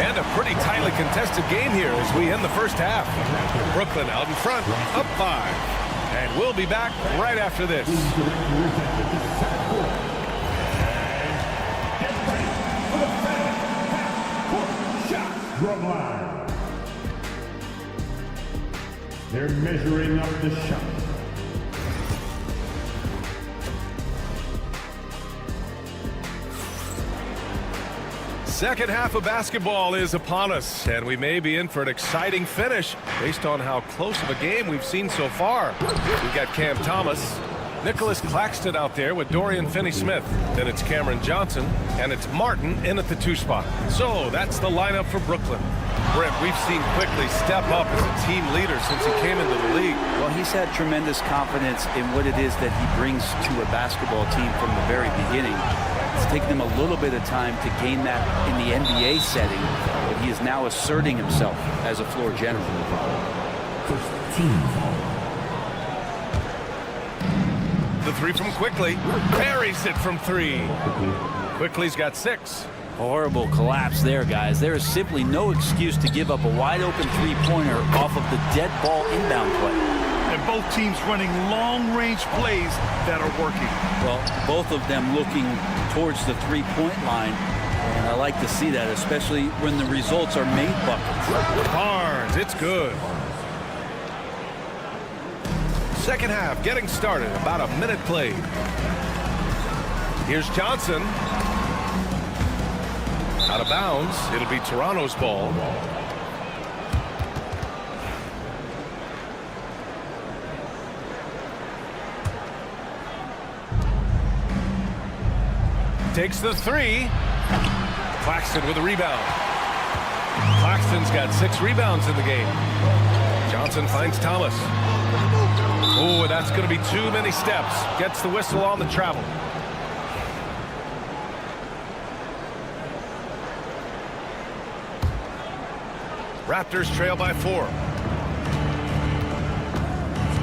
And a pretty tightly contested game here as we end the first half. Brooklyn out in front, up 5. And we'll be back right after this.
Line. They're measuring up the shot.
Second half of basketball is upon us, and we may be in for an exciting finish based on how close of a game we've seen so far. We've got Cam Thomas, Nicholas Claxton out there with Dorian Finney-Smith. Then it's Cameron Johnson, and it's Martin in at the 2 spot. So that's the lineup for Brooklyn. Brent, we've seen Quickly step up as a team leader since he came into the league.
Well, he's had tremendous confidence in what it is that he brings to a basketball team from the very beginning. It's taken him a little bit of time to gain that in the NBA setting, but he is now asserting himself as a floor general.
First team foul.
The three from Quickly. Buries it from 3. Quickly's got 6.
Horrible collapse there, guys. There is simply no excuse to give up a wide-open three-pointer off of the dead ball inbound play.
And both teams running long-range plays that are working.
Well, both of them looking towards the three-point line. And I like to see that, especially when the results are made buckets.
Barnes, it's good. Second half getting started, about a minute played. Here's Johnson. Out of bounds. It'll be Toronto's ball. Takes the three. Claxton with a rebound. Claxton's got 6 rebounds in the game. Johnson finds Thomas. Oh, that's going to be too many steps. Gets the whistle on the travel. Raptors trail by 4.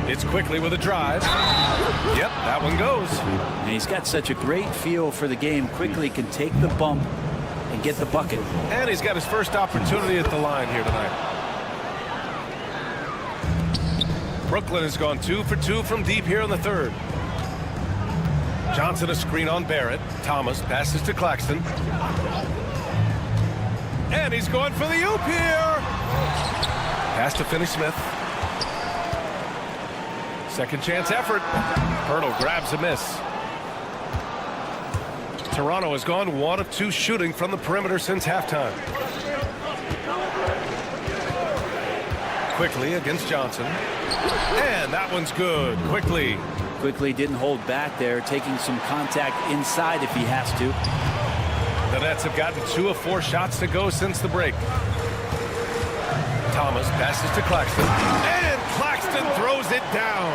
It's Quickly with a drive. Yep, that one goes.
And he's got such a great feel for the game. Quickly can take the bump and get the bucket.
And he's got his first opportunity at the line here tonight. Brooklyn has gone 2 for 2 from deep here in the third. Johnson a screen on Barrett. Thomas passes to Claxton. And he's going for the oop here. Pass to Finney-Smith. Second chance effort. Pirtle grabs a miss. Toronto has gone 1 of 2 shooting from the perimeter since halftime. Quickly against Johnson. And that one's good. Quickly
Didn't hold back there, taking some contact inside if he has to.
The Nets have gotten 2 of 4 shots to go since the break. Thomas passes to Claxton. And Claxton throws it down.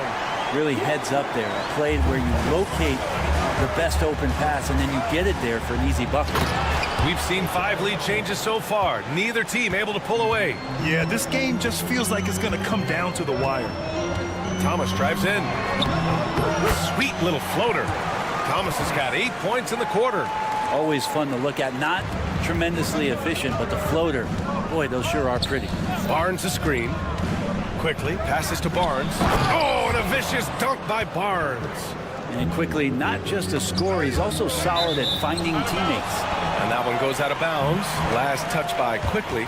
Really heads up there. A play where you locate the best open pass and then you get it there for an easy bucket.
We've seen 5 lead changes so far. Neither team able to pull away.
Yeah, this game just feels like it's going to come down to the wire.
Thomas drives in. Sweet little floater. Thomas has got 8 points in the quarter.
Always fun to look at. Not tremendously efficient, but the floater, boy, those sure are pretty.
Barnes a screen. Quickly passes to Barnes. Oh, and a vicious dunk by Barnes.
And Quickly, not just a scorer, he's also solid at finding teammates.
And that one goes out of bounds. Last touch by Quickly.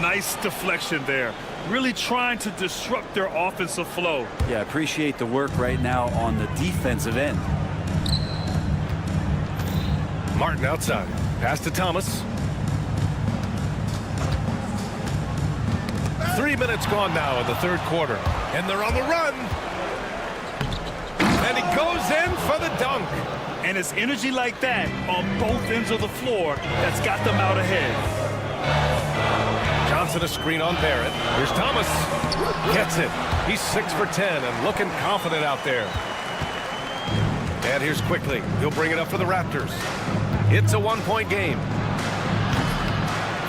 Nice deflection there. Really trying to disrupt their offensive flow.
Yeah, appreciate the work right now on the defensive end.
Martin outside. Pass to Thomas. 3 minutes gone now in the third quarter. And they're on the run. And he goes in for the dunk.
And it's energy like that on both ends of the floor that's got them out ahead.
Johnson a screen on Barrett. Here's Thomas. Gets it. He's 6 for 10 and looking confident out there. And here's Quickly. He'll bring it up for the Raptors. It's a 1-point game.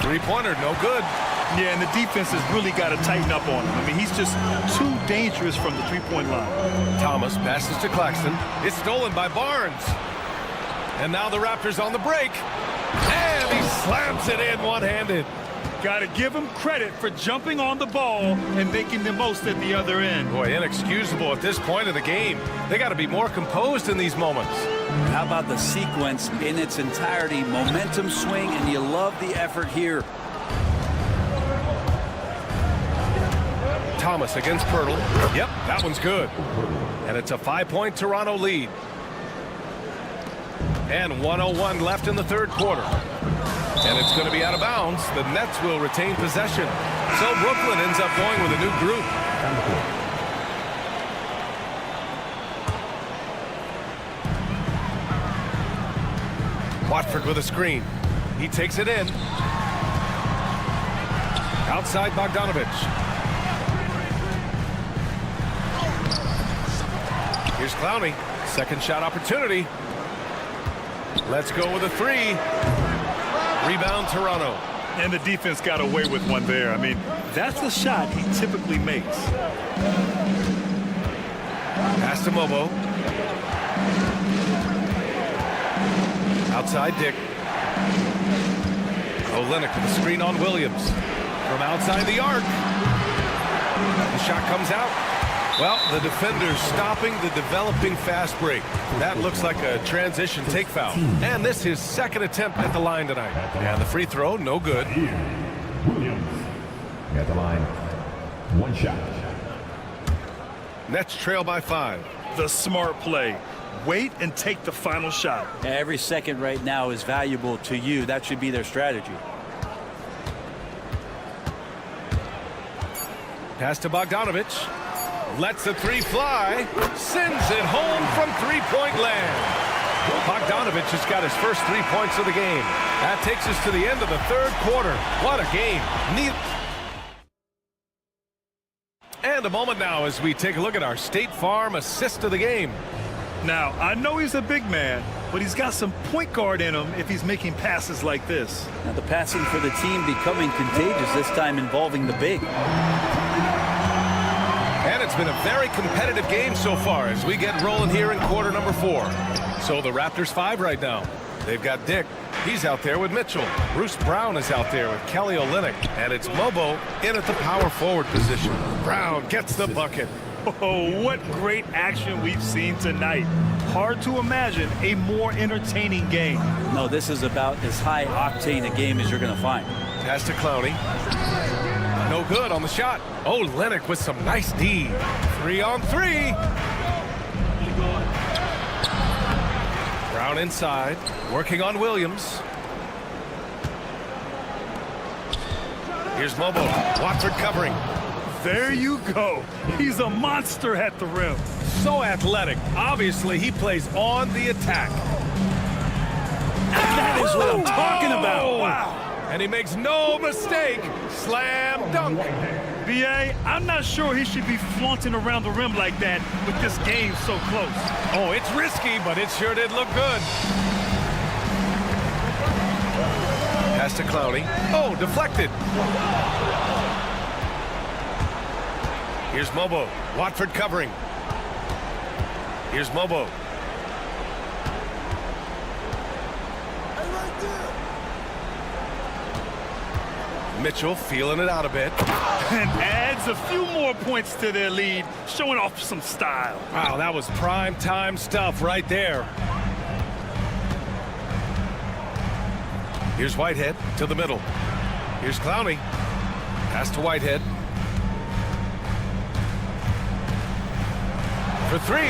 3-pointer, no good.
Yeah, and the defense has really got to tighten up on him. I mean, he's just too dangerous from the 3-point line.
Thomas passes to Claxton. It's stolen by Barnes. And now the Raptors on the break. And he slams it in one-handed.
Got to give him credit for jumping on the ball and making the most at the other end.
Boy, inexcusable at this point of the game. They got to be more composed in these moments.
How about the sequence in its entirety? Momentum swing, and you love the effort here.
Thomas against Pirtle. Yep, that one's good. And it's a 5-point Toronto lead. And 1:01 left in the third quarter. And it's going to be out of bounds. The Nets will retain possession. So Brooklyn ends up going with a new group. Watford with a screen. He takes it in. Outside Bogdanovich. Here's Clowney. Second shot opportunity. Let's go with a 3. Rebound Toronto.
And the defense got away with one there. I mean, that's the shot he typically makes.
Pass to Mobo. Outside Dick. Olynyk with a screen on Williams. From outside the arc. The shot comes out. Well, the defender's stopping the developing fast break. That looks like a transition take foul. And this is his second attempt at the line tonight. And the free throw, no good.
Williams at the line. 1 shot.
Nets trail by 5.
the smart play. Wait and take the final shot.
Every second right now is valuable to you. That should be their strategy.
Pass to Bogdanovich. Lets the three fly. Sends it home from three-point land. Bogdanovich has got his first 3 points of the game. That takes us to the end of the third quarter. What a game. And a moment now as we take a look at our State Farm assist of the game.
Now, I know he's a big man, but he's got some point guard in him if he's making passes like this.
Now the passing for the team becoming contagious, this time involving the big.
And it's been a very competitive game so far as we get rolling here in quarter number 4. So the Raptors 5 right now. They've got Dick. He's out there with Mitchell. Bruce Brown is out there with Kelly Olynyk. And it's Mobo in at the power forward position. Brown gets the bucket.
Oh, what great action we've seen tonight. Hard to imagine a more entertaining game.
No, this is about as high octane a game as you're going to find.
Pass to Clowney. No good on the shot. Oh, Olynyk with some nice D. 3-on-3. Brown inside, working on Williams. Here's Mobo. Watford covering.
There you go. He's a monster at the rim.
So athletic. Obviously, he plays on the attack.
That is what I'm talking about. Wow.
And he makes no mistake. Slam dunk.
B.A., I'm not sure he should be flaunting around the rim like that with this game so close.
Oh, it's risky, but it sure did look good. Pass to Clowney. Oh, deflected. Here's Mobo. Watford covering. Here's Mobo. Mitchell feeling it out a bit.
And adds a few more points to their lead, showing off some style.
Wow, that was prime time stuff right there. Here's Whitehead to the middle. Here's Clowney. Pass to Whitehead. For three.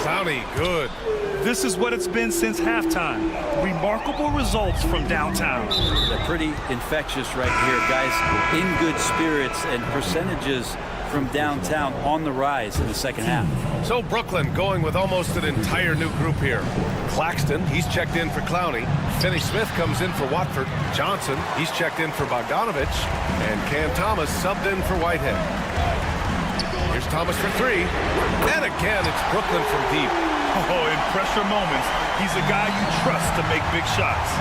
Clowney, good.
This is what it's been since halftime. Remarkable results from downtown.
They're pretty infectious right here, guys. In good spirits and percentages from downtown on the rise in the second half.
So Brooklyn going with almost an entire new group here. Claxton, he's checked in for Clowney. Finney-Smith comes in for Watford. Johnson, he's checked in for Bogdanovich. And Cam Thomas subbed in for Whitehead. Here's Thomas for three. And again, it's Brooklyn from deep.
Oh, in pressure moments, he's a guy you trust to make big shots.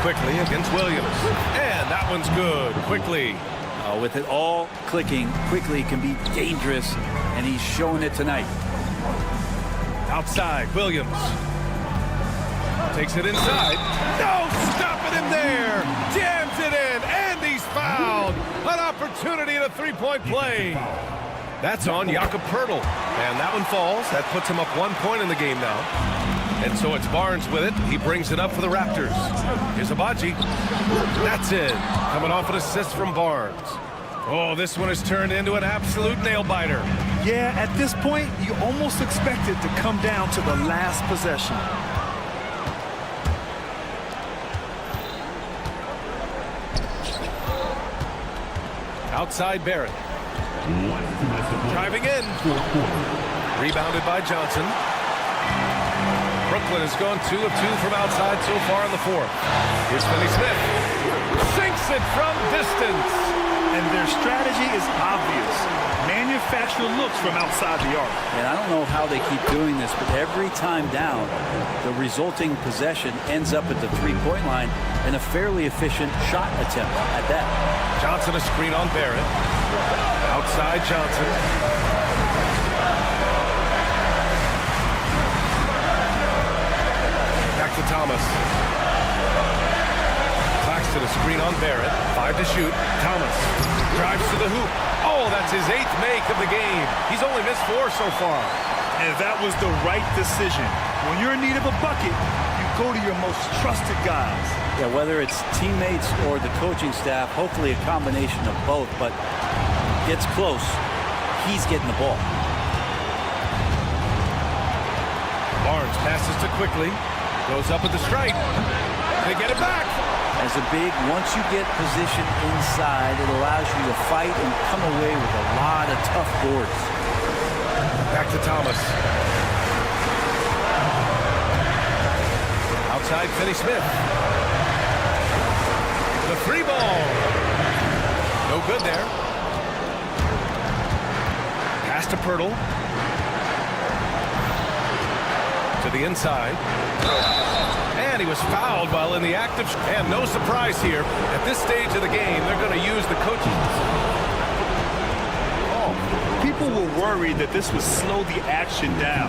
Quickly against Williams. And that one's good. Quickly.
With it all clicking, Quickly can be dangerous, and he's showing it tonight.
Outside, Williams. Takes it inside. No, stopping him there. Jams it in, and he's fouled. An opportunity in a three-point play. That's on Jakob Poeltl. And that one falls. That puts him up 1 point in the game now. And so it's Barnes with it. He brings it up for the Raptors. Here's Abaji. That's it. Coming off an assist from Barnes. Oh, this one has turned into an absolute nail-biter.
Yeah, at this point, you almost expect it to come down to the last possession.
Outside Barrett. Driving in. Rebounded by Johnson. Brooklyn has gone 2 of 2 from outside so far in the fourth. Here's Finney-Smith. Sinks it from distance.
And their strategy is obvious. Manufacture looks from outside the arc.
And I don't know how they keep doing this, but every time down, the resulting possession ends up at the three-point line and a fairly efficient shot attempt at that.
Johnson a screen on Barrett. Outside Johnson. Back to Thomas. Claxton a screen on Barrett. 5 to shoot. Thomas drives to the hoop. Oh, that's his 8th make of the game. He's only missed 4 so far.
And that was the right decision. When you're in need of a bucket, you go to your most trusted guys.
Yeah, whether it's teammates or the coaching staff, hopefully a combination of both, but gets close he's getting the ball.
Barnes passes to Quickly. Goes up with the strike. They get it back.
As a big, once you get position inside, it allows you to fight and come away with a lot of tough boards.
Back to Thomas. Outside, Finney-Smith. The free ball. No good there. Pass to Pirtle. To the inside. And he was fouled while in the act of... And no surprise here. At this stage of the game, they're going to use the coaching.
People were worried that this would slow the action down.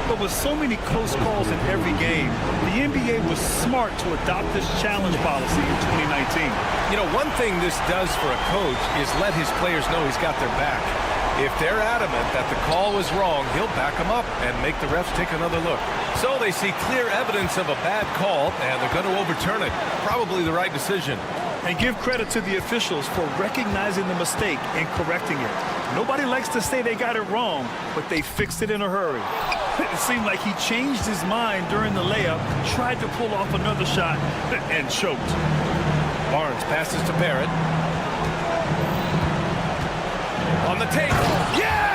But with so many close calls in every game, the NBA was smart to adopt this challenge policy in 2019.
You know, one thing this does for a coach is let his players know he's got their back. If they're adamant that the call was wrong, he'll back them up and make the refs take another look. So they see clear evidence of a bad call, and they're going to overturn it. Probably the right decision.
And give credit to the officials for recognizing the mistake and correcting it. Nobody likes to say they got it wrong, but they fixed it in a hurry. It seemed like he changed his mind during the layup, tried to pull off another shot, and choked.
Barnes passes to Barrett. On the take.
Yes!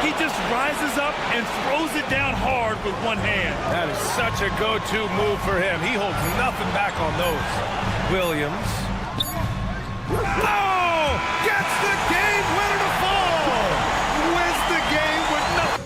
He just rises up and throws it down hard with one hand.
That is such a go-to move for him. He holds nothing back on those. Williams. Oh! Gets the game winner to fall! Wins the game with nothing.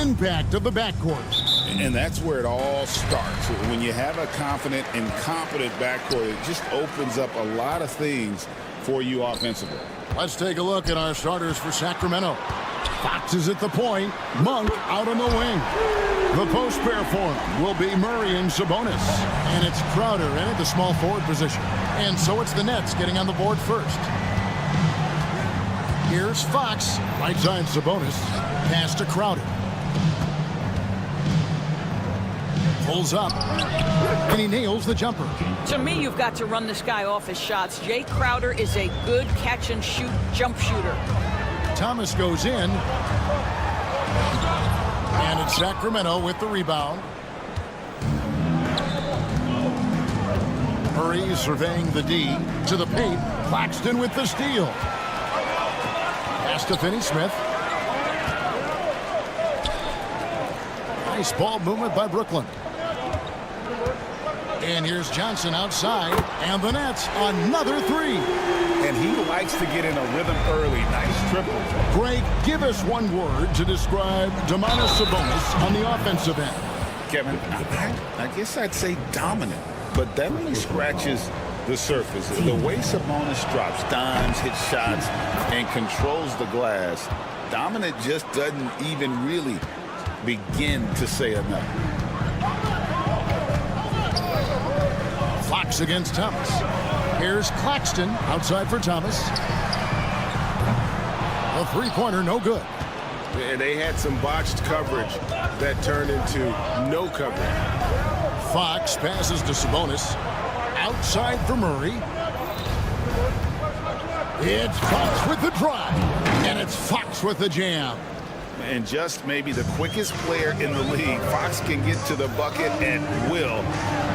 impact of the backcourt.
And that's where it all starts. When you have a confident and competent backcourt, it just opens up a lot of things for you offensively.
Let's take a look at our starters for Sacramento. Fox is at the point. Monk out on the wing. The post pair for him will be Murray and Sabonis. And it's Crowder in at the small forward position. And so it's the Nets getting on the board first. Here's Fox. Right side Sabonis. Pass to Crowder. Pulls up. And he nails the jumper.
To me, you've got to run this guy off his shots. Jay Crowder is a good catch-and-shoot jump shooter.
Thomas goes in. And it's Sacramento with the rebound. Murray surveying the D to the paint. Claxton with the steal. Pass to Finney-Smith. Nice ball movement by Brooklyn. And here's Johnson outside. And the Nets, another three.
And he likes to get in a rhythm early. Nice triple.
Greg, give us one word to describe Domantas Sabonis on the offensive end.
Kevin, I guess I'd say dominant, but that only scratches the surface. The way Sabonis drops dimes, hits shots, and controls the glass, dominant just doesn't even really begin to say enough.
Fox against Thomas. Here's Claxton outside for Thomas. A three-pointer, no good.
And they had some botched coverage that turned into no coverage.
Fox passes to Sabonis. Outside for Murray. It's Fox with the drive. And it's Fox with the jam.
And just maybe the quickest player in the league. Fox can get to the bucket at will.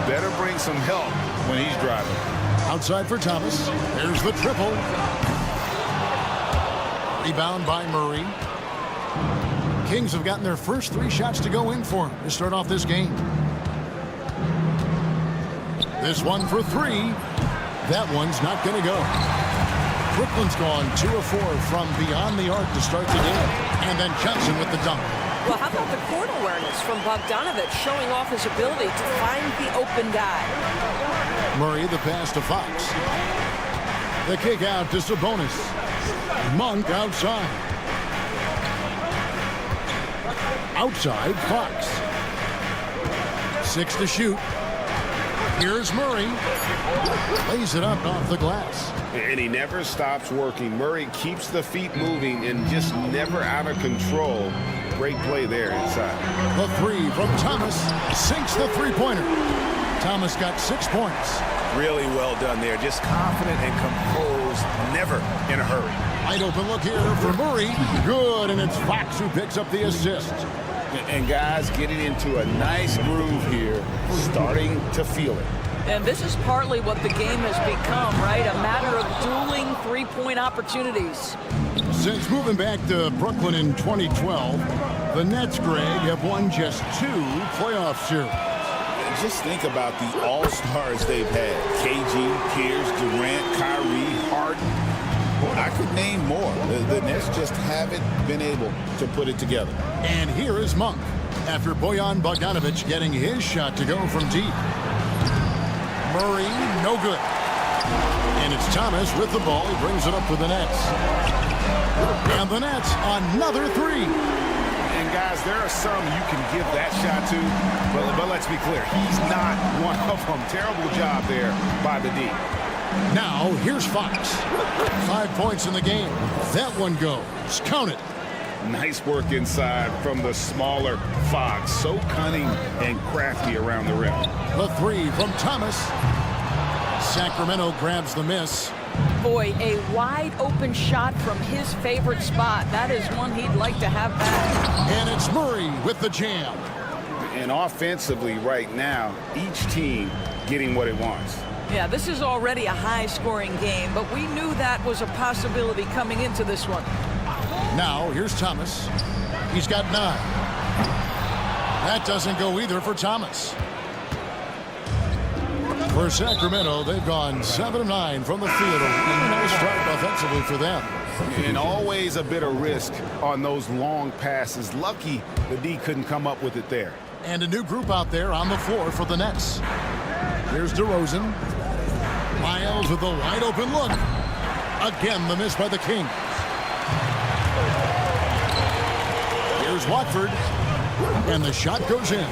Better bring some help when he's driving.
Outside for Thomas. There's the triple. Rebound by Murray. Kings have gotten their first three shots to go in for him to start off this game. This one for three. That one's not going to go. Brooklyn's gone 2 of 4 from beyond the arc to start the game. And then Johnson with the dunk.
Well, how about the court awareness from Bogdanovich showing off his ability to find the open guy?
Murray the pass to Fox. The kick out to Sabonis. Monk outside. Outside, Fox. 6 to shoot. Here's Murray. Lays it up off the glass.
And he never stops working. Murray keeps the feet moving and just never out of control. Great play there inside.
The three from Thomas sinks the three-pointer. Thomas got 6 points.
Really well done there. Just confident and composed. Never in a hurry.
Wide open look here for Murray. Good, and it's Fox who picks up the assist.
And guys getting into a nice groove here, starting to feel it.
And this is partly what the game has become, right? A matter of dueling three-point opportunities.
Since moving back to Brooklyn in 2012, the Nets, Greg, have won just 2 playoff series.
Just think about the all-stars they've had. KG, Pierce, Durant, Kyrie, Harden. I could name more. The Nets just haven't been able to put it together.
And here is Monk after Bojan Bogdanovich getting his shot to go from deep. Murray, no good. And it's Thomas with the ball. He brings it up for the Nets. And the Nets, another three.
And guys, there are some you can give that shot to, but let's be clear, he's not one of them. Terrible job there by the D.
Now, here's Fox. 5 points in the game. That one goes. Count it.
Nice work inside from the smaller Fox. So cunning and crafty around the rim.
The three from Thomas. Sacramento grabs the miss.
Boy, a wide open shot from his favorite spot. That is one he'd like to have back.
And it's Murray with the jam.
And offensively right now, each team getting what it wants.
Yeah, this is already a high-scoring game, but we knew that was a possibility coming into this one.
Now, here's Thomas. He's got 9. That doesn't go either for Thomas. For Sacramento, they've gone 7 of 9 from the field. A really nice start offensively for them.
And always a bit of risk on those long passes. Lucky the D couldn't come up with it there.
And a new group out there on the floor for the Nets. Here's DeRozan. Miles with a wide open look. Again, the miss by the Kings. Here's Watford. And the shot goes in.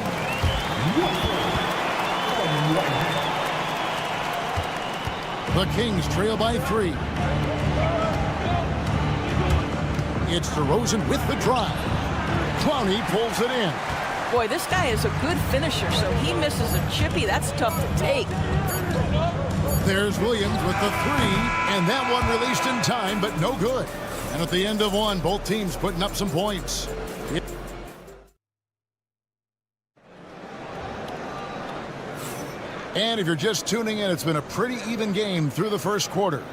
The Kings trail by 3. It's DeRozan with the drive. Clowney pulls it in.
Boy, this guy is a good finisher, so he misses a chippy. That's tough to take.
There's Williams with the 3, and that one released in time, but no good. And at the end of one, both teams putting up some points. And if you're just tuning in, it's been a pretty even game through the first quarter.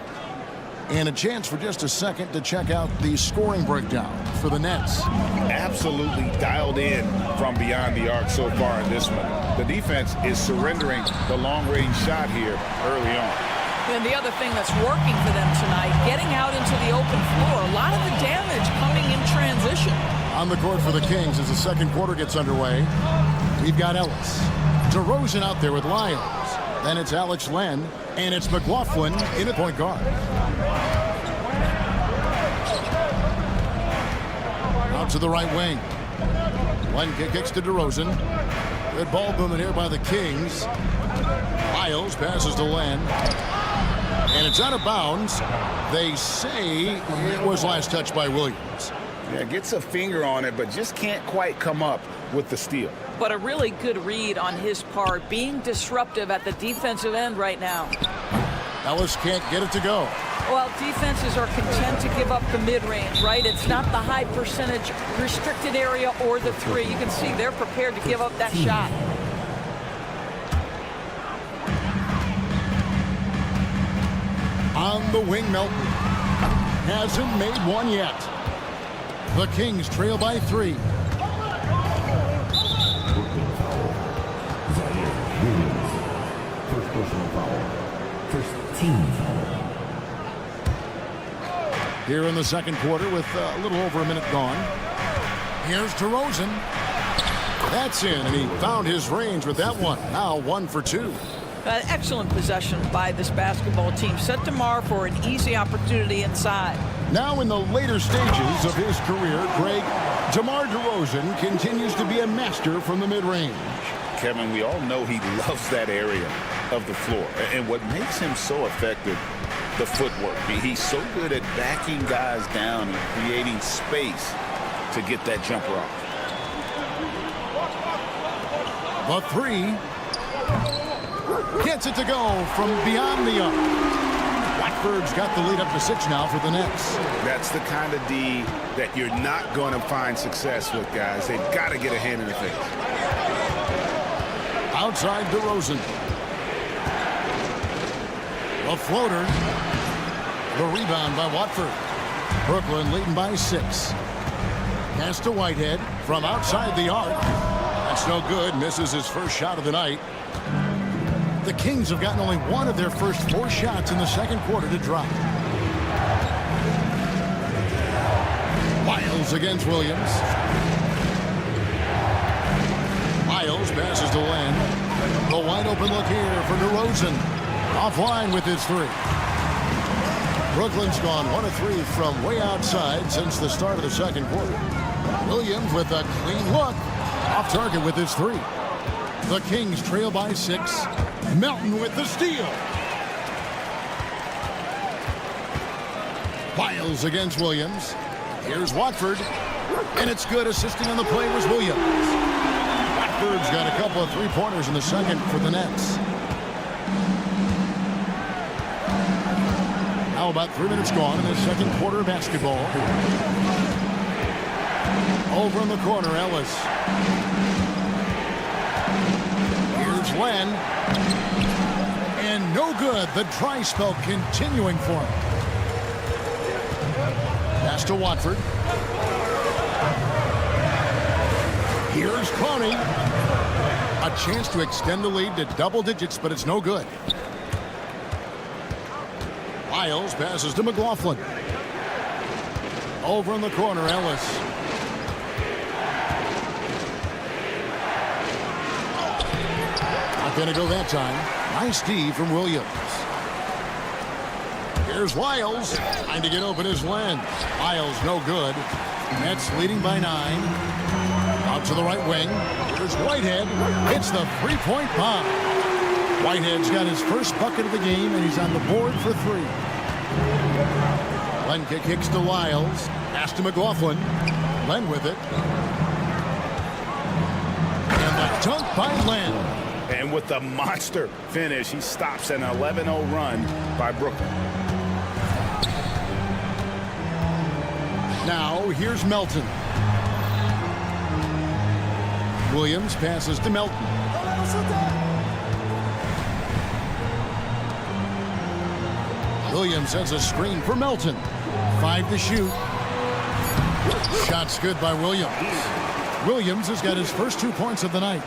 And a chance for just a second to check out the scoring breakdown for the Nets.
Absolutely dialed in from beyond the arc so far in this one. The defense is surrendering the long-range shot here early on.
And the other thing that's working for them tonight, getting out into the open floor. A lot of the damage coming in transition.
On the court for the Kings as the second quarter gets underway. We've got Ellis. DeRozan out there with Lyons. Then it's Alex Len, and it's McLaughlin in at point guard. Out to the right wing. Len kicks to DeRozan. Good ball movement here by the Kings. Miles passes to Len. And it's out of bounds. They say it was last touched by Williams.
Yeah, gets a finger on it, but just can't quite come up with the steal.
But a really good read on his part, being disruptive at the defensive end right now.
Ellis can't get it to go.
Well, defenses are content to give up the mid-range, right? It's not the high percentage restricted area or the 3. You can see they're prepared to give up that shot.
On the wing, Melton. Hasn't made one yet. The Kings trail by 3.
First personal foul. First team foul.
Here in the second quarter with a little over a minute gone. Here's DeRozan. That's in, and he found his range with that one. Now 1 for 2.
An excellent possession by this basketball team. Set DeMar for an easy opportunity inside.
Now in the later stages of his career, Greg, DeMar DeRozan continues to be a master from the mid-range.
Kevin, we all know he loves that area of the floor. And what makes him so effective, the footwork. He's so good at backing guys down and creating space to get that jumper off.
The 3. Gets it to go from beyond the arc. Watford's got the lead up to 6 now for the Nets.
That's the kind of D that you're not going to find success with, guys. They've got to get a hand in the face.
Outside DeRozan. A floater. The rebound by Watford. Brooklyn leading by 6. Pass to Whitehead from outside the arc. That's no good. Misses his first shot of the night. The Kings have gotten only one of their first 4 shots in the second quarter to drop. Miles against Williams. Miles passes to Len. The wide open look here for DeRozan. Offline with his 3. Brooklyn's gone 1 of 3 from way outside since the start of the second quarter. Williams with a clean look. Off target with his 3. The Kings trail by 6. Melton with the steal. Miles against Williams. Here's Watford. And it's good. Assisting on the play was Williams. Watford's got a couple of 3-pointers in the second for the Nets. Now about 3 minutes gone in the second quarter of basketball. Over in the corner, Ellis. Here's Len. And no good. The dry spell continuing for him. Pass to Watford. Here's Clowney. A chance to extend the lead to double digits, but it's no good. Lyles passes to McLaughlin. Over in the corner, Ellis. Not going to go that time. Nice D from Williams. Here's Lyles. Trying to get open his lens. Lyles no good. Nets leading by 9. Out to the right wing. Here's Whitehead. Hits the three-point bomb. Whitehead's got his first bucket of the game, and he's on the board for 3. Len kicks to Lyles. Pass to McLaughlin. Len with it. And the dunk by Len.
And with the monster finish, he stops an 11-0 run by Brooklyn.
Now, here's Melton. Williams passes to Melton. Williams has a screen for Melton. 5 to shoot. Shot's good by Williams. Williams has got his first 2 points of the night.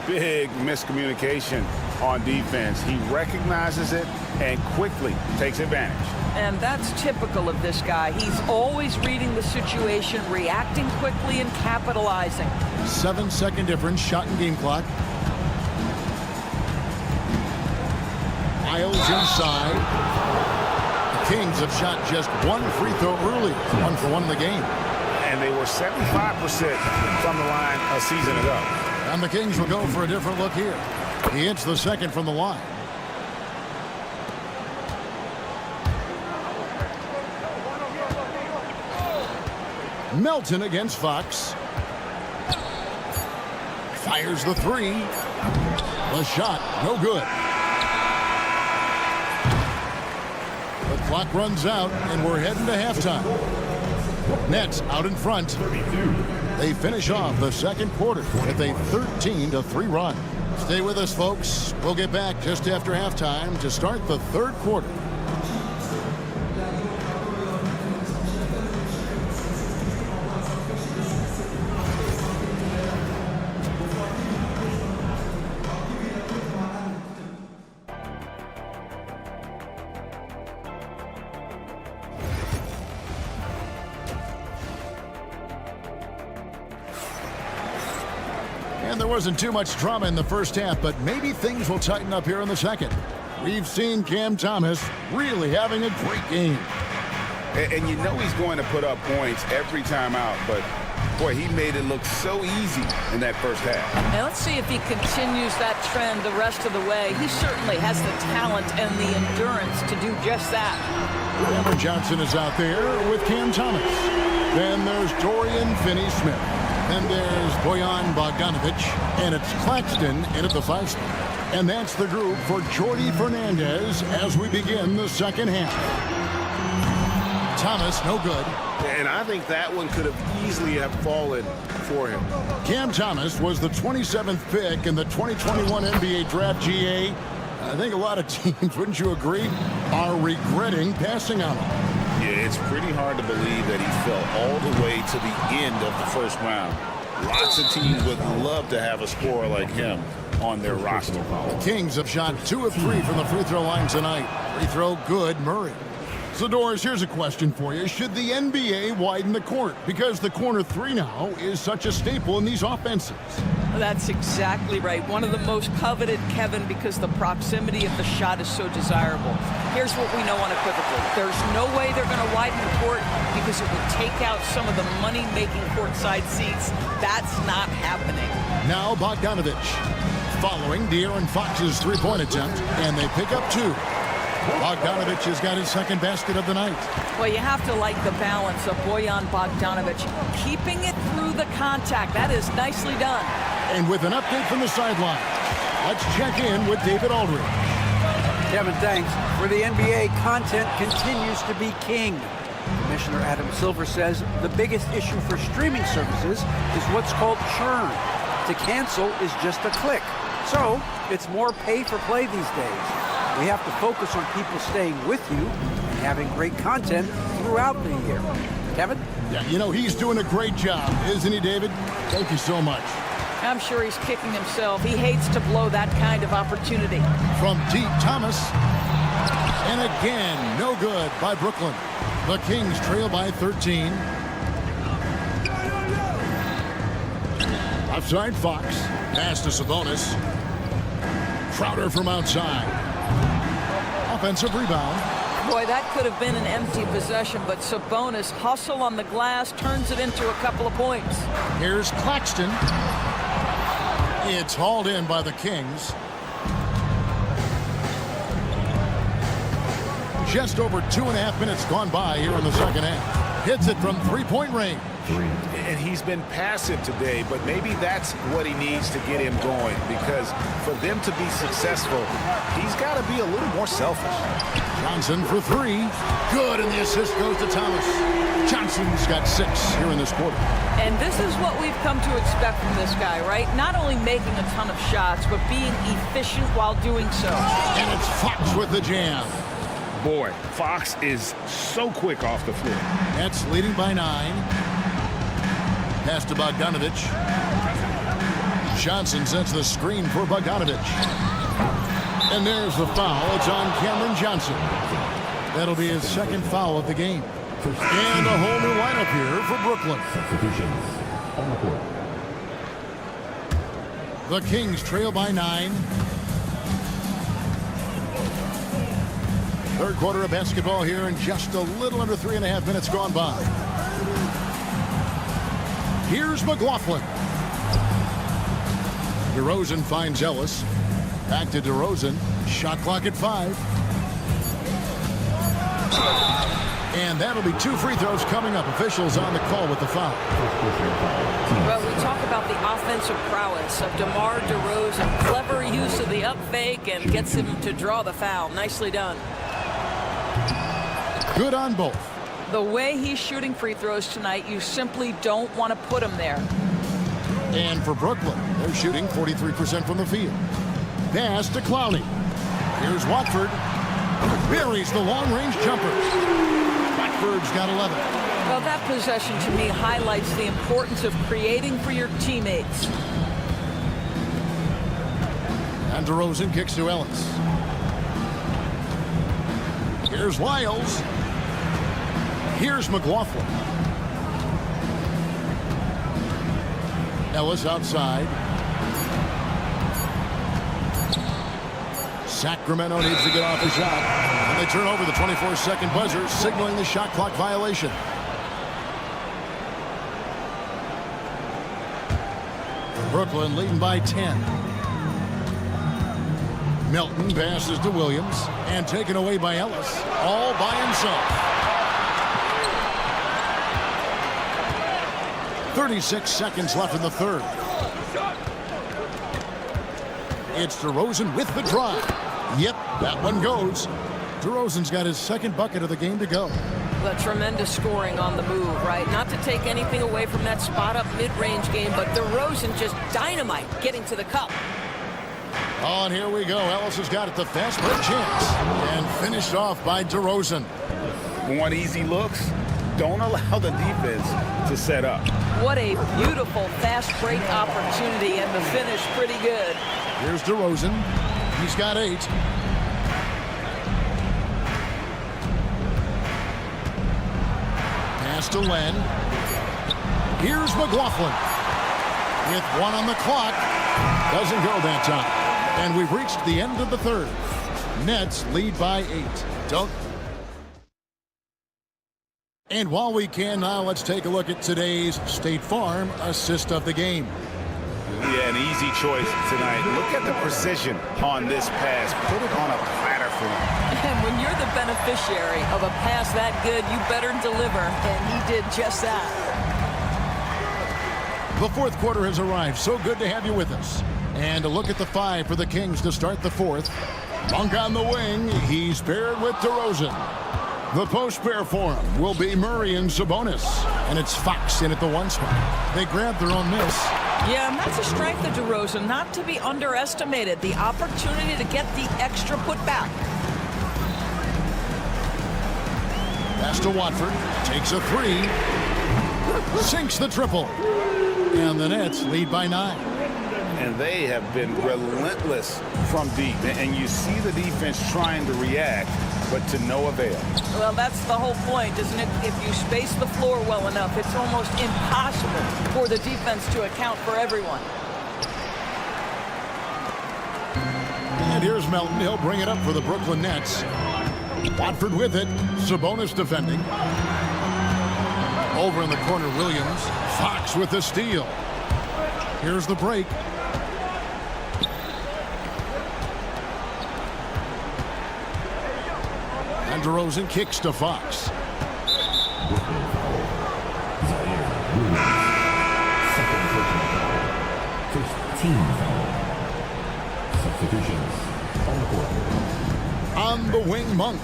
Big miscommunication on defense. He recognizes it and quickly takes advantage.
And that's typical of this guy. He's always reading the situation, reacting quickly, and capitalizing.
7-second difference, shot and game clock. Lyles inside. The Kings have shot just 1 free throw early. 1 for 1 in the game.
And they were 75% from the line a season ago.
And the Kings will go for a different look here. He hits the second from the line. Melton against Fox. Fires the 3. The shot, no good. The clock runs out, and we're heading to halftime. Nets out in front. They finish off the second quarter with a 13-3 run. Stay with us, folks. We'll get back just after halftime to start the third quarter. And there wasn't too much drama in the first half, but maybe things will tighten up here in the second. We've seen Cam Thomas really having a great game.
And you know he's going to put up points every time out, but boy, he made it look so easy in that first half.
Now let's see if he continues that trend the rest of the way. He certainly has the talent and the endurance to do just that.
Cameron Johnson is out there with Cam Thomas. Then there's Dorian Finney-Smith. Then there's Bojan Bogdanovic, and it's Claxton in at the 5 spot. And that's the group for Jordi Fernandez as we begin the second half. Thomas, no good.
And I think that one could have easily have fallen for him.
Cam Thomas was the 27th pick in the 2021 NBA Draft. GA. I think a lot of teams, wouldn't you agree, are regretting passing on him.
Yeah, it's pretty hard to believe that he fell all the way to the end of the first round. Lots of teams would love to have a scorer like him on their roster.
The Kings have shot 2 of 3 from the free throw line tonight. Free throw good, Murray. So, Doris, here's a question for you. Should the NBA widen the court? Because the corner 3 now is such a staple in these offenses.
That's exactly right. One of the most coveted, Kevin, because the proximity of the shot is so desirable. Here's what we know unequivocally. There's no way they're going to widen the court because it would take out some of the money-making courtside seats. That's not happening.
Now Bogdanovic following De'Aaron Fox's three-point attempt, and they pick up 2. Bogdanovic has got his second basket of the night.
Well, you have to like the balance of Bojan Bogdanovic keeping it through the contact. That is nicely done.
And with an update from the sideline, let's check in with David Aldridge.
Kevin, thanks. For the NBA, content continues to be king. Commissioner Adam Silver says the biggest issue for streaming services is what's called churn. To cancel is just a click. So it's more pay for play these days. We have to focus on people staying with you and having great content throughout the year. Kevin?
Yeah, you know, he's doing a great job, isn't he, David? Thank you so much.
I'm sure he's kicking himself. He hates to blow that kind of opportunity.
From deep, Thomas. And again, no good by Brooklyn. The Kings trail by 13. Outside Fox. Pass to Sabonis. Crowder from outside. Offensive rebound.
Boy, that could have been an empty possession, but Sabonis hustle on the glass, turns it into a couple of points.
Here's Claxton. It's hauled in by the Kings. Just over 2.5 minutes gone by here in the second half. Hits it from three-point range.
And he's been passive today, but maybe that's what he needs to get him going, because for them to be successful, he's got to be a little more selfish.
Johnson for three. Good, and the assist goes to Thomas. Johnson's got 6 here in this quarter.
And this is what we've come to expect from this guy, right? Not only making a ton of shots, but being efficient while doing so.
And it's Fox with the jam.
Boy, Fox is so quick off the floor.
Nets leading by 9. Pass to Bogdanovic. Johnson sets the screen for Bogdanovic. And there's the foul. It's on Cameron Johnson. That'll be his second foul of the game. And a whole new lineup here for Brooklyn. The Kings trail by 9. Third quarter of basketball here, and just a little under 3.5 minutes gone by. Here's McLaughlin. DeRozan finds Ellis. Back to DeRozan. Shot clock at 5. And that'll be 2 free throws coming up. Officials on the call with the foul.
Well, we talk about the offensive prowess of DeMar DeRozan. Clever use of the up fake and gets him to draw the foul. Nicely done.
Good on both.
The way he's shooting free throws tonight, you simply don't want to put him there.
And for Brooklyn, they're shooting 43% from the field. Pass to Clowney. Here's Watford. Buries the long-range jumper. Watford's got 11.
Well, that possession to me highlights the importance of creating for your teammates.
And DeRozan kicks to Ellis. Here's Lyles. Here's McLaughlin. Ellis outside. Sacramento needs to get off the shot. And they turn over the 24-second buzzer, signaling the shot clock violation. Brooklyn leading by 10. Milton passes to Williams and taken away by Ellis, all by himself. 36 seconds left in the third. It's DeRozan with the drive. Yep, that one goes. DeRozan's got his second bucket of the game to go.
The tremendous scoring on the move, right? Not to take anything away from that spot-up mid-range game, but DeRozan just dynamite getting to the cup.
Oh, and here we go. Ellis has got it, the fast break chance. And finished off by DeRozan.
Want easy looks? Don't allow the defense to set up.
What a beautiful fast break opportunity, and the finish pretty good.
Here's DeRozan. He's got 8. Pass to Len. Here's McLaughlin. With 1 on the clock. Doesn't go that time. And we've reached the end of the third. Nets lead by 8. Doug. And while we can now, let's take a look at today's State Farm assist of the game.
Yeah, an easy choice tonight. Look at the precision on this pass. Put it on a platter for him.
And when you're the beneficiary of a pass that good, you better deliver. And he did just that.
The fourth quarter has arrived. So good to have you with us. And a look at the 5 for the Kings to start the fourth. Monk on the wing. He's paired with DeRozan. The post pair for him will be Murray and Sabonis. And it's Fox in at the 1 spot. They grabbed their own miss.
Yeah, and that's a strength of DeRozan, not to be underestimated. The opportunity to get the extra putback.
Pass to Watford. Takes a 3. Sinks the triple. And the Nets lead by 9.
and they have been relentless from deep. And you see the defense trying to react, but to no avail.
Well, that's the whole point, isn't it? If you space the floor well enough, it's almost impossible for the defense to account for everyone.
And here's Melton. He'll bring it up for the Brooklyn Nets. Watford with it. Sabonis defending. Over in the corner, Williams. Fox with the steal. Here's the break. And DeRozan kicks to Fox.
Second personal. First team foul. Substitutions on the court.
On the wing, Monk.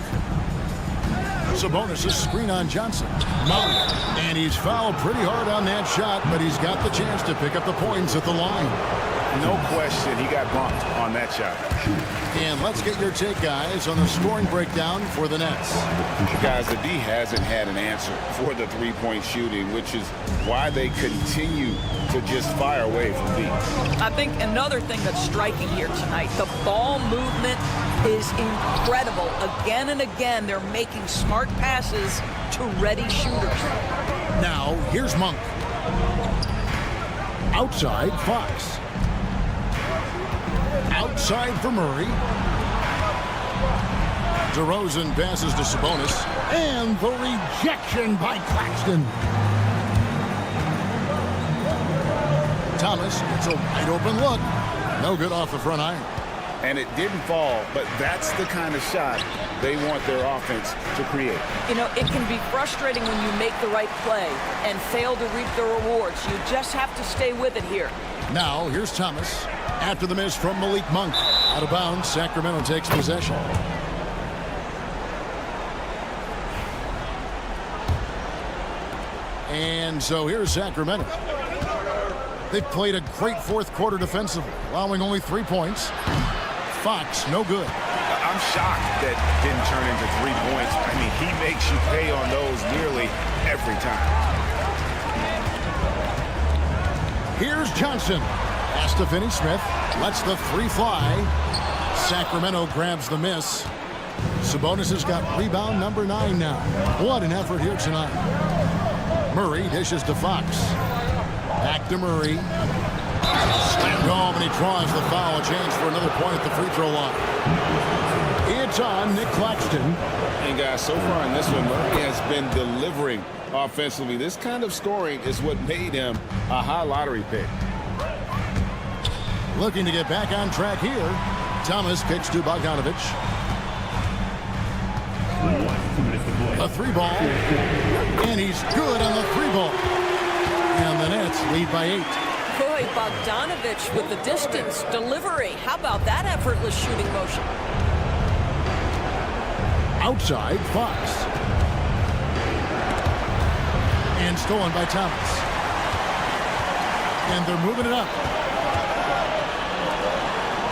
Sabonis' screen on Johnson. Monk. And he's fouled pretty hard on that shot, but he's got the chance to pick up the points at the line.
No question, he got bumped on that shot.
And let's get your take, guys, on the scoring breakdown for the Nets.
Guys, the D hasn't had an answer for the three-point shooting, which is why they continue to just fire away from deep.
I think another thing that's striking here tonight, the ball movement is incredible. Again and again, they're making smart passes to ready shooters.
Now, here's Monk. Outside, Fox. Outside for Murray. DeRozan passes to Sabonis. And the rejection by Claxton. Thomas gets a wide open look. No good off the front iron.
And it didn't fall, but that's the kind of shot they want their offense to create.
You know, it can be frustrating when you make the right play and fail to reap the rewards. You just have to stay with it here.
Now, here's Thomas. After the miss from Malik Monk. Out of bounds, Sacramento takes possession. And so here's Sacramento. They've played a great fourth quarter defensively, allowing only 3 points. Fox, no good.
I'm shocked that didn't turn into 3 points. I mean, he makes you pay on those nearly every time.
Here's Johnson. Pass to Finney-Smith. Lets the three fly. Sacramento grabs the miss. Sabonis has got rebound number 9 now. What an effort here tonight. Murray dishes to Fox. Back to Murray. Slammed home, and he draws the foul. A chance for another point at the free throw line. It's on Nick Claxton.
And guys, so far in this one, Murray has been delivering offensively. This kind of scoring is what made him a high lottery pick.
Looking to get back on track here. Thomas kicks to Bogdanovich. A three ball. And he's good on the three ball. And the Nets lead by 8.
Boy, Bogdanovich with the distance delivery. How about that effortless shooting motion?
Outside, Fox. And stolen by Thomas. And they're moving it up.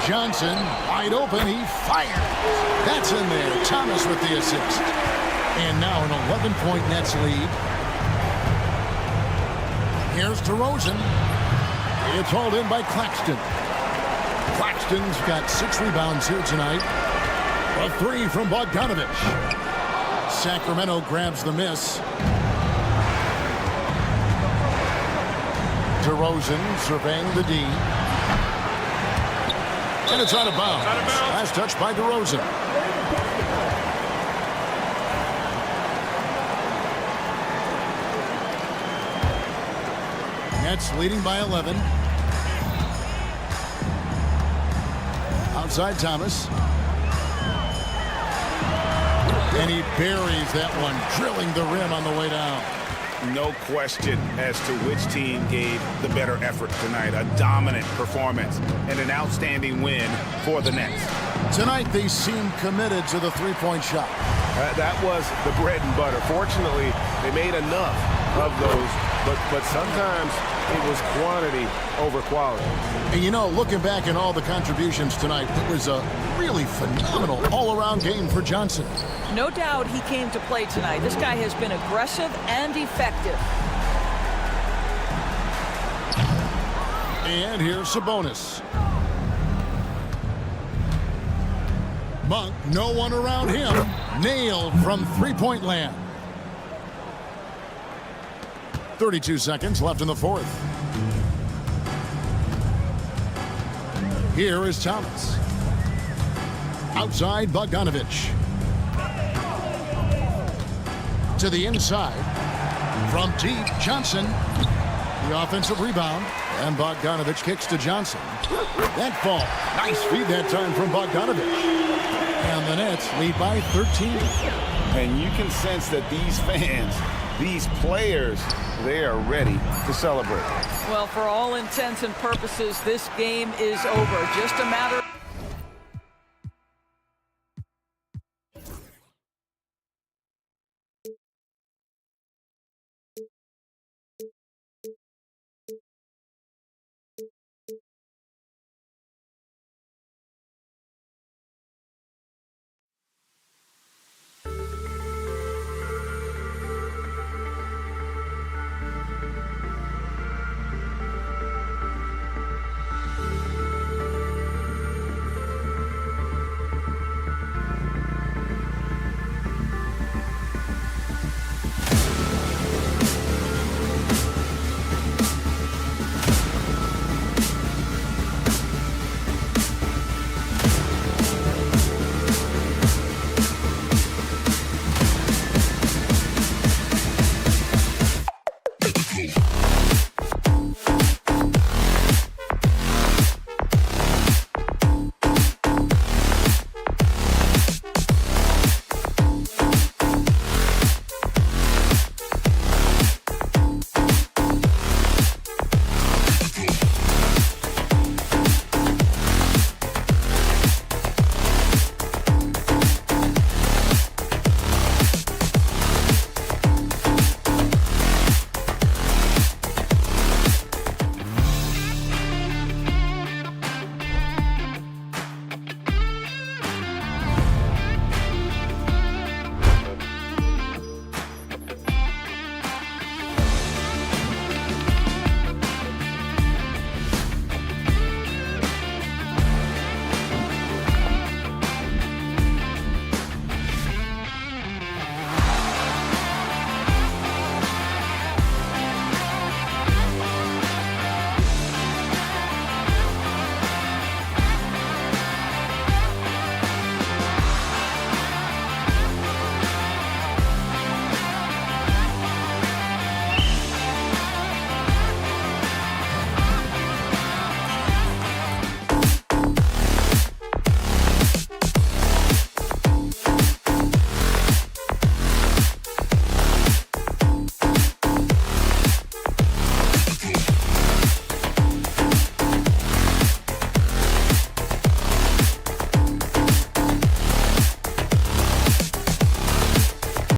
Johnson, wide open, he fires. That's in there. Thomas with the assist. And now an 11-point Nets lead. Here's DeRozan. It's hauled in by Claxton. Claxton's got 6 rebounds here tonight. A 3 from Bogdanovich. Sacramento grabs the miss. DeRozan surveying the D. And it's out of bounds. Last touch by DeRozan. Nets leading by 11. Outside Thomas. And he buries that one, drilling the rim on the way down.
No question as to which team gave the better effort tonight. A dominant performance and an outstanding win for the Nets.
Tonight they seem committed to the three-point shot.
That was the bread and butter. Fortunately, they made enough of those, but sometimes it was quantity over quality.
And you know, looking back at all the contributions tonight, it was a really phenomenal all-around game for Johnson.
No doubt he came to play tonight. This guy has been aggressive and effective.
And here's Sabonis. Monk, no one around him. Nailed from three-point land. 32 seconds left in the fourth. Here is Thomas. Outside Bogdanovich. To the inside. From deep, Johnson. The offensive rebound. And Bogdanovich kicks to Johnson. That fall. Nice feed that time from Bogdanovich. And the Nets lead by 13.
And you can sense that these fans, these players, they are ready to celebrate.
Well, for all intents and purposes, this game is over. Just a matter